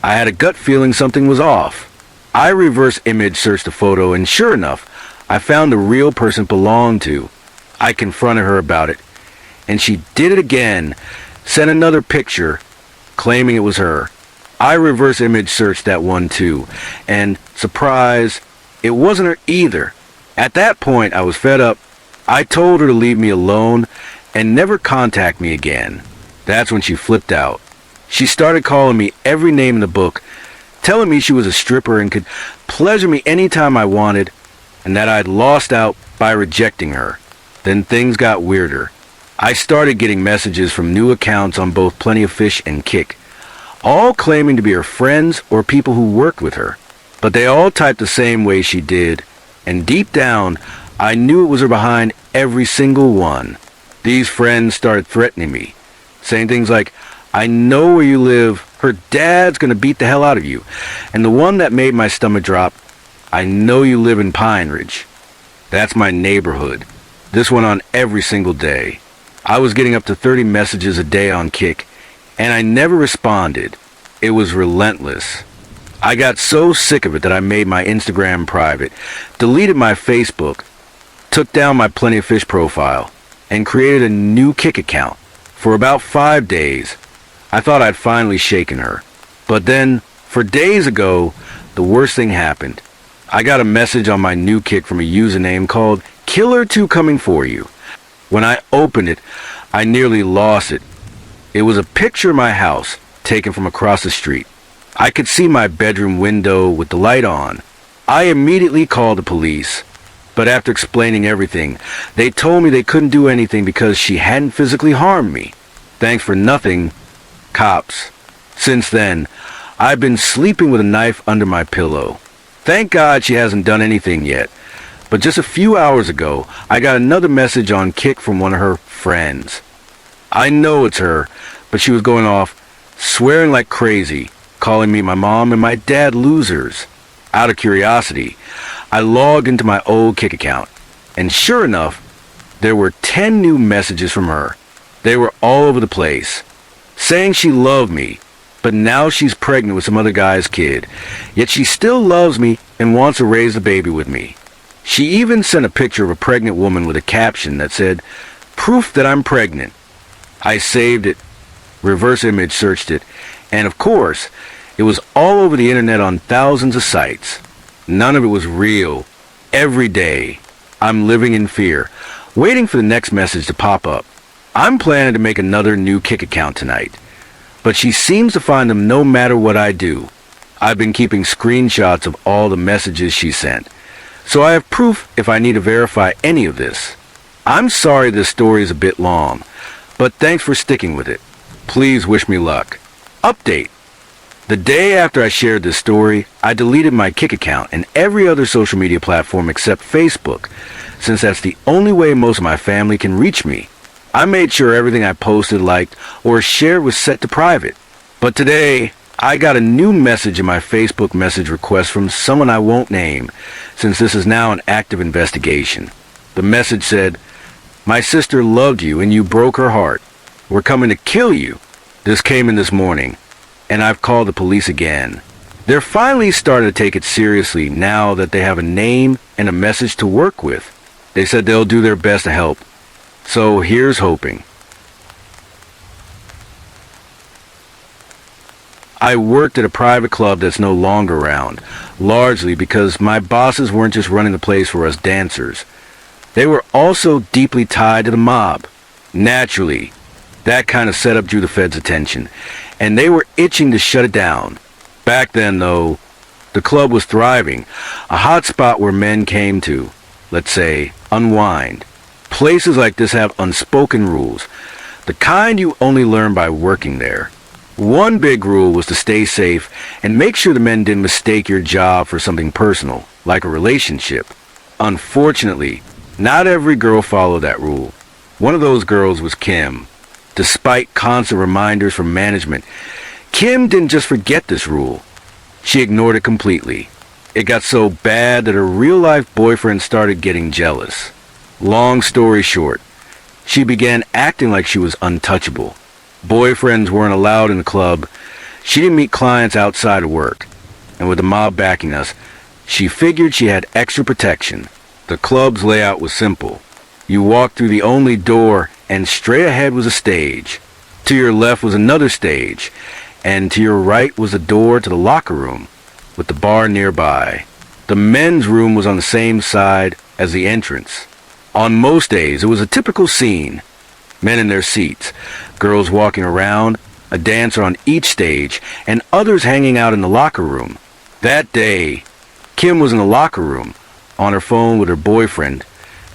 I had a gut feeling something was off. I reverse image searched the photo, and sure enough, I found the real person it belonged to. I confronted her about it, and she did it again, sent another picture, claiming it was her. I reverse image searched that one too, and surprise, it wasn't her either. At that point, I was fed up. I told her to leave me alone and never contact me again. That's when she flipped out. She started calling me every name in the book, telling me she was a stripper and could pleasure me anytime I wanted, and that I'd lost out by rejecting her. Then things got weirder. I started getting messages from new accounts on both Plenty of Fish and Kik, all claiming to be her friends or people who worked with her. But they all typed the same way she did, and deep down, I knew it was her behind every single one. These friends started threatening me, saying things like, "I know where you live, her dad's gonna beat the hell out of you." And the one that made my stomach drop, "I know you live in Pine Ridge." That's my neighborhood. This went on every single day. I was getting up to 30 messages a day on Kik, and I never responded. It was relentless. I got so sick of it that I made my Instagram private, deleted my Facebook, took down my Plenty of Fish profile, and created a new Kik account. For about 5 days, I thought I'd finally shaken her. But then, for days ago, the worst thing happened. I got a message on my new Kik from a username called Killer2 Coming For You. When I opened it, I nearly lost it. It was a picture of my house, taken from across the street. I could see my bedroom window with the light on. I immediately called the police, but after explaining everything, they told me they couldn't do anything because she hadn't physically harmed me. Thanks for nothing, cops. Since then, I've been sleeping with a knife under my pillow. Thank God she hasn't done anything yet. But just a few hours ago, I got another message on Kik from one of her friends. I know it's her, but she was going off, swearing like crazy, calling me my mom and my dad losers. Out of curiosity, I logged into my old Kik account, and sure enough, there were 10 new messages from her. They were all over the place, saying she loved me, but now she's pregnant with some other guy's kid, yet she still loves me and wants to raise the baby with me. She even sent a picture of a pregnant woman with a caption that said, "Proof that I'm pregnant." I saved it, reverse image searched it, and of course, it was all over the internet on thousands of sites. None of it was real. Every day, I'm living in fear, waiting for the next message to pop up. I'm planning to make another new Kik account tonight, but she seems to find them no matter what I do. I've been keeping screenshots of all the messages she sent, so I have proof if I need to verify any of this. I'm sorry this story is a bit long, but thanks for sticking with it. Please wish me luck. Update. The day after I shared this story, I deleted my Kik account and every other social media platform except Facebook, since that's the only way most of my family can reach me. I made sure everything I posted, liked, or shared was set to private. But today, I got a new message in my Facebook message request from someone I won't name, since this is now an active investigation. The message said, "My sister loved you and you broke her heart. We're coming to kill you." This came in this morning, and I've called the police again. They're finally starting to take it seriously now that they have a name and a message to work with. They said they'll do their best to help. So here's hoping. I worked at a private club that's no longer around, largely because my bosses weren't just running the place for us dancers. They were also deeply tied to the mob. Naturally, that kind of setup drew the feds' attention, and they were itching to shut it down. Back then, though, the club was thriving, a hot spot where men came to. let's say, unwind. Places like this have unspoken rules, the kind you only learn by working there. One big rule was to stay safe and make sure the men didn't mistake your job for something personal, like a relationship. Unfortunately, not every girl followed that rule. One of those girls was Kim. Despite constant reminders from management, Kim didn't just forget this rule. She ignored it completely. It got so bad that her real-life boyfriend started getting jealous. Long story short, she began acting like she was untouchable. Boyfriends weren't allowed in the club. She didn't meet clients outside of work. And with the mob backing us, she figured she had extra protection. The club's layout was simple. You walked through the only door, and straight ahead was a stage. To your left was another stage, and to your right was a door to the locker room, with the bar nearby. The men's room was on the same side as the entrance. On most days, it was a typical scene. Men in their seats, girls walking around, a dancer on each stage, and others hanging out in the locker room. That day, Kim was in the locker room, on her phone with her boyfriend,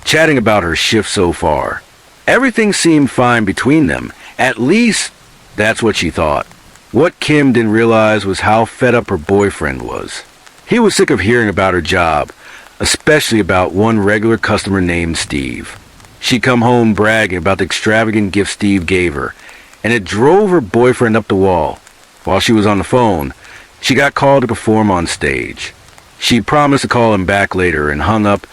chatting about her shift so far. Everything seemed fine between them. At least, that's what she thought. What Kim didn't realize was how fed up her boyfriend was. He was sick of hearing about her job, especially about one regular customer named Steve. She'd come home bragging about the extravagant gift Steve gave her, and it drove her boyfriend up the wall. While she was on the phone, she got called to perform on stage. She promised to call him back later and hung up,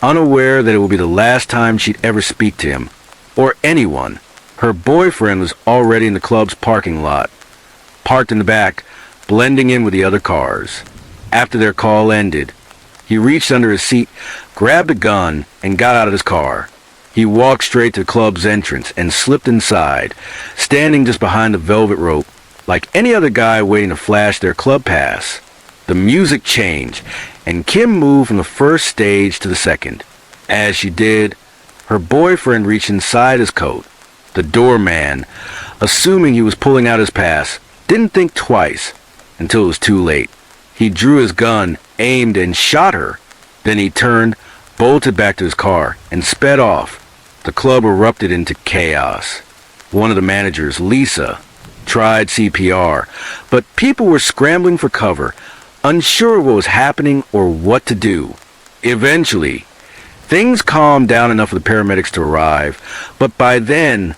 unaware that it would be the last time she'd ever speak to him, or anyone. Her boyfriend was already in the club's parking lot, parked in the back, blending in with the other cars. After their call ended, he reached under his seat, grabbed a gun, and got out of his car. He walked straight to the club's entrance and slipped inside, standing just behind the velvet rope, like any other guy waiting to flash their club pass. The music changed, and Kim moved from the first stage to the second. As she did, her boyfriend reached inside his coat. The doorman, assuming he was pulling out his pass, didn't think twice until it was too late. He drew his gun, aimed, and shot her. Then he turned, bolted back to his car, and sped off. The club erupted into chaos. One of the managers, Lisa, tried CPR, but people were scrambling for cover, unsure what was happening or what to do. Eventually, things calmed down enough for the paramedics to arrive, but by then,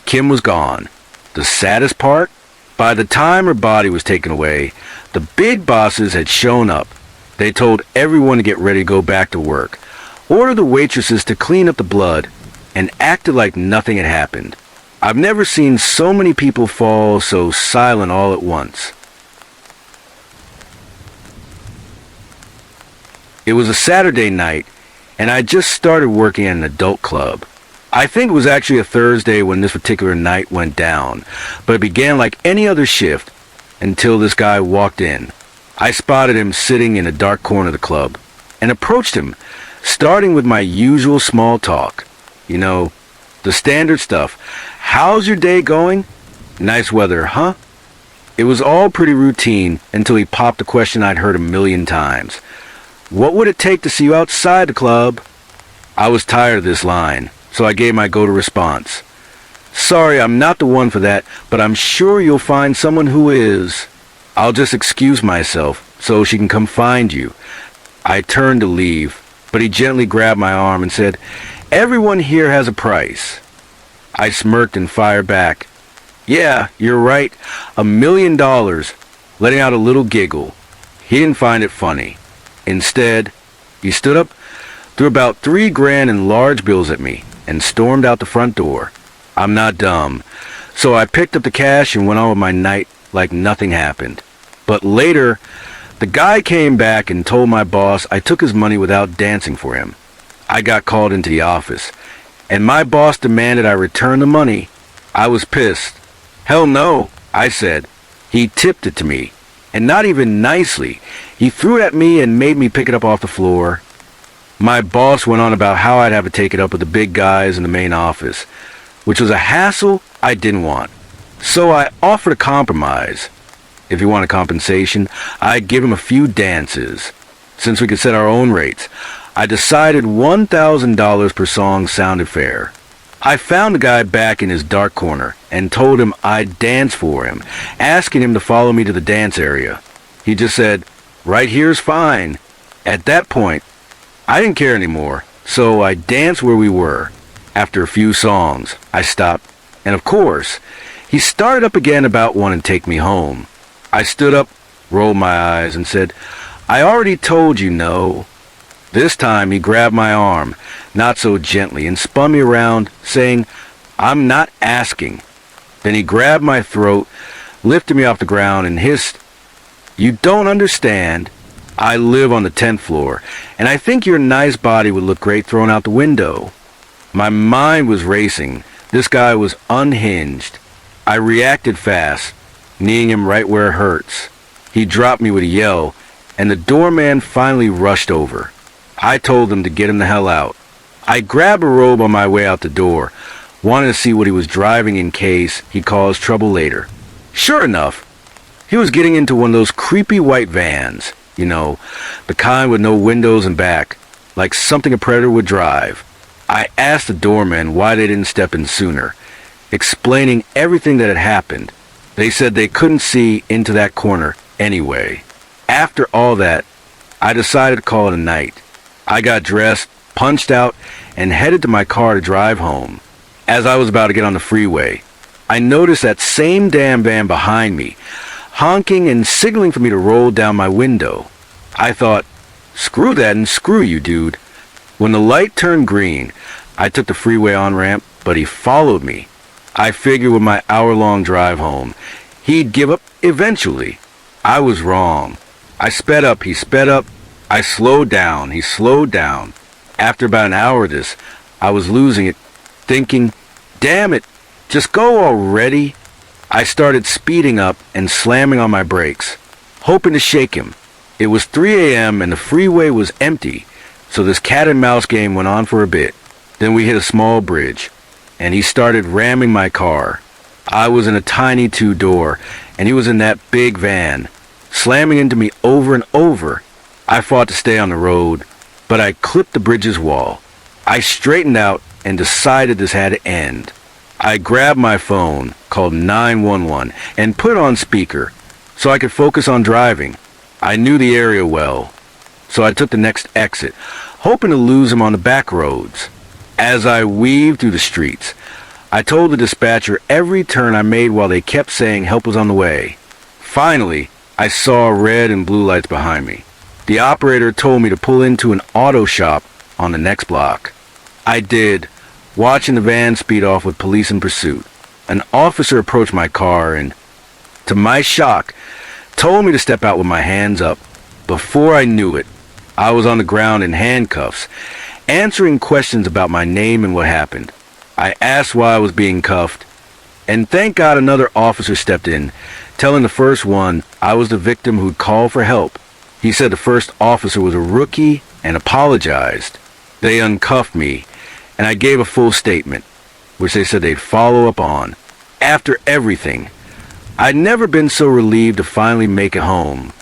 Kim was gone. The saddest part? By the time her body was taken away, the big bosses had shown up. They told everyone to get ready to go back to work, ordered the waitresses to clean up the blood, and acted like nothing had happened. I've never seen so many people fall so silent all at once. It was a Saturday night, and I just started working at an adult club. I think it was actually a Thursday when this particular night went down, but it began like any other shift until this guy walked in. I spotted him sitting in a dark corner of the club and approached him, starting with my usual small talk. You know, the standard stuff. How's your day going? Nice weather, huh? It was all pretty routine until he popped a question I'd heard a million times. What would it take to see you outside the club? I was tired of this line, so I gave my go-to response. Sorry, I'm not the one for that, but I'm sure you'll find someone who is. I'll just excuse myself so she can come find you. I turned to leave, but he gently grabbed my arm and said, Everyone here has a price. I smirked and fired back. Yeah, you're right. $1 million, letting out a little giggle. He didn't find it funny. Instead, he stood up, threw about $3,000 in large bills at me, and stormed out the front door. I'm not dumb, so I picked up the cash and went on with my night like nothing happened. But later, the guy came back and told my boss I took his money without dancing for him. I got called into the office, and my boss demanded I return the money. I was pissed. Hell no, I said. He tipped it to me, and not even nicely. He threw it at me and made me pick it up off the floor. My boss went on about how I'd have to take it up with the big guys in the main office, which was a hassle I didn't want. So I offered a compromise. If he wanted compensation, I'd give him a few dances. Since we could set our own rates, I decided $1,000 per song sounded fair. I found the guy back in his dark corner and told him I'd dance for him, asking him to follow me to the dance area. He just said, "Right here's fine." At that point, I didn't care anymore, so I danced where we were. After a few songs, I stopped, and of course, he started up again about wanting to take me home. I stood up, rolled my eyes, and said, "I already told you no." This time he grabbed my arm, not so gently, and spun me around, saying, "I'm not asking." Then he grabbed my throat, lifted me off the ground, and hissed, "You don't understand. I live on the 10th floor, and I think your nice body would look great thrown out the window." My mind was racing. This guy was unhinged. I reacted fast, kneeing him right where it hurts. He dropped me with a yell, and the doorman finally rushed over. I told him to get him the hell out. I grabbed a robe on my way out the door, wanted to see what he was driving in case he caused trouble later. Sure enough, he was getting into one of those creepy white vans, you know, the kind with no windows and back, like something a predator would drive. I asked the doorman why they didn't step in sooner, explaining everything that had happened. They said they couldn't see into that corner anyway. After all that, I decided to call it a night. I got dressed, punched out, and headed to my car to drive home. As I was about to get on the freeway, I noticed that same damn van behind me, honking and signaling for me to roll down my window. I thought, screw that and screw you, dude. When the light turned green, I took the freeway on-ramp, but he followed me. I figured with my hour-long drive home, he'd give up eventually. I was wrong. I sped up, he sped up. I slowed down, he slowed down. After about an hour of this, I was losing it, thinking, damn it, just go already. I started speeding up and slamming on my brakes, hoping to shake him. It was 3 a.m. and the freeway was empty, so this cat and mouse game went on for a bit. Then we hit a small bridge, and he started ramming my car. I was in a tiny two-door, and he was in that big van, slamming into me over and over. I fought to stay on the road, but I clipped the bridge's wall. I straightened out and decided this had to end. I grabbed my phone, called 911, and put it on speaker so I could focus on driving. I knew the area well, so I took the next exit, hoping to lose him on the back roads. As I weaved through the streets, I told the dispatcher every turn I made while they kept saying help was on the way. Finally, I saw red and blue lights behind me. The operator told me to pull into an auto shop on the next block. I did, watching the van speed off with police in pursuit. An officer approached my car and, to my shock, told me to step out with my hands up. Before I knew it, I was on the ground in handcuffs, answering questions about my name and what happened. I asked why I was being cuffed, and thank God another officer stepped in, telling the first one I was the victim who'd called for help. He said the first officer was a rookie and apologized. They uncuffed me, and I gave a full statement, which they said they'd follow up on. After everything, I'd never been so relieved to finally make it home.